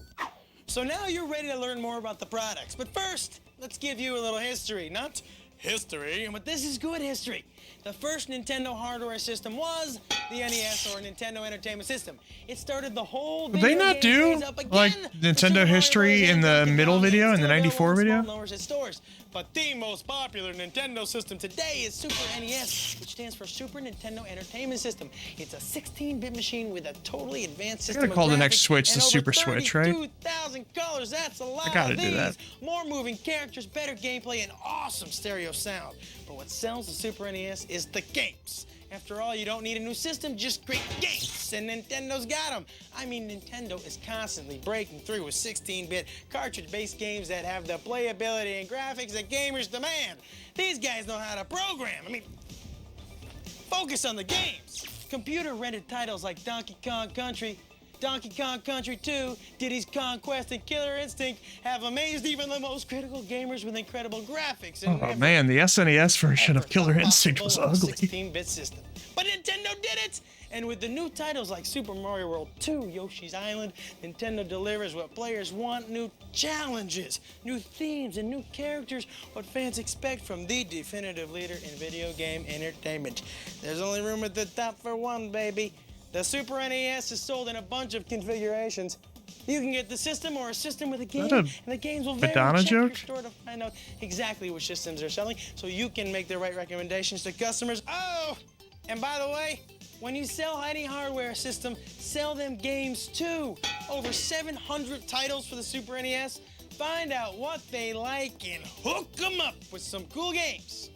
So now you're ready to learn more about the products. But first, let's give you a little history. Not history, but this is good history. The first Nintendo hardware system was the NES, or Nintendo Entertainment System. It started the whole Did they not do like Nintendo history in the middle video, in the 94 video? But the most popular Nintendo system today is Super NES, which stands for Super Nintendo Entertainment System. It's a 16-bit machine with a totally advanced system. I gotta call the next Switch the Super Switch, right? 2,000 colors. That's a lot. I gotta of do these. that. More moving characters, better gameplay, and awesome stereo sound. But what sells the Super NES is the games. After all, you don't need a new system, just great games, and Nintendo's got them. I mean, Nintendo is constantly breaking through with 16-bit cartridge-based games that have the playability and graphics that gamers demand. These guys know how to program. I mean, focus on the games. Computer-rendered titles like Donkey Kong Country, Donkey Kong Country 2, Diddy's Conquest, and Killer Instinct have amazed even the most critical gamers with incredible graphics. And oh man, the SNES version of Killer Instinct was ugly. 16-bit system. But Nintendo did it! And with the new titles like Super Mario World 2, Yoshi's Island, Nintendo delivers what players want: new challenges, new themes, and new characters, what fans expect from the definitive leader in video game entertainment. There's only room at the top for one, baby. The Super NES is sold in a bunch of configurations. You can get the system or a system with a game, and the games will vary. Check your store to find out exactly which systems are selling, so you can make the right recommendations to customers. Oh, and by the way, when you sell any hardware system, sell them games too. Over 700 titles for the Super NES. Find out what they like and hook them up with some cool games.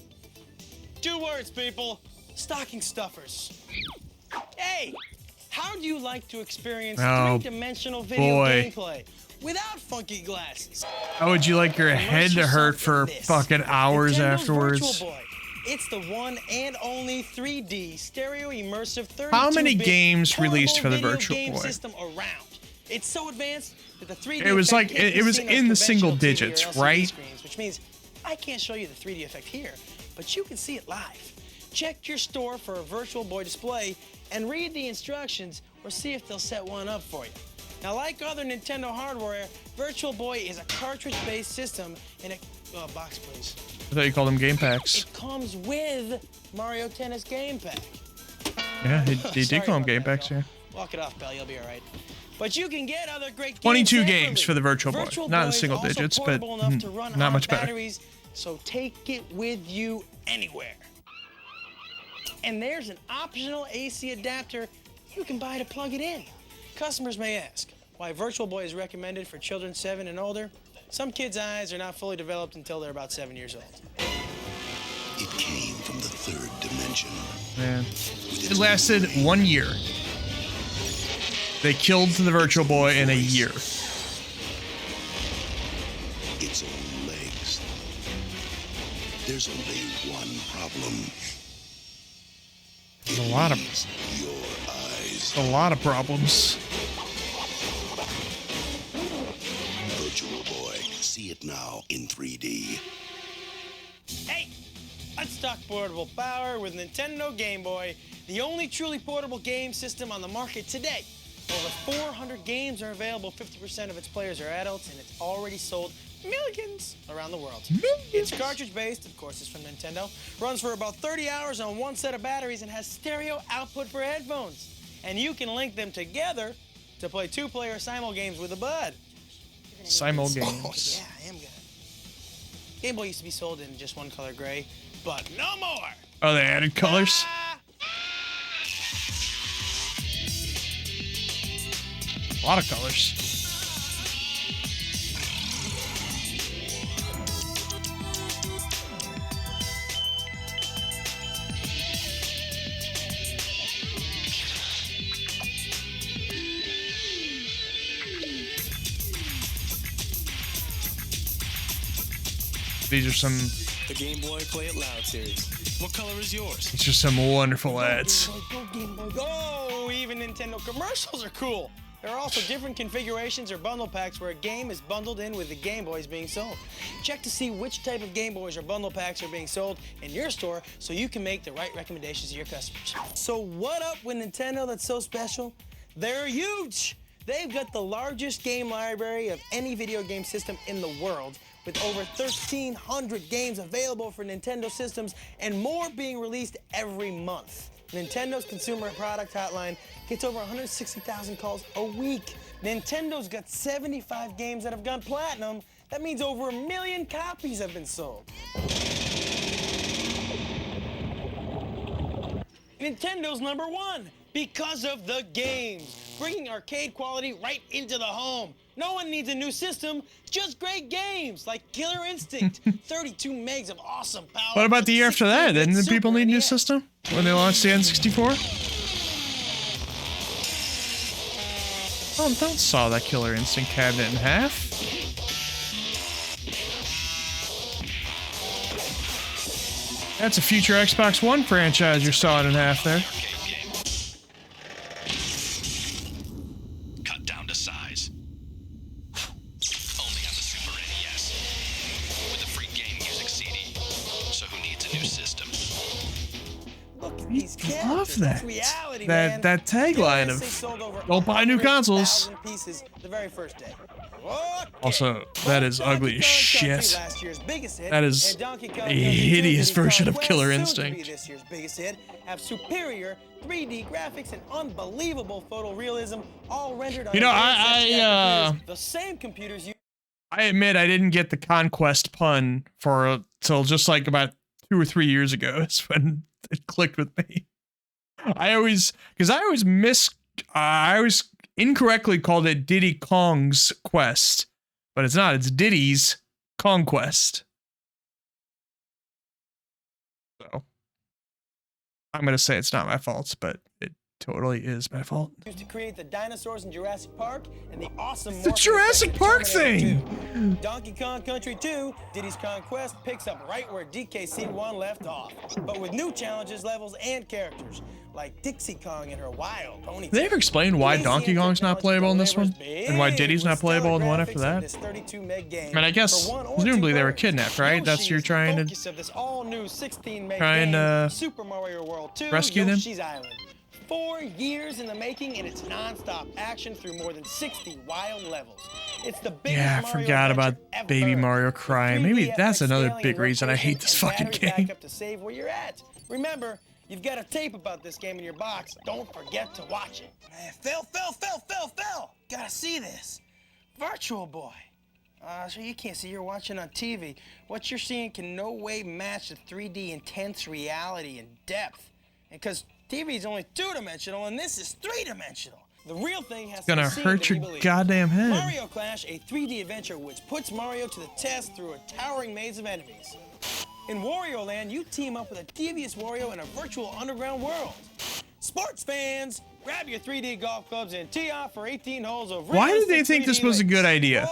2 words, people: stocking stuffers. Hey, how do you like to experience three-dimensional video gameplay without funky glasses? How would you like your head to hurt for fucking hours Nintendo's afterwards? Virtual Boy. It's the one and only 3D stereo immersive 32-bit. How many games released for the Virtual game Boy? system around. It's so advanced that the 3D It was effect like can't it be was seen on in the single conventional TV or digits, LCD right? screens, which means I can't show you the 3D effect here, but you can see it live. Check your store for a Virtual Boy display and read the instructions or see if they'll set one up for you. Now, like other Nintendo hardware, Virtual Boy is a cartridge-based system in a box, please. I thought you called them game packs. It comes with Mario Tennis Game Pack. Yeah, he did call them game packs, yeah. Walk it off, pal. You'll be all right. But you can get other great 22 games games for the Virtual Boy. Not in single digits, but not much better. Batteries, so take it with you anywhere. And there's an optional AC adapter you can buy to plug it in. Customers may ask why Virtual Boy is recommended for children 7 and older. Some kids' eyes are not fully developed until they're about 7 years old. It came from the third dimension. Man. It lasted 1 year. They killed the Virtual Boy in a year. Its own legs. There's only one problem. There's a lot of your eyes. A lot of problems. Virtual Boy. See it now in 3D. Hey, let's talk portable power with Nintendo Game Boy, the only truly portable game system on the market today. Over 400 games are available, 50% of its players are adults, and it's already sold millions around the world. It's cartridge-based, of course, it's from Nintendo, runs for about 30 hours on one set of batteries, and has stereo output for headphones. And you can link them together to play 2-player simul games with a bud. Simul games. Oh, yeah, I am good. Game Boy used to be sold in just one color gray, but no more. Oh, they added colors? A lot of colors. These are some. The Game Boy Play It Loud series. What color is yours? It's just some wonderful ads. Go Game Boy, go! Even Nintendo commercials are cool. There are also different configurations or bundle packs where a game is bundled in with the Game Boys being sold. Check to see which type of Game Boys or bundle packs are being sold in your store so you can make the right recommendations to your customers. So what up with Nintendo that's so special? They're huge! They've got the largest game library of any video game system in the world, with over 1,300 games available for Nintendo systems and more being released every month. Nintendo's consumer product hotline gets over 160,000 calls a week. Nintendo's got 75 games that have gone platinum. That means over 1 million copies have been sold. Nintendo's #1 because of the games, bringing arcade quality right into the home. No one needs a new system, just great games like Killer Instinct, 32 megs of awesome power. What about the year after that? Didn't the people need a new system when they launched the N64? Oh, don't saw that Killer Instinct cabinet in half. That's a future Xbox One franchise you're sawing in half there. Cut down to size. Only on the Super NES. With a free game music CD. So who needs a new system? Look at these I love that. reality, That tagline of "Don't buy new consoles." Pieces the very first day. Also, that is ugly as shit. That is a hideous version of Killer Instinct. This year's biggest hit have superior 3D graphics and unbelievable photorealism, all rendered on the same computers you. I admit I didn't get the Conquest pun till just like about 2 or 3 years ago. Is when it clicked with me. I always incorrectly called it Diddy Kong's Quest, but it's not. It's Diddy's Conquest. So I'm gonna say it's not my fault, but it totally is my fault. Used to create the dinosaurs in Jurassic Park and the awesome. The Jurassic Park thing. Donkey Kong Country 2, Diddy's Conquest picks up right where DKC1 left off, but with new challenges, levels, and characters. Like Dixie Kong and her wild pony. Did they ever explain why Donkey Kong's not playable in this one? And why Diddy's not playable in the one after that? I mean, I guess, presumably they were kidnapped, right? That's you're trying to Super Mario World 2, rescue them? Yoshi's Island. 4 years in the making, and it's non-stop action through more than 60 wild levels. It's the biggest Yeah, I Mario forgot about adventure Baby ever. Mario crying. Maybe that's another big Scaling reason I hate this fucking battery game. backup to save where you're at. Remember, You've got a tape about this game in your box. Don't forget to watch it. Man, Phil. Gotta see this. Virtual Boy. So you can't see, you're watching on TV. What you're seeing can no way match the 3D intense reality and depth. And because TV is only 2-dimensional and this is 3-dimensional. The real thing has to be seen hurt to your be believed. goddamn head. Mario Clash, a 3D adventure which puts Mario to the test through a towering maze of enemies. In Wario Land, you team up with a devious Wario in a virtual underground world. Sports fans, grab your 3D golf clubs and tee off for 18 holes of Why did they think 3D this was a good idea?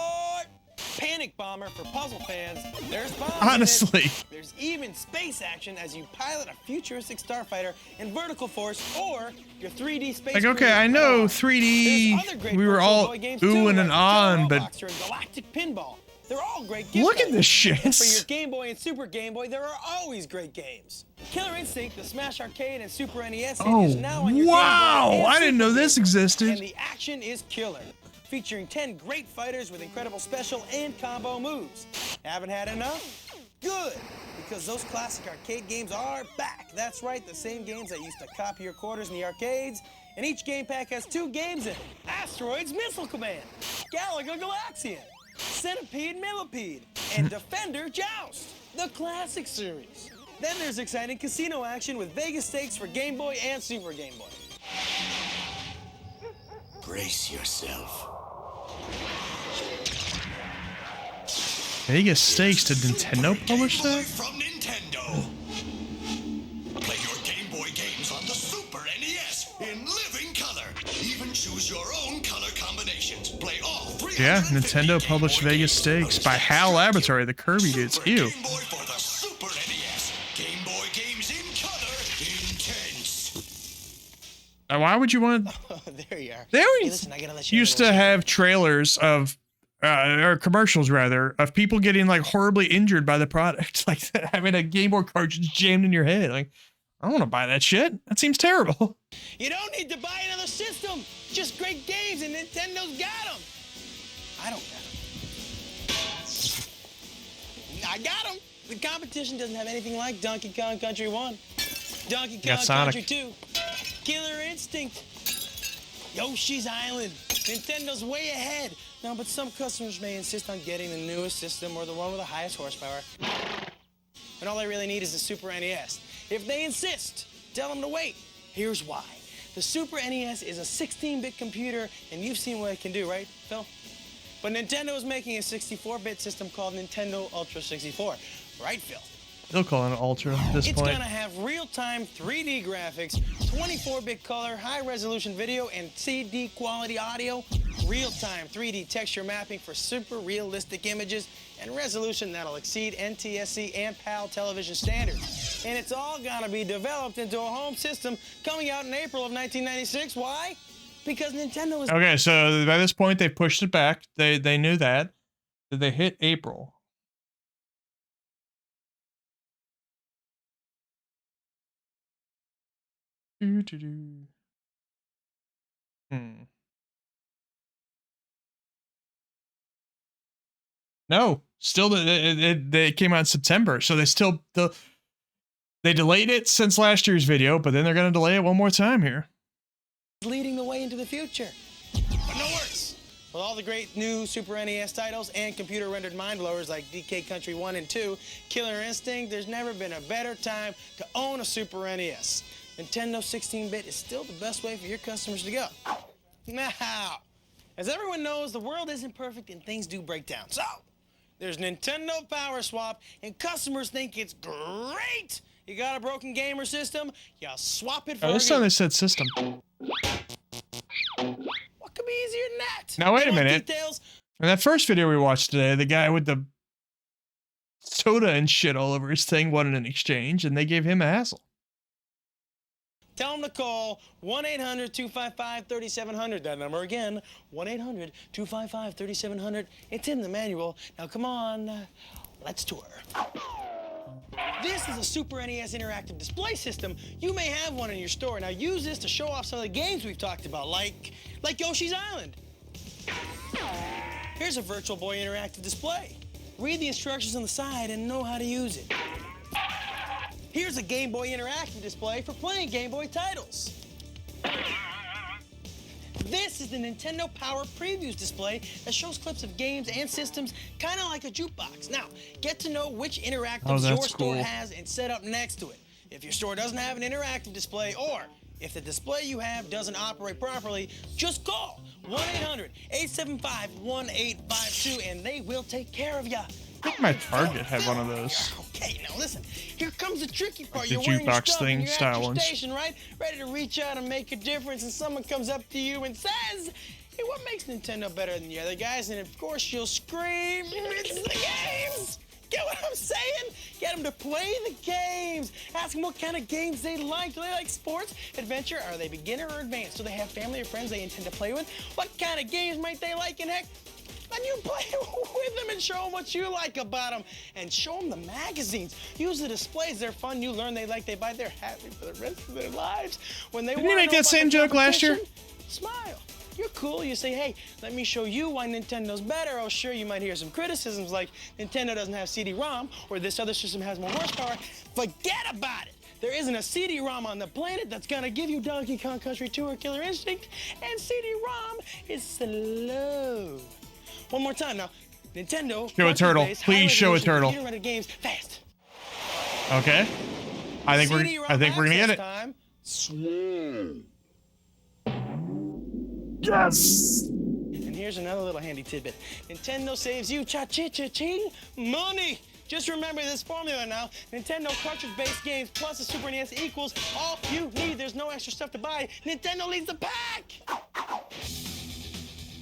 Panic Bomber for puzzle fans. There's bombs Honestly. in it. There's even space action as you pilot a futuristic starfighter in vertical force or your 3D space. Like, okay, I know 3D, we were all oohing and ahhing, but Galactic Pinball. They're all great games. look at this shit. For your Game Boy and Super Game Boy, there are always great games. Killer Instinct, the Smash Arcade and Super NES is now on your wow! Game Boy and I didn't know Super this Game Boy. existed. And the action is killer. Featuring 10 great fighters with incredible special and combo moves. Haven't had enough? Good, because those classic arcade games are back. That's right, the same games that used to copy your quarters in the arcades. And each game pack has 2 games in it. Asteroids Missile Command, Galaga Galaxian, Centipede Millipede, and Defender Joust, the classic series. Then there's exciting casino action with Vegas stakes for Game Boy and Super Game Boy. Brace yourself. Vegas Stakes, did Nintendo publish that? From Nintendo. Play your Game Boy games on the Super NES in living color. Even choose your own color combinations. Play all 3. Yeah, Nintendo published Vegas Stakes by HAL Laboratory, the Kirby dudes. Ew. Game Boy for the Super NES. Game Boy games in color, intense. Why would you want? There you are. They Hey, always listen, I gotta let you used to have trailers of, or commercials rather, of people getting like horribly injured by the product, like having a Game Boy cartridge jammed in your head. Like, I don't want to buy that shit. That seems terrible. You don't need to buy another system. Just great games, and Nintendo's got them. I don't got them. I got them. The competition doesn't have anything like Donkey Kong Country 1, Donkey Kong Country 2, Killer Instinct, Yoshi's Island. Nintendo's way ahead. No, but some customers may insist on getting the newest system or the one with the highest horsepower. And all they really need is the Super NES. If they insist, tell them to wait. Here's why. The Super NES is a 16-bit computer, and you've seen what it can do, right, Phil? But Nintendo is making a 64-bit system called Nintendo Ultra 64. Right, Phil? They'll call it an Ultra at this It's point. gonna have real-time 3D graphics, 24-bit color, high-resolution video, and CD quality audio, real-time 3D texture mapping for super realistic images, and resolution that'll exceed NTSC and PAL television standards. And it's all gonna be developed into a home system coming out in April of 1996. Why? Because Nintendo is... Okay, so by this point they pushed it back. They knew that. Did they hit April? No, still they came out in September, so they delayed it since last year's video, but then they're gonna delay it one more time here. leading the way into the future. But no worse. With all the great new Super NES titles and computer-rendered mind-blowers like DK Country 1 and 2, Killer Instinct, there's never been a better time to own a Super NES. Nintendo 16-bit is still the best way for your customers to go. Now, as everyone knows, the world isn't perfect and things do break down. So, there's Nintendo Power Swap, and customers think it's great. You got a broken gamer system, you swap it for this time they said system. What could be easier than that? Now wait a You want minute. details? In that first video we watched today, the guy with the soda and shit all over his thing wanted an exchange, and they gave him a hassle. Tell them to call 1-800-255-3700. That number again, 1-800-255-3700. It's in the manual. Now come on, let's tour. This is a Super NES interactive display system. You may have one in your store. Now use this to show off some of the games we've talked about, like Yoshi's Island. Here's a Virtual Boy interactive display. Read the instructions on the side and know how to use it. Here's a Game Boy interactive display for playing Game Boy titles. This is the Nintendo Power Previews display that shows clips of games and systems, kind of like a jukebox. Now, get to know which interactives your store has and set up next to it. If your store doesn't have an interactive display, or if the display you have doesn't operate properly, just call 1-800-875-1852 and they will take care of you. I think my Target had one of those. Okay, now listen. Here comes the tricky part. Like the you're wearing your jukebox stuff thing and you're style at your ones. station, right? Ready to reach out and make a difference, and someone comes up to you and says, "Hey, what makes Nintendo better than the other guys?" And of course, you'll scream, "It's the games!" Get what I'm saying? Get them to play the games. Ask them what kind of games they like. Do they like sports, adventure? Are they beginner or advanced? Do they have family or friends they intend to play with? What kind of games might they like? And heck, then you play with them and show them what you like about them. And show them the magazines. Use the displays. They're fun. You learn they like, they buy. They're happy for the rest of their lives. When they Didn't you make that same joke last year? Smile. You're cool. You say, hey, let me show you why Nintendo's better. Oh, sure, you might hear some criticisms like Nintendo doesn't have CD-ROM or this other system has more horsepower. Forget about it. There isn't a CD-ROM on the planet that's gonna give you Donkey Kong Country 2 or Killer Instinct, and CD-ROM is slow. One more time now. Nintendo. Show a turtle. Please show a turtle. Computer-rendered games fast. Okay. I think we're gonna get it. Time. Yes. And here's another little handy tidbit. Nintendo saves you cha-ching money. Just remember this formula now. Nintendo cartridge-based games plus the Super NES equals all you need. There's no extra stuff to buy. Nintendo leads the pack.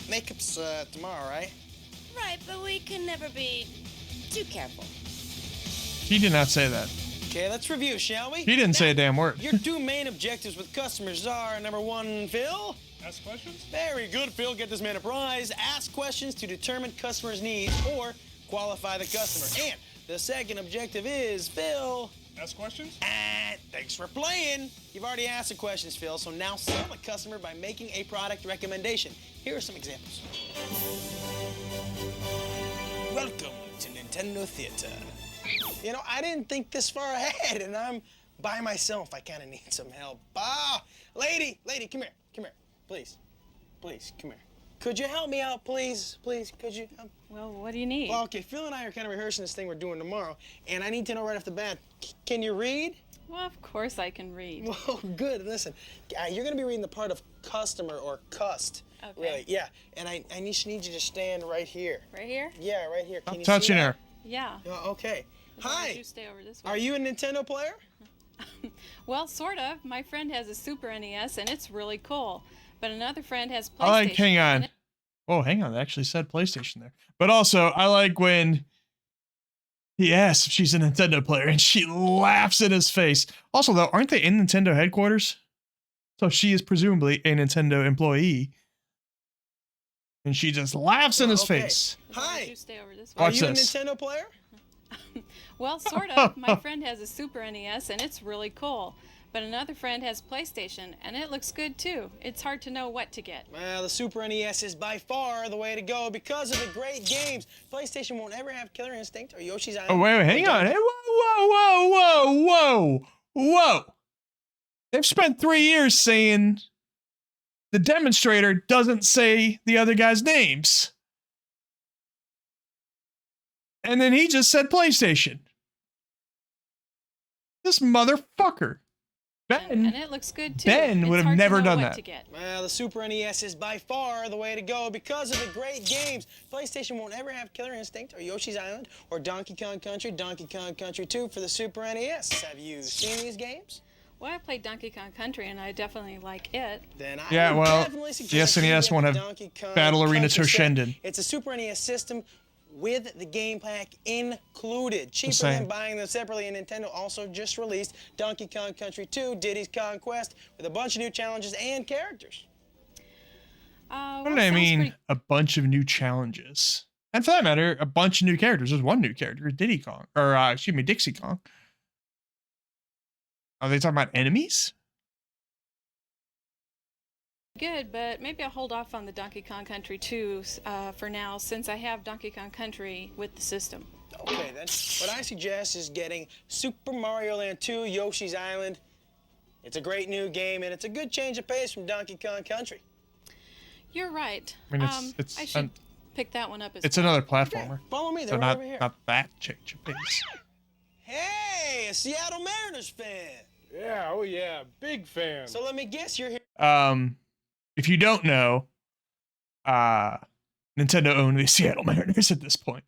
Makeup's tomorrow, right? Right, but we can never be too careful. He did not say that. Okay, let's review, shall we? He didn't say a damn word. Your two main objectives with customers are, number one, Phil. Ask questions? Very good, Phil. Get this man a prize. Ask questions to determine customers' needs or qualify the customer. And the second objective is, Phil. Ask questions? Thanks for playing. You've already asked the questions, Phil, so now sell the customer by making a product recommendation. Here are some examples. Welcome to Nintendo Theater. You know, I didn't think this far ahead, and I'm by myself. I kind of need some help. Ah, lady, come here. Please, come here. Could you help me out, please? Please, could you help? Well, what do you need? Well, okay, Phil and I are kind of rehearsing this thing we're doing tomorrow, and I need to know right off the bat, can you read? Well, of course I can read. Well, good. Listen, you're going to be reading the part of customer or cust. Okay. Really, yeah. And I just need you to stand right here. Right here? Yeah, right here. Can I'm you touching see her. that? Yeah. Okay. Hi. You stay over this way. Are you a Nintendo player? Well, sort of. My friend has a Super NES, and it's really cool. But another friend has PlayStation. I like, hang on. Oh, hang on. They actually said PlayStation there. But also, I like when he asks if she's a Nintendo player, and she laughs in his face. Also, though, aren't they in Nintendo headquarters? So she is presumably a Nintendo employee. And she just laughs in his face. Hi. You stay over this way. Are you a Nintendo player? Well, sort of. My friend has a Super NES, and it's really cool. But another friend has PlayStation, and it looks good too. It's hard to know what to get. Well, the Super NES is by far the way to go because of the great games. PlayStation won't ever have Killer Instinct or Yoshi's Island. Oh, wait, hang on. Hey, whoa. They've spent 3 years saying the demonstrator doesn't say the other guy's names. And then he just said PlayStation. This motherfucker. And it looks good too. Ben would have never done that. Well, the Super NES is by far the way to go because of the great games. PlayStation won't ever have Killer Instinct or Yoshi's Island or Donkey Kong Country 2 for the Super NES. Have you seen these games? Well, I played Donkey Kong Country, and I definitely like it. Then I Yeah, would well, definitely the suggest you SNES get won't the have Donkey Kong Battle Arena Country set. Toshinden. It's a Super NES system with the game pack included. Cheaper Insane. than buying them separately, and Nintendo also just released Donkey Kong Country 2, Diddy's Conquest, with a bunch of new challenges and characters. What did I mean? A bunch of new challenges. And for that matter, a bunch of new characters. There's one new character, Diddy Kong. Or, excuse me, Dixie Kong. Are they talking about enemies? Good, but maybe I'll hold off on the Donkey Kong Country 2 for now, since I have Donkey Kong Country with the system. Okay, then. What I suggest is getting Super Mario Land 2 Yoshi's Island. It's a great new game, and it's a good change of pace from Donkey Kong Country. You're right. I mean, I should pick that one up as it's well. another platformer. Okay, follow me. So They're right not over here. not that change of pace. Hey, a Seattle Mariners fan. Yeah, oh yeah, big fan. So let me guess, you're here. If you don't know, Nintendo owned the Seattle Mariners at this point.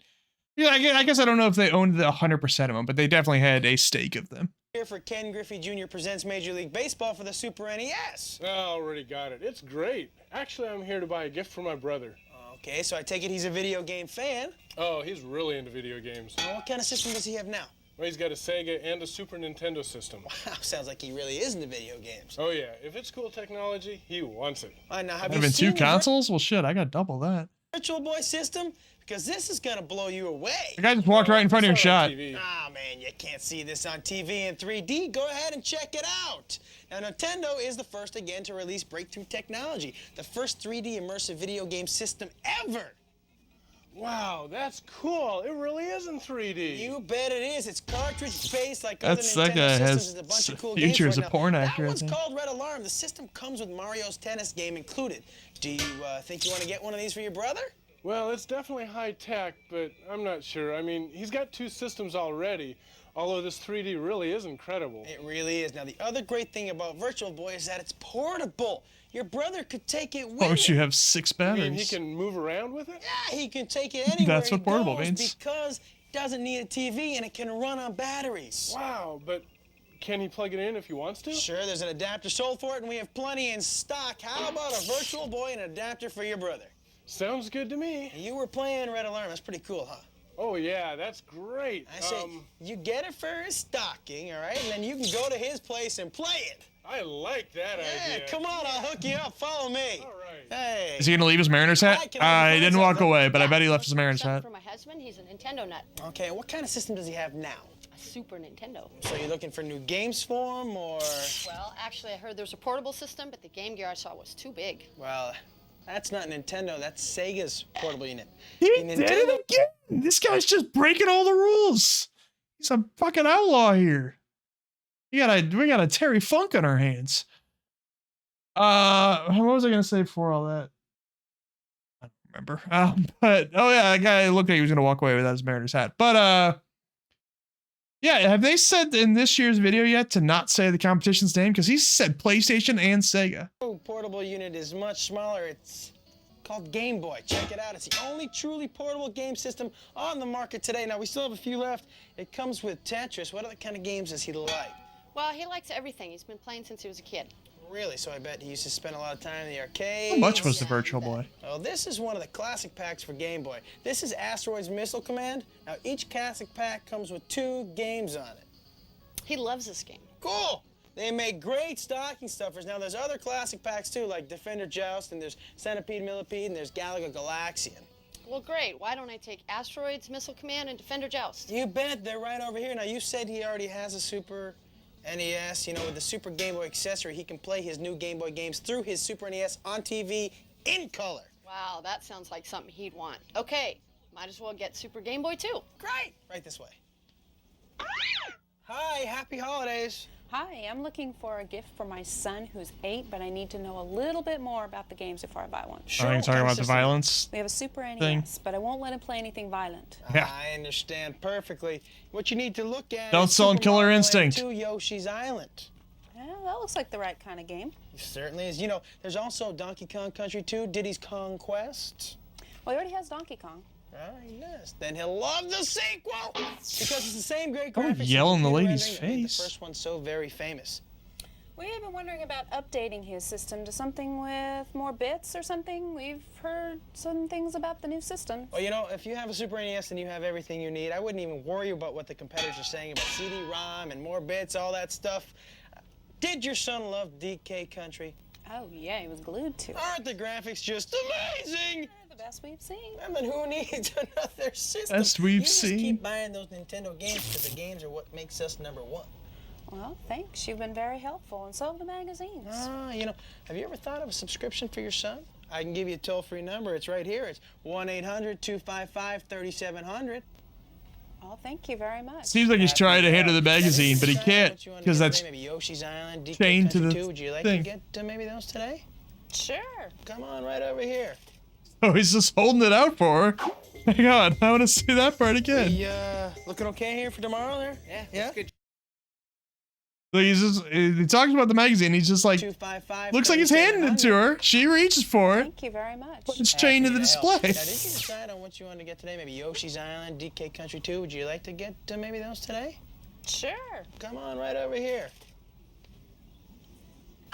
Yeah, I guess I don't know if they owned the 100% of them, but they definitely had a stake of them. Here for Ken Griffey Jr. Presents Major League Baseball for the Super NES. I already got it. It's great. Actually, I'm here to buy a gift for my brother. Okay, so I take it he's a video game fan. Oh, he's really into video games. Well, what kind of system does he have now? Well, he's got a Sega and a Super Nintendo system. Wow, sounds like he really is into video games. Oh yeah, if it's cool technology, he wants it. Now, have Having two consoles? Well, shit, I got double that. Virtual Boy system? Because this is gonna blow you away. The guy just walked right in front of your shot. Ah, man, you can't see this on TV in 3D. Go ahead and check it out. Now, Nintendo is the first again to release breakthrough technology, the first 3D immersive video game system ever. Wow, that's cool. It really is in 3D. You bet it is. It's cartridge-based like That's other that Nintendo guy systems. has There's a bunch of cool future games as a right porn now. actor, I That one's think. called Red Alarm. The system comes with Mario's tennis game included. Do you think you want to get one of these for your brother? Well, it's definitely high tech, but I'm not sure. I mean, he's got two systems already, although this 3D really is incredible. It really is. Now, the other great thing about Virtual Boy is that it's portable. Your brother could take it with him. Plus, you have 6 batteries. You mean he can move around with it? Yeah, he can take it anywhere That's what he portable goes means. because it doesn't need a TV and it can run on batteries. Wow, but can he plug it in if he wants to? Sure, there's an adapter sold for it, and we have plenty in stock. How about a Virtual Boy and an adapter for your brother? Sounds good to me. You were playing Red Alarm. That's pretty cool, huh? Oh, yeah, that's great. I say, you get it for his stocking, all right? And then you can go to his place and play it. I like that idea. Yeah, come on, I'll hook you up. Follow me. All right. Hey. Is he gonna leave his Mariners hat? He didn't walk away, but I bet he left his Mariners hat. For my husband, he's a Nintendo nut. Okay, what kind of system does he have now? A Super Nintendo. So you're looking for new games for him, or? Well, actually, I heard there's a portable system, but the Game Gear I saw was too big. Well, that's not Nintendo. That's Sega's portable unit. He did it again. This guy's just breaking all the rules. He's a fucking outlaw here. We got a Terry Funk on our hands. What was I gonna say before all that? I don't remember. But oh yeah, that guy looked like he was gonna walk away without his Mariners hat. But yeah, have they said in this year's video yet to not say the competition's name? Because he said PlayStation and Sega. Portable unit is much smaller. It's called Game Boy. Check it out. It's the only truly portable game system on the market today. Now, we still have a few left. It comes with Tetris. What other kind of games does he like? Well, he likes everything. He's been playing since he was a kid. Really? So I bet he used to spend a lot of time in the arcade. How much was the Virtual Boy? Oh, this is one of the classic packs for Game Boy. This is Asteroid's Missile Command. Now, each classic pack comes with 2 games on it. He loves this game. Cool! They make great stocking stuffers. Now, there's other classic packs, too, like Defender Joust, and there's Centipede Millipede, and there's Galaga Galaxian. Well, great. Why don't I take Asteroids, Missile Command, and Defender Joust? You bet. They're right over here. Now, you said he already has a Super NES. You know, with the Super Game Boy accessory, he can play his new Game Boy games through his Super NES on TV in color. Wow, that sounds like something he'd want. Okay, might as well get Super Game Boy, too. Great! Right this way. Hi, happy holidays. Hi, I'm looking for a gift for my son who's 8, but I need to know a little bit more about the games before I buy one. Sure. You're talking about the violence? We have a Super NES, thing. But I won't let him play anything violent. Yeah. I understand perfectly. What you need to look at Don't is sell him Super Killer Mario Land Instinct. 2 Yoshi's Island. Yeah, that looks like the right kind of game. It certainly is. You know, there's also Donkey Kong Country 2, Diddy's Kong Quest. Well, he already has Donkey Kong. Very nice. Then he'll love the sequel because it's the same great Don't graphics. yell in the and lady's rendering that made face. The first one's so very famous. We have been wondering about updating his system to something with more bits or something. We've heard some things about the new system. Well, you know, if you have a Super NES and you have everything you need, I wouldn't even worry about what the competitors are saying about CD-ROM and more bits, all that stuff. Did your son love DK Country? Oh, yeah, he was glued to it. Aren't the graphics just amazing? Yeah, the best we've seen. I mean, who needs another system? Best we've you just seen. keep buying those Nintendo games because the games are what makes us #1. Well, thanks. You've been very helpful, and so have the magazines. You know, have you ever thought of a subscription for your son? I can give you a toll-free number. It's right here. It's 1-800-255-3700. Well, thank you very much. Seems like he's trying to hand her the magazine, but he can't because that's maybe Yoshi's Island, DK chained to Country the 2. Would you like thing. to get maybe those today? Sure. Come on, right over here. Oh, he's just holding it out for her. Hang on, I want to see that part again. Looking okay here for tomorrow there? Yeah? Good. So he talks about the magazine. He's just like, looks like he's handing it to her. She reaches for it. Thank you very much. But it's chained to the display. Now, did you decide on what you wanted to get today? Maybe Yoshi's Island, DK Country 2. Would you like to get maybe those today? Sure. Come on, right over here.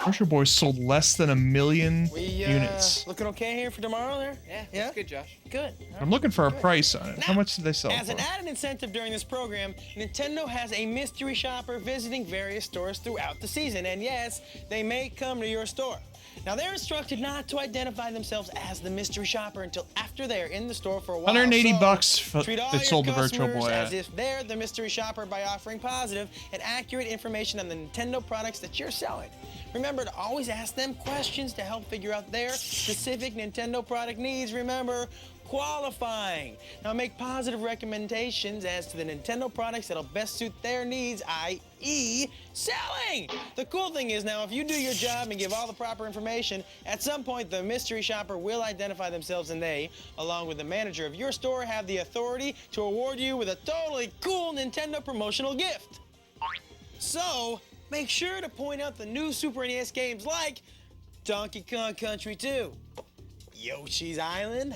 Virtual Boy sold less than 1 million units. Looking okay here for tomorrow there? Yeah? That's good, Josh. Good. I'm looking for a price on it. How much did they sell As for? an added incentive during this program, Nintendo has a mystery shopper visiting various stores throughout the season. And yes, they may come to your store. Now, they're instructed not to identify themselves as the mystery shopper until after they're in the store for a while. 180 So bucks treat all they your sold the Virtual customers Boy as at. if they're the mystery shopper by offering positive and accurate information on the Nintendo products that you're selling. Remember to always ask them questions to help figure out their specific Nintendo product needs. Remember, qualifying. Now make positive recommendations as to the Nintendo products that'll best suit their needs, i.e. selling. The cool thing is now if you do your job and give all the proper information, at some point the mystery shopper will identify themselves and they, along with the manager of your store, have the authority to award you with a totally cool Nintendo promotional gift. So, make sure to point out the new Super NES games like Donkey Kong Country 2, Yoshi's Island,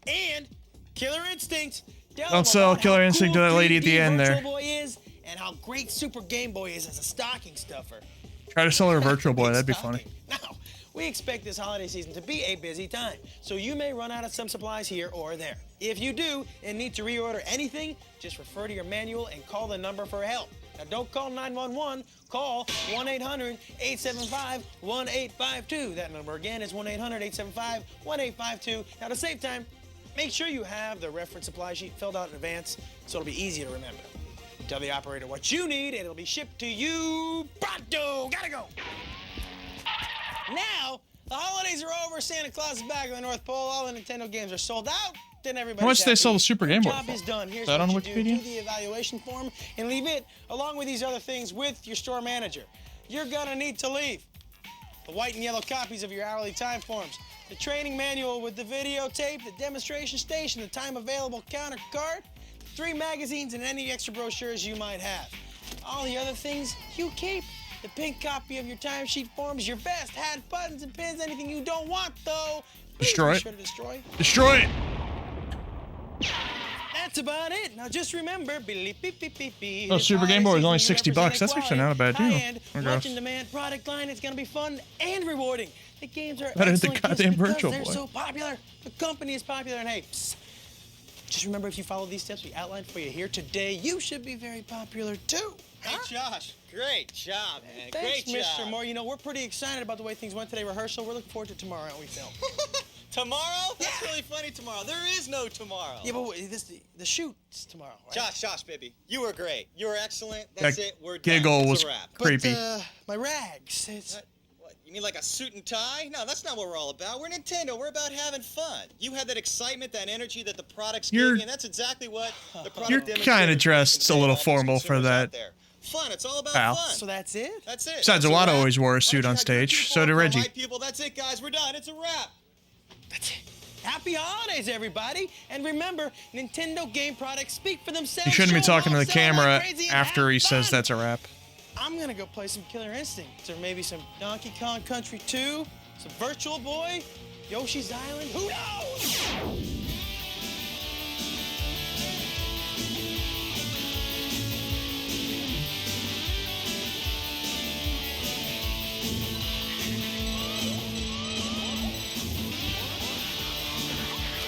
and Killer Instinct. Don't sell Killer Instinct to that lady at the end there. Virtual Boy is, and how great Super Game Boy is as a stocking stuffer. Try to sell her a Virtual Boy. That'd be funny. Now, we expect this holiday season to be a busy time, so you may run out of some supplies here or there. If you do and need to reorder anything, just refer to your manual and call the number for help. Now, don't call 911. Call 1-800-875-1852. That number again is 1-800-875-1852. Now, to save time, make sure you have the reference supply sheet filled out in advance so it'll be easy to remember. Tell the operator what you need and it'll be shipped to you pronto. Gotta go. Now, the holidays are over. Santa Claus is back on the North Pole. All the Nintendo games are sold out. Then everybody's How much did they happy. sell the Super Game Boy Job for? is done. Here's Is that what on you Wikipedia? do the evaluation form and leave it, along with these other things, with your store manager. You're gonna need to leave the white and yellow copies of your hourly time forms, the training manual with the videotape, the demonstration station, the time available counter card, 3 magazines, and any extra brochures you might have. All the other things you keep. The pink copy of your timesheet forms, your vest, hat, buttons, and pins, anything you don't want, though. Please Destroy be it. sure to destroy. Destroy it. That's about it. Now just remember, Oh, Super Game Boy is only 60 bucks. That's actually not a bad deal. high-end, Oh, gosh. much-in-demand product line. It's gonna be fun and rewarding. The games are Better than the excellent goddamn just because Virtual they're Boy. so popular. The company is popular, and hey, psst, just remember if you follow these steps we outlined for you here today, you should be very popular too. Hey, Josh, great job, man. Thanks, Great Mr. job. Moore. You know, we're pretty excited about the way things went today. Rehearsal. We're looking forward to tomorrow, aren't we, Phil? Tomorrow? That's really funny tomorrow. There is no tomorrow. Yeah, but the shoot's tomorrow, right? Josh, baby. You were great. You were excellent. That's That it. We're giggle done. was It's a wrap. creepy. But, my rags. It's... What? You mean like a suit and tie? No, that's not what we're all about. We're Nintendo. We're about having fun. You had that excitement, that energy that the products gave You're- you, and that's exactly what the product You're demonstrated kind of to dressed a convey little to all those formal for consumers out that. there. Fun. It's all about Pal. fun. So that's it? That's it. Besides, That's a Iwata wrap. always wore a Why suit don't on you have your stage. people, So did all Reggie. my people. That's it, guys. We're done. It's a wrap. That's it. Happy holidays, everybody. And remember, Nintendo game products speak for themselves. You shouldn't be Show talking to off, the sell like camera crazy, and after he have says fun. that's a wrap. I'm going to go play some Killer Instinct, or maybe some Donkey Kong Country 2, some Virtual Boy, Yoshi's Island. Who knows?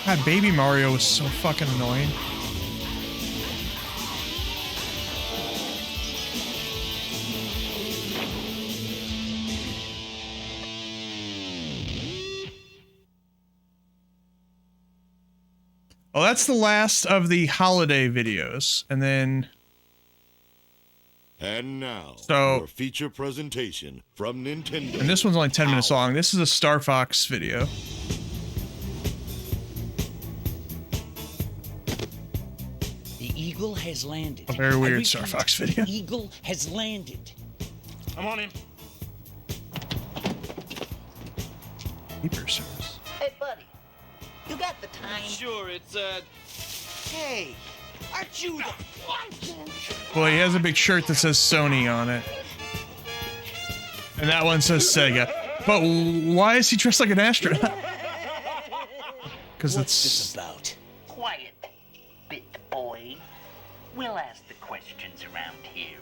God, Baby Mario was so fucking annoying. Well, that's the last of the holiday videos, and then And now, So- your feature presentation from Nintendo. and this one's only 10 minutes long. This is a Star Fox video. The eagle has landed. A very weird I repeat, Star Fox video. The eagle has landed. I'm on him. Keeper service. Hey, buddy. You got the time? Sure, it's, Hey, aren't you the... Well, he has a big shirt that says Sony on it. And that one says Sega. But why is he dressed like an astronaut? Because What's it's... this about? Quiet, bit boy. We'll ask the questions around here.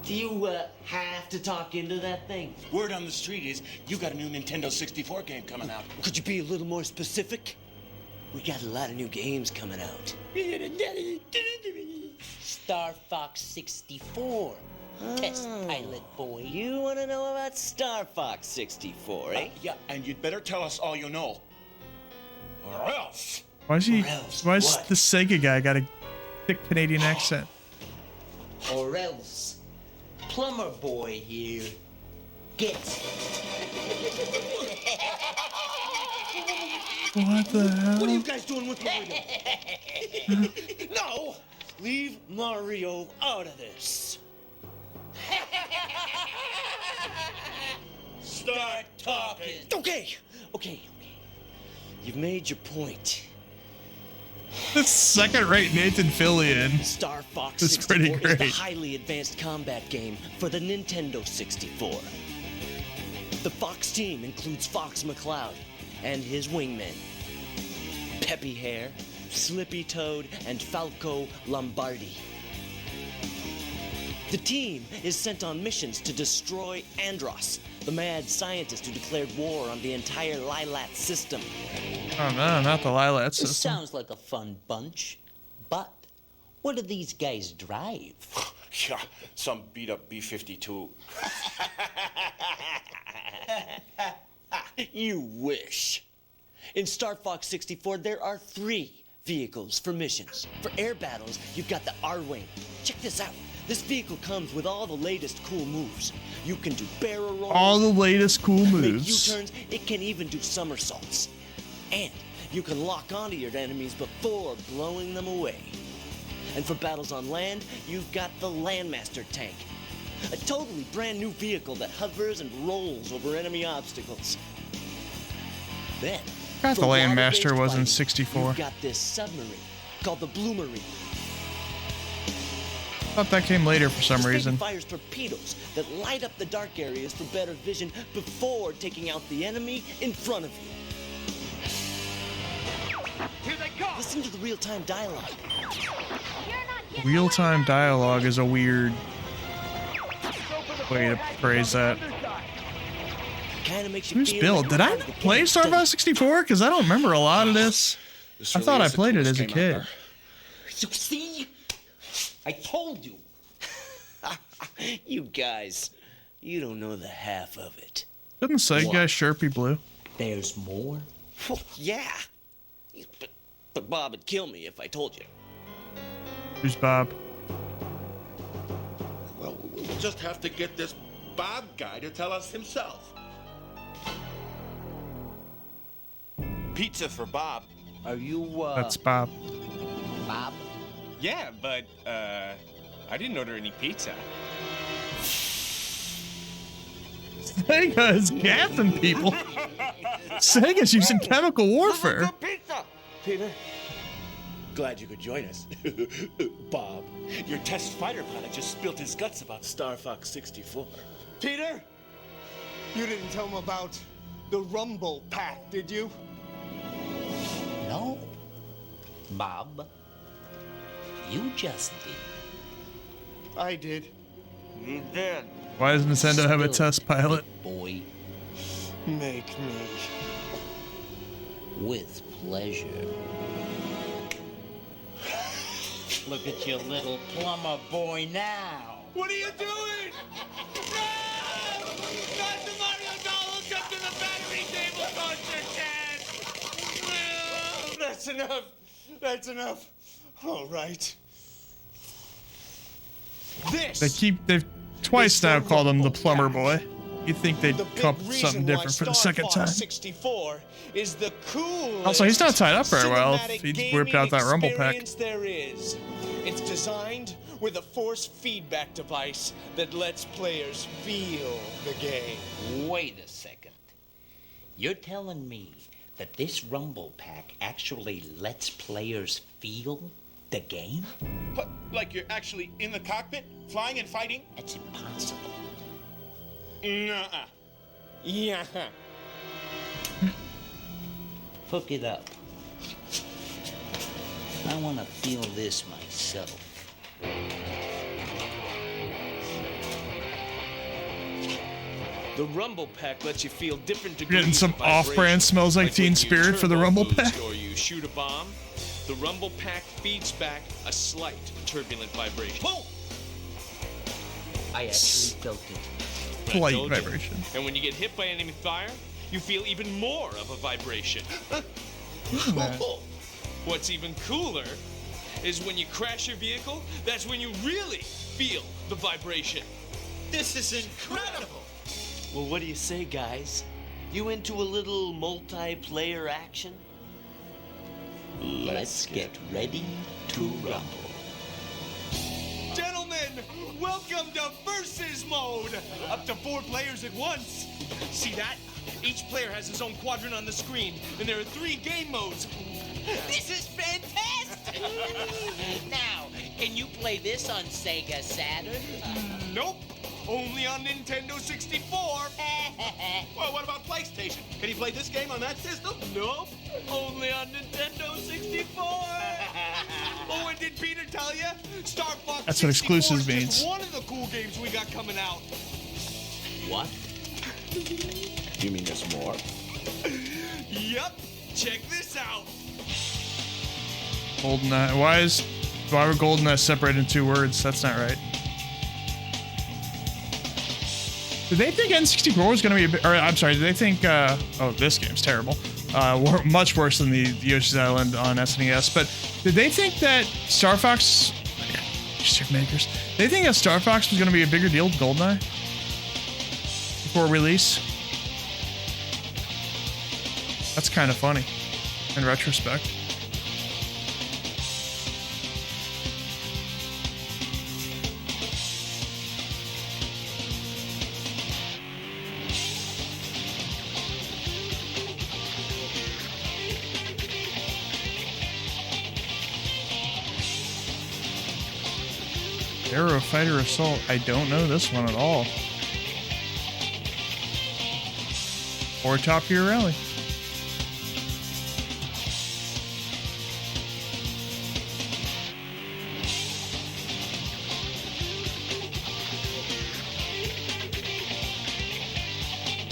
Do you have to talk into that thing? Word on the street is you got a new Nintendo 64 game coming out. Could you be a little more specific? We got a lot of new games coming out. Star Fox 64. Test pilot boy. You want to know about Star Fox 64, eh? Yeah, and you'd better tell us all you know. Or else. Why is he... Why is what? the Sega guy got a thick Canadian accent? Or else. Plumber boy here gets. What the hell? What are you guys doing with Mario? No! Leave Mario out of this. Start talking. Okay. You've made your point. This second-rate Nathan Fillion. Star Fox is 64 pretty is the great. highly advanced combat game for the Nintendo 64. The Fox team includes Fox McCloud and his wingmen, Peppy Hare, Slippy Toad, and Falco Lombardi. The team is sent on missions to destroy Andros, the mad scientist who declared war on the entire Lilat system. Oh no, not the Lilat This system. sounds like a fun bunch, but what do these guys drive? Yeah, some beat up B-52. You wish. In Star Fox 64, there are 3 vehicles for missions. For air battles, you've got the R-Wing. Check this out. This vehicle comes with all the latest cool moves. You can do barrel rolls. All the latest cool Make moves. U-turns. It can even do somersaults. And you can lock onto your enemies before blowing them away. And for battles on land, you've got the Landmaster tank. A totally brand new vehicle that hovers and rolls over enemy obstacles. Then, I thought the for Landmaster water-based was in fighting, 64. You've got this submarine called the Blue Marine. I thought that came later for some This thing reason. fires torpedoes that light up the dark areas for better vision before taking out the enemy in front of you. Here they come. Listen to the real-time dialogue. Real-time dialogue is a weird way to phrase that. Kind of makes you Who's feel Bill? like Did you're I part of the play game. Star Fox 64? Because I don't remember a lot of this. I thought I played it as a kid. You see? I told you. You guys, you don't know the half of it. Didn't Sega shirt be blue? There's more? Well, yeah. But Bob would kill me if I told you. Who's Bob? Well, we'll just have to get this Bob guy to tell us himself. Pizza for Bob. Are you, That's Bob. Bob? Yeah, but, I didn't order any pizza. Sega is gassing people. Sega's using chemical warfare. Pizza! Peter, glad you could join us. Bob, Your test fighter pilot just spilled his guts about Star Fox 64. Peter, you didn't tell him about the Rumble Pack, did you? No. Bob, you just did. I did. You did. Why does Nintendo have a test pilot? Boy. Make me. With pleasure. Look at your little plumber boy now. What are you doing? No! Not the Mario doll hooked up to the battery table toaster, Dad! That's enough. That's enough. All right. This. They've twice now called him the plumber boy. You'd think they'd come up with something different for the second time. 64 is the coolest. Also, he's not tied up very well if he whipped out that rumble pack. There is. It's designed with a force feedback device that lets players feel the game. Wait a second. You're telling me that this rumble pack actually lets players feel the game? What, like you're actually in the cockpit, flying and fighting? That's impossible. Nuh-uh. Yeah. Hook it up. I want to feel this myself. The rumble pack lets you feel different degrees. Getting some of vibration. off-brand Smells Like Teen when you Spirit for the turbo rumble boost pack. Or you shoot a bomb, the rumble pack feeds back a slight turbulent vibration. Boom! I actually felt it. Slight vibration. And when you get hit by enemy fire, you feel even more of a vibration. What's even cooler is when you crash your vehicle, that's when you really feel the vibration. This is incredible. Well, what do you say, guys? You into a little multiplayer action? Let's get ready to rumble. Gentlemen, welcome to Versus Mode! Up to 4 players at once. See that? Each player has his own quadrant on the screen, and there are 3 game modes. This is fantastic! Now, can you play this on Sega Saturn? Nope. Only on Nintendo 64. Well, what about PlayStation? Can you play this game on that system? Nope. Only on Nintendo 64. Oh, and did Peter tell you? Star Fox That's what exclusives 64 is means. just one of the cool games we got coming out. What? You mean there's more? Yup. Check this out. GoldenEye. Why were GoldenEye separated in 2 words? That's not right. Did they think N64 was going to be I'm sorry, did they think, oh, this game's terrible. Much worse than the Yoshi's Island on SNES, but did they think that Star Fox, chip makers, they think that Star Fox was going to be a bigger deal than GoldenEye? Before release? That's kind of funny, in retrospect. Aero Fighter Assault. I don't know this one at all. Or top of your alley.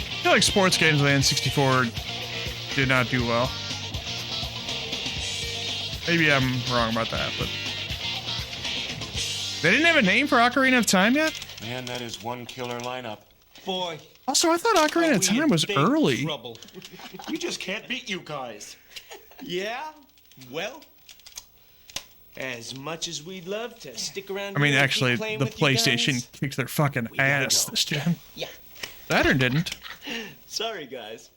I feel like sports games on the N64 did not do well. Maybe I'm wrong about that, but they didn't have a name for Ocarina of Time yet? Man, that is one killer lineup. Boy. Also, I thought Ocarina of Time was early. Trouble. We just can't beat you guys. Yeah? Well, as much as we'd love to stick around. I mean, here and actually, keep playing the with you PlayStation guys, kicked their fucking ass this gen. Yeah. Saturn didn't. Sorry, guys.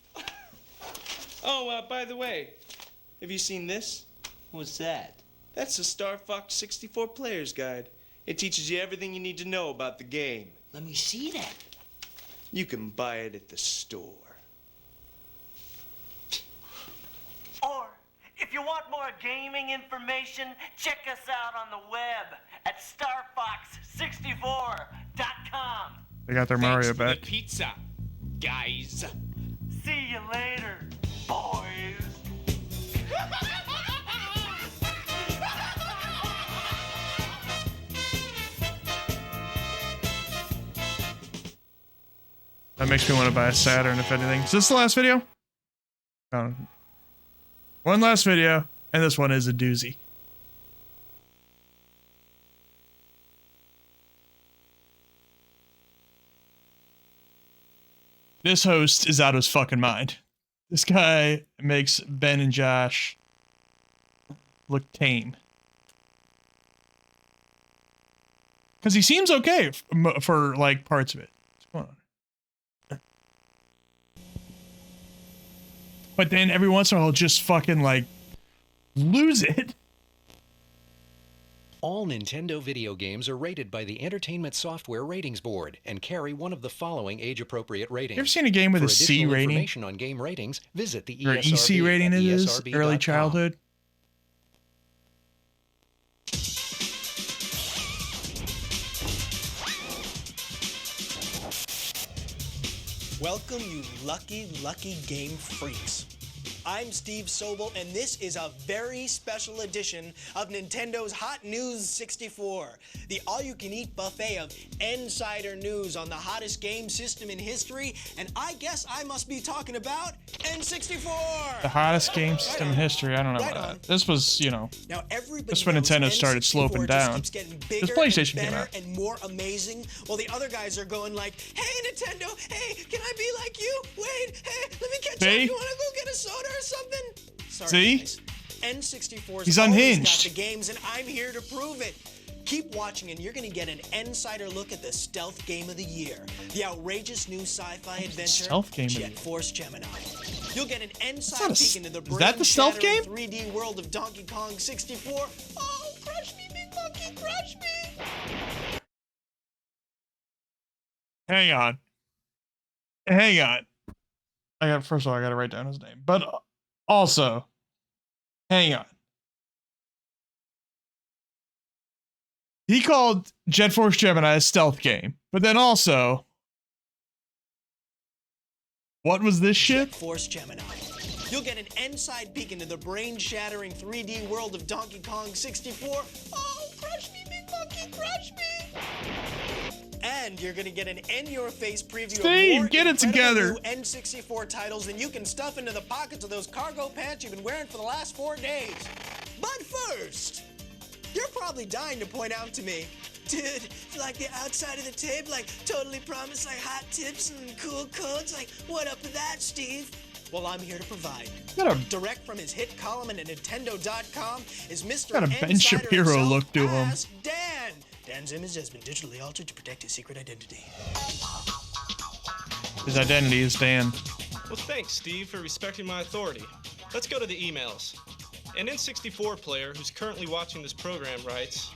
Oh, by the way, have you seen this? What's that? That's the Star Fox 64 Player's Guide. It teaches you everything you need to know about the game. Let me see that. You can buy it at the store. Or, if you want more gaming information, check us out on the web at starfox64.com. They got their Mario Thanks for back. the pizza, guys. See you later, boys. That makes me want to buy a Saturn, if anything. Is this the last video? No. One last video, and this one is a doozy. This host is out of his fucking mind. This guy makes Ben and Josh look tame. Because he seems okay for like parts of it. What's going on? but then every once in a while he'll just fucking like lose it. All Nintendo video games are rated by the Entertainment Software Ratings Board and carry one of the following age-appropriate ratings. You ever seen a game with For a C rating? information on game ratings, visit the Or EC rating it is? Early childhood? Welcome, you lucky, lucky game freaks. I'm Steve Sobel, and this is a very special edition of Nintendo's Hot News 64, the all-you-can-eat buffet of insider news on the hottest game system in history, and I guess I must be talking about N64! The hottest game system in history. I don't know about that. This was, you know, just when Nintendo started sloping down. This PlayStation came out. And more amazing, while the other guys are going like, hey, Nintendo, hey, can I be like you? Wait, hey, let me catch up. You want to go get a soda or something? Sorry, see? Guys. N64's He's always unhinged. got the games, and I'm here to prove it. Keep watching, and you're going to get an insider look at the stealth game of the year, the outrageous new sci-fi adventure, stealth game Jet Force Gemini. You'll get an inside Is peek into the is that the stealth game? 3D world of Donkey Kong 64. Oh, crush me, big monkey, crush me! Hang on. Hang on. First of all, I gotta write down his name. But also, hang on. He called Jet Force Gemini a stealth game, but then also, what was this shit? Jet Force Gemini. You'll get an inside peek into the brain-shattering 3D world of Donkey Kong 64. Oh, crush me, big monkey, crush me! And you're gonna get an in-your-face preview Steve, of more get it together. new N64 titles than you can stuff into the pockets of those cargo pants you've been wearing for the last 4 days. But first, you're probably dying to point out to me, dude, like the outside of the tape, like totally promised like hot tips and cool codes, like what up with that, Steve? Well, I'm here to provide. Direct from his hit column at Nintendo.com is Mr. Got a Ben Insider Shapiro himself, look to him. Ask Dan. Dan's image has been digitally altered to protect his secret identity. His identity is Dan. Well, thanks, Steve, for respecting my authority. Let's go to the emails. An N64 player who's currently watching this program writes,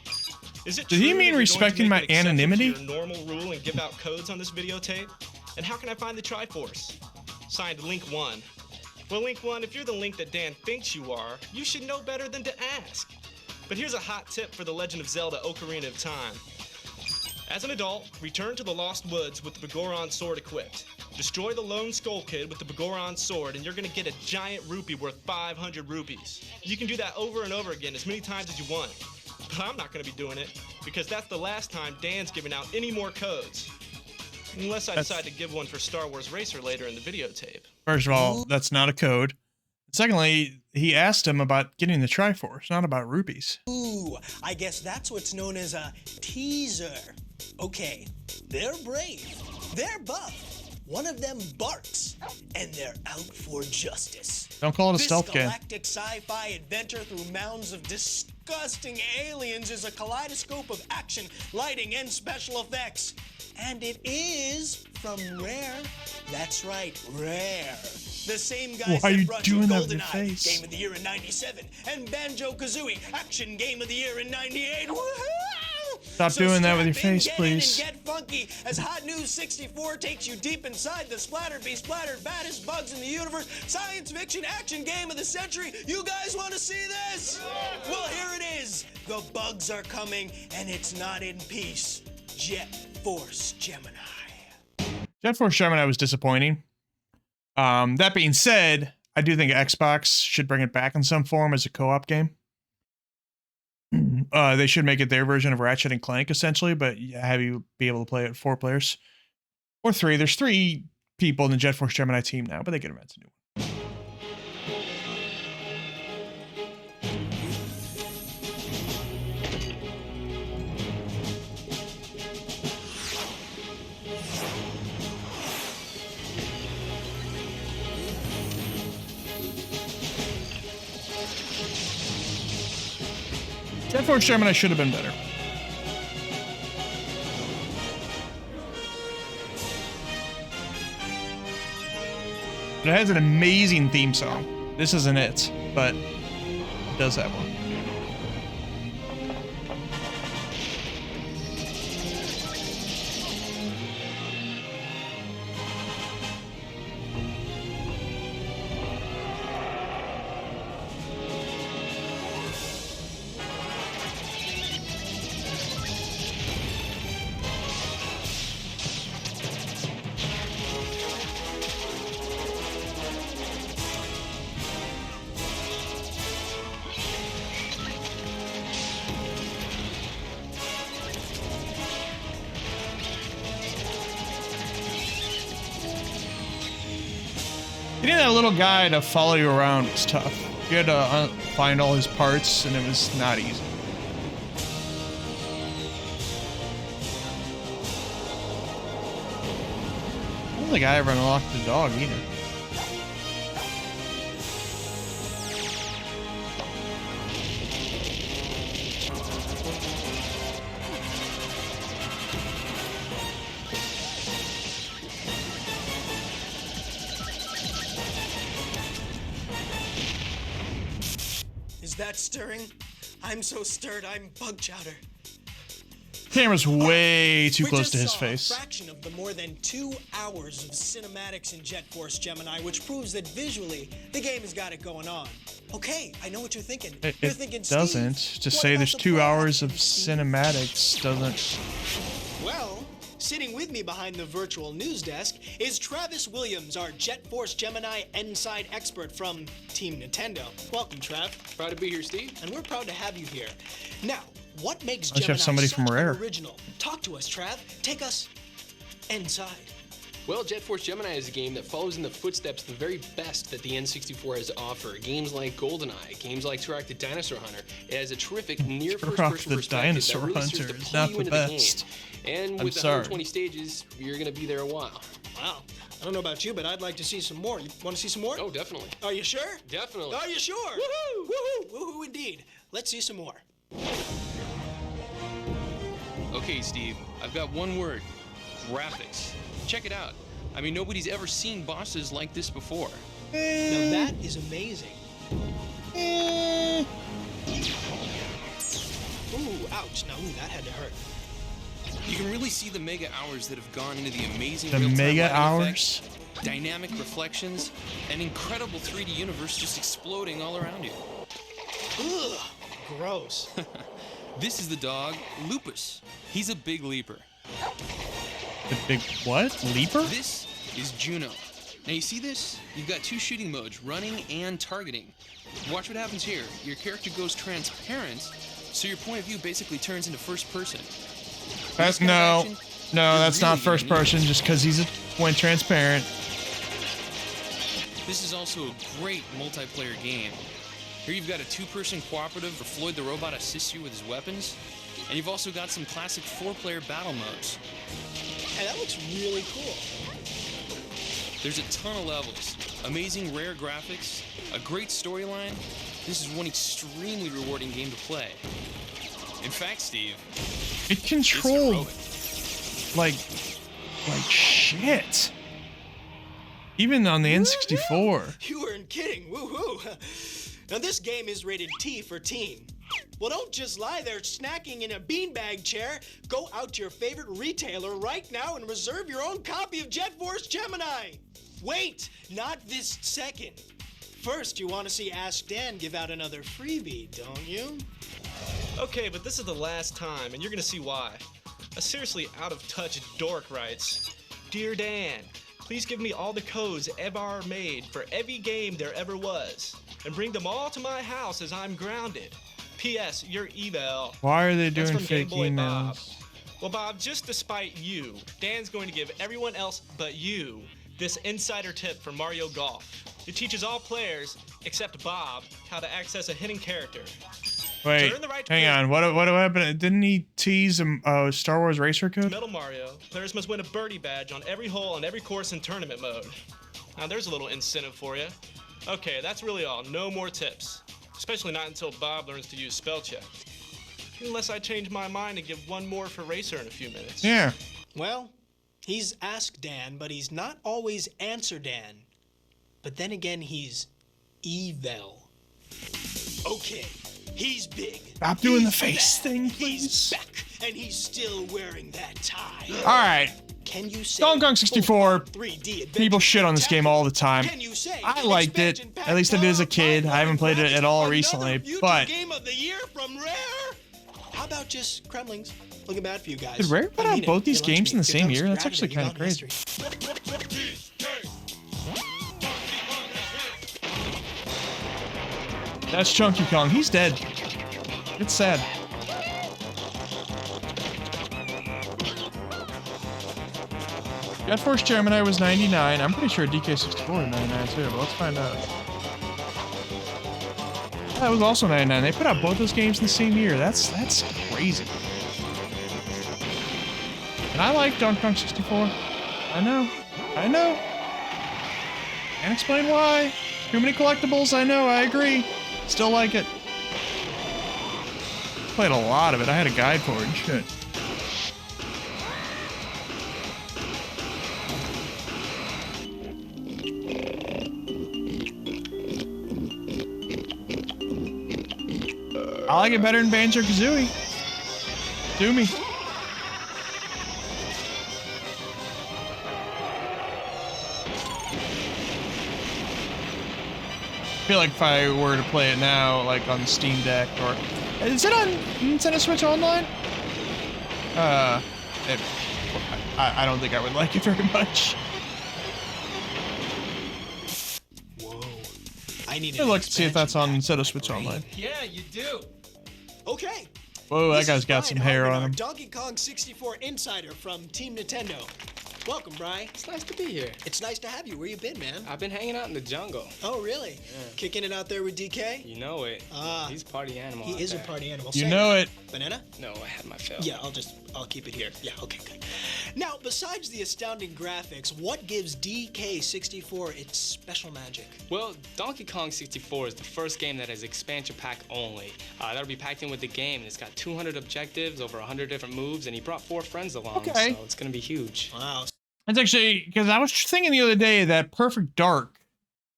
"Is it Did he true mean that you're going to respecting make my an exception to anonymity? your normal rule and give out codes on this videotape? And how can I find the Triforce?" Signed, Link 1. Well, Link 1, if you're the Link that Dan thinks you are, you should know better than to ask. But here's a hot tip for The Legend of Zelda Ocarina of Time. As an adult, return to the Lost Woods with the Begoron sword equipped. Destroy the Lone Skull Kid with the Begoron sword, and you're gonna get a giant rupee worth 500 rupees. You can do that over and over again as many times as you want. But I'm not gonna be doing it, because that's the last time Dan's giving out any more codes. Unless I decide to give one for Star Wars Racer later in the videotape. First of all, that's not a code. Secondly, he asked him about getting the Triforce, not about rupees. Ooh, I guess that's what's known as a teaser. Okay, they're brave, they're buff, one of them barks, and they're out for justice. Don't call it a stealth game. This galactic sci-fi adventure through mounds of disgusting aliens is a kaleidoscope of action, lighting, and special effects. And it is from Rare. That's right, Rare. The same guys Why are that you brought doing you that with your GoldenEye, face? Game of the Year in '97, and Banjo-Kazooie, Action Game of the Year in '98. Stop doing that with your face, Get please. in and get funky as Hot News 64 takes you deep inside the splattered baddest bugs in the universe. Science fiction action game of the century. You guys want to see this? Well, here it is. The bugs are coming, and it's not in peace. Jet Force Gemini. Jet Force Gemini was disappointing. That being said, I do think Xbox should bring it back in some form as a co-op game. They should make it their version of Ratchet and Clank, essentially, but have you be able to play it 4 players. Or 3. There's 3 people in the Jet Force Gemini team now, but they could invent a new one. Jet Force Gemini should have been better. It has an amazing theme song. This isn't it, but it does have one. Getting that little guy to follow you around was tough. You had to find all his parts, and it was not easy. I don't think I ever unlocked the dog either. That stirring? I'm so stirred, I'm bug chowder. Camera's way too close to his face. A fraction of the more than 2 hours of cinematics in Jet Force Gemini, which proves that visually the game has got it going on. Okay, I know what you're thinking. You're thinking, doesn't. To say there's 2 hours of cinematics doesn't. Well, sitting with me behind the virtual news desk is Travis Williams, our Jet Force Gemini Inside expert from Team Nintendo. Welcome, Trav. Proud to be here, Steve. And we're proud to have you here. Now, what makes Let's Gemini have somebody such from Rare. original? Talk to us, Trav. Take us inside. Well, Jet Force Gemini is a game that follows in the footsteps of the very best that the N64 has to offer. Games like GoldenEye, games like Turok the Dinosaur Hunter. It has a terrific near first-person perspective that really serves to pull you into the game. And with the 120 stages, you're going to be there a while. Wow. I don't know about you, but I'd like to see some more. You want to see some more? Oh, definitely. Are you sure? Definitely. Are you sure? Woohoo! Woohoo! Woohoo indeed. Let's see some more. Okay, Steve, I've got one word. Graphics. Check it out. I mean, nobody's ever seen bosses like this before. Now that is amazing. Ooh, ouch. Now, that had to hurt. You can really see the mega hours that have gone into the amazing The real-time mega lighting hours? effects, dynamic reflections, an incredible 3D universe just exploding all around you. Ugh, gross. This is the dog, Lupus. He's a big leaper. The big what? Leaper? This is Juno. Now you see this? You've got 2 shooting modes, running and targeting. Watch what happens here. Your character goes transparent, so your point of view basically turns into first person. That's that's not first person just because went transparent. This is also a great multiplayer game. Here you've got a 2-person cooperative where Floyd the robot assists you with his weapons, and you've also got some classic 4-player battle modes. Hey, that looks really cool. There's a ton of levels, amazing rare graphics, a great storyline. This is one extremely rewarding game to play. In fact, Steve, it controlled like shit. Even on the N64. You weren't kidding. Woohoo! Now this game is rated T for teen. Well, don't just lie there snacking in a beanbag chair. Go out to your favorite retailer right now and reserve your own copy of Jet Force Gemini. Wait, not this second. First, you want to see Ask Dan give out another freebie, don't you? Okay, but this is the last time, and you're gonna see why. A seriously out-of-touch dork writes, Dear Dan, please give me all the codes ever made for every game there ever was, and bring them all to my house as I'm grounded. P.S. Your email. Why are they That's doing from fake Game Boy Bob. emails? Well, Bob, just to spite you, Dan's going to give everyone else but you this insider tip from Mario Golf. It teaches all players, except Bob, how to access a hidden character. Wait, hang on. What happened? Didn't he tease a Star Wars racer code? Metal Mario, players must win a birdie badge on every hole on every course in tournament mode. Now there's a little incentive for you. Okay, that's really all. No more tips. Especially not until Bob learns to use spell check. Unless I change my mind and give one more for Racer in a few minutes. Yeah. Well, he's Ask Dan, but he's not always Answer Dan. But then again, he's evil. Okay, he's big. Stop doing the face thing, please. He's back, and he's still wearing that tie. All right. Can you say Donkey Kong 64, 3D people shit on this game all the time. I liked it, at least I did as a kid. I haven't played it at all recently, but... Game of the year from Rare? How about just Kremlings? Looking bad for you guys. Did Rare put out both these games in the same year? That's actually kind of crazy. That's Chunky Kong. He's dead. It's sad. Got Force Gemini was 99. I'm pretty sure DK64 was 99 too, but let's find out. That was also 99. They put out both those games in the same year. That's crazy. And I like Donkey Kong 64. I know. Can't explain why. Too many collectibles, I know, I agree. Still like it. Played a lot of it. I had a guide for it and shit. I like it better than Banjo-Kazooie. Do me. I feel like if I were to play it now, like on Steam Deck or... Is it on Nintendo Switch Online? I don't think I would like it very much. Whoa. I need to look and see if that's on Nintendo Switch Online. Yeah, you do. Okay. Whoa, that guy's got some hair on him. Donkey Kong 64 Insider from Team Nintendo. Welcome, Bri. It's nice to be here. It's nice to have you. Where you been, man? I've been hanging out in the jungle. Oh, really? Yeah. Kicking it out there with DK? You know it. He's a party animal. He is a party animal. You know it. Banana? No, I had my fill. Yeah, I'll keep it here. Yeah, okay, good. Now, besides the astounding graphics, what gives DK64 its special magic? Well, Donkey Kong 64 is the first game that has expansion pack only. That'll be packed in with the game, and it's got 200 objectives, over 100 different moves, and he brought 4 friends along, so it's gonna be huge. Wow. That's actually, because I was thinking the other day that Perfect Dark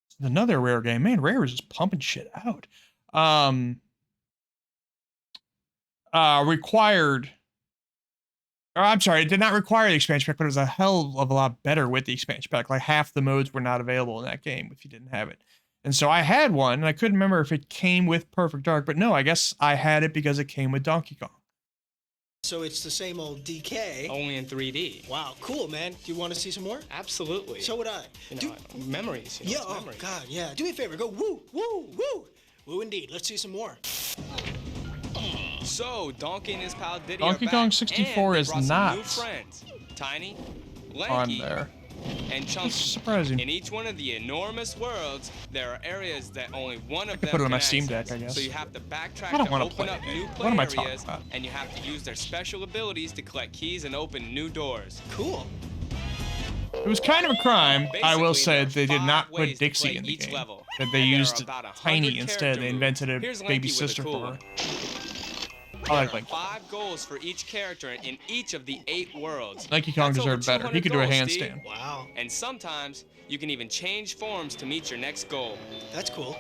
is another Rare game. Man, Rare was just pumping shit out. Required, or I'm sorry, it did not require the expansion pack, but it was a hell of a lot better with the expansion pack. Like half the modes were not available in that game if you didn't have it. And so I had one, and I couldn't remember if it came with Perfect Dark, but no, I guess I had it because it came with Donkey Kong. So it's the same old DK. Only in 3D. Wow, cool, man. Do you want to see some more? Absolutely. So would I. Memories. Yeah, oh, God, yeah. Do me a favor. Go woo, woo, woo. Woo, indeed. Let's see some more. So, Donkey and his pal Diddy Donkey Kong 64 is not new friends. Tiny, on Lanky, there. and Chunky. Surprising. In each one of the enormous worlds, there are areas that only one of them put it on can my Steam access. Deck, I guess. So you have to backtrack I don't to wanna open play up it. new What play am I talking areas, about? and you have to use their special abilities to collect keys and open new doors. Cool. It was kind of a crime, I will say, Basically, they did not ways put to Dixie play in the each game. level, That they and there used are about 100 Tiny instead. character They invented a Here's baby Lanky with a sister cool for her. one. I like There are Lanky. 5 goals for each character in each of the 8 worlds. Lanky Kong That's over deserved better. He 200 could do a goals, Steve. handstand. Wow. And sometimes you can even change forms to meet your next goal. That's cool.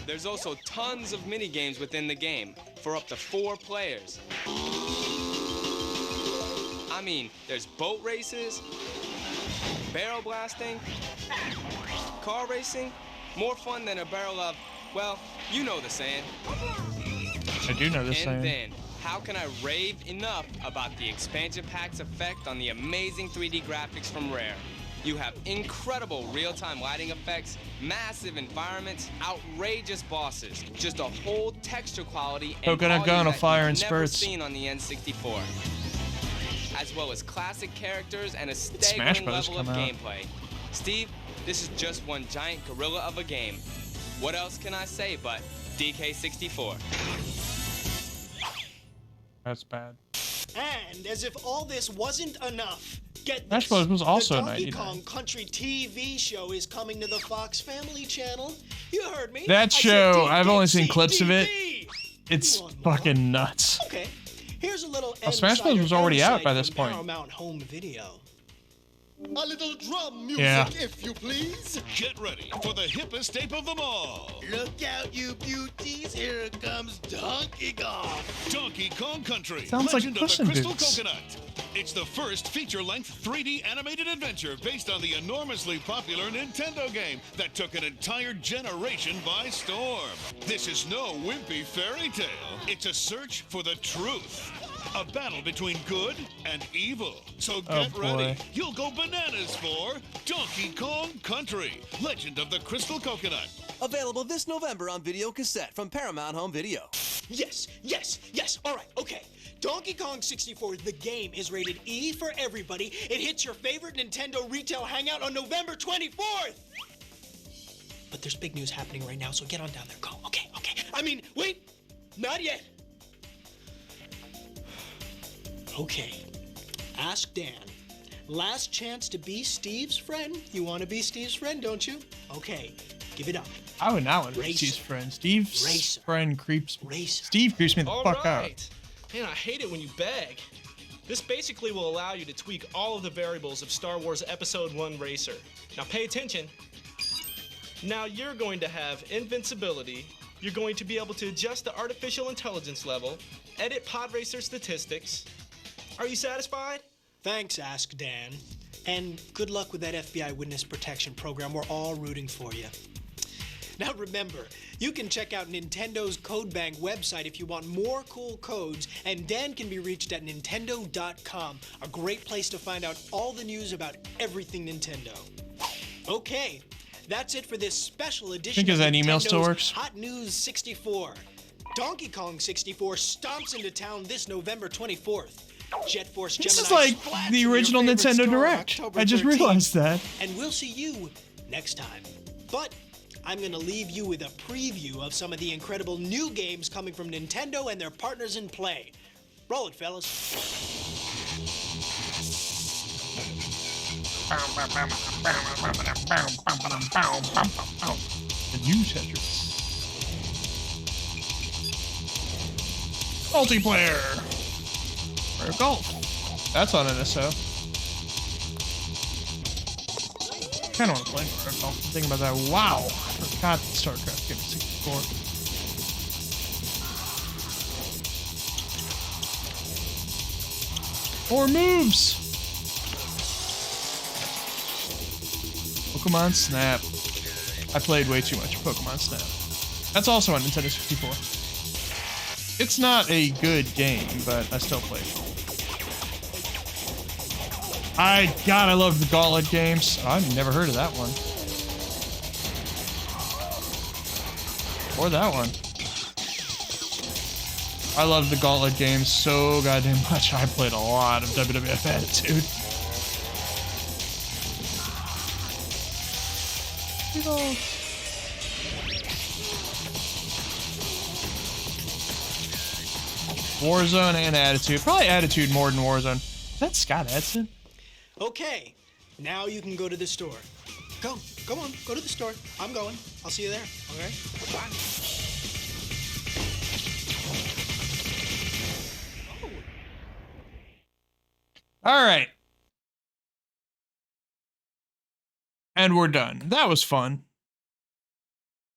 There's also tons of mini games within the game for up to 4 players. I mean, there's boat races, barrel blasting, car racing, more fun than a barrel of, well, you know the saying. I do know this And saying. then, how can I rave enough about the expansion pack's effect on the amazing 3D graphics from Rare? You have incredible real-time lighting effects, massive environments, outrageous bosses, just a whole texture quality and Coconut gun, a volume fire that and you've never spurts. seen on the N64. As well as classic characters and a Smash staggering Bros. level of come out. gameplay. Steve, this is just one giant gorilla of a game. What else can I say but DK64? That's bad. And as if all this wasn't enough, get Smash this. Bros. was also the Donkey 99. Kong Country TV show is coming to the Fox Family Channel. You heard me. That I show, said I've only seen DKCTV. clips of it. It's fucking nuts. Okay. Here's a little Smash Bros. was already out by this point. Paramount Home Video. A little drum music, Yeah. if you please. Get ready for the hippest ape of them all. Look out, you beauties. Here comes Donkey Kong. Donkey Kong Country. Sounds like Legend of Puss the in Crystal Boots. Coconut. It's the first feature-length 3D animated adventure based on the enormously popular Nintendo game that took an entire generation by storm. This is no wimpy fairy tale. It's a search for the truth. A battle between good and evil. So get ready. You'll go bananas for Donkey Kong Country. Legend of the Crystal Coconut. Available this November on video cassette from Paramount Home Video. Yes, yes, yes. All right, okay. Donkey Kong 64, the game, is rated E for everybody. It hits your favorite Nintendo retail hangout on November 24th. But there's big news happening right now, so get on down there. Go. Okay, okay. I mean, wait. Not yet. Okay. Ask Dan. Last chance to be Steve's friend. You want to be Steve's friend, don't you? Okay. Give it up. I would not want to be Steve's friend. Steve's friend creeps. Steve creeps me the All fuck out. right. Man, I hate it when you beg. This basically will allow you to tweak all of the variables of Star Wars Episode 1 Racer. Now pay attention. Now you're going to have invincibility. You're going to be able to adjust the artificial intelligence level, edit pod racer statistics. Are you satisfied? Thanks, Ask Dan. And good luck with that FBI witness protection program. We're all rooting for you. Now remember, you can check out Nintendo's CodeBank website if you want more cool codes, and Dan can be reached at Nintendo.com, a great place to find out all the news about everything Nintendo. Okay, that's it for this special edition Think of that email still Nintendo's works? Hot News 64. Donkey Kong 64 stomps into town this November 24th. Jet Force This Gemini is like splats the in your original favorite Nintendo store Direct. October I just 13th. realized that. And we'll see you next time. But I'm going to leave you with a preview of some of the incredible new games coming from Nintendo and their partners in play. Roll it, fellas. The new Tetris. Multiplayer. Mario Golf. That's on NSO. Kind of want to play Mario Golf. I'm thinking about that. Wow. I forgot that StarCraft came to 64. More moves. Pokemon Snap. I played way too much Pokemon Snap. That's also on Nintendo 64. It's not a good game, but I still play it. God, I love the Gauntlet games. Oh, I've never heard of that one. Or that one. I love the Gauntlet games so goddamn much. I played a lot of WWF Attitude. Warzone and Attitude. Probably Attitude more than Warzone. Is that Scott Edson? Okay, now you can go to the store. Go on, go to the store. I'm going. I'll see you there, okay? Bye. All right. And we're done. That was fun.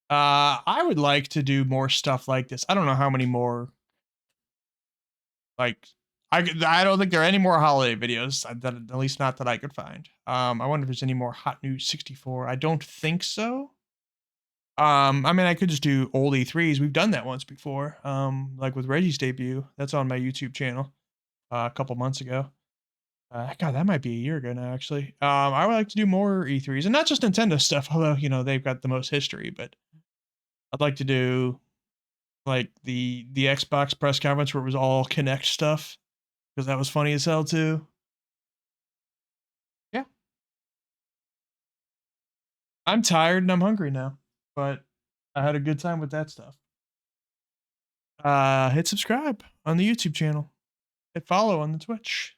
I would like to do more stuff like this. I don't know how many more. Like, I don't think there are any more holiday videos, at least not that I could find. I wonder if there's any more Hot News 64. I don't think so. I mean, I could just do old E3s. We've done that once before. Like with Reggie's debut. That's on my YouTube channel a couple months ago. God, that might be a year ago now, actually. I would like to do more E3s, and not just Nintendo stuff, although, you know, they've got the most history, but I'd like to do like the Xbox press conference where it was all Kinect stuff, because that was funny as hell too. Yeah. I'm tired and I'm hungry now, but I had a good time with that stuff. Hit subscribe on the YouTube channel. Hit follow on the Twitch.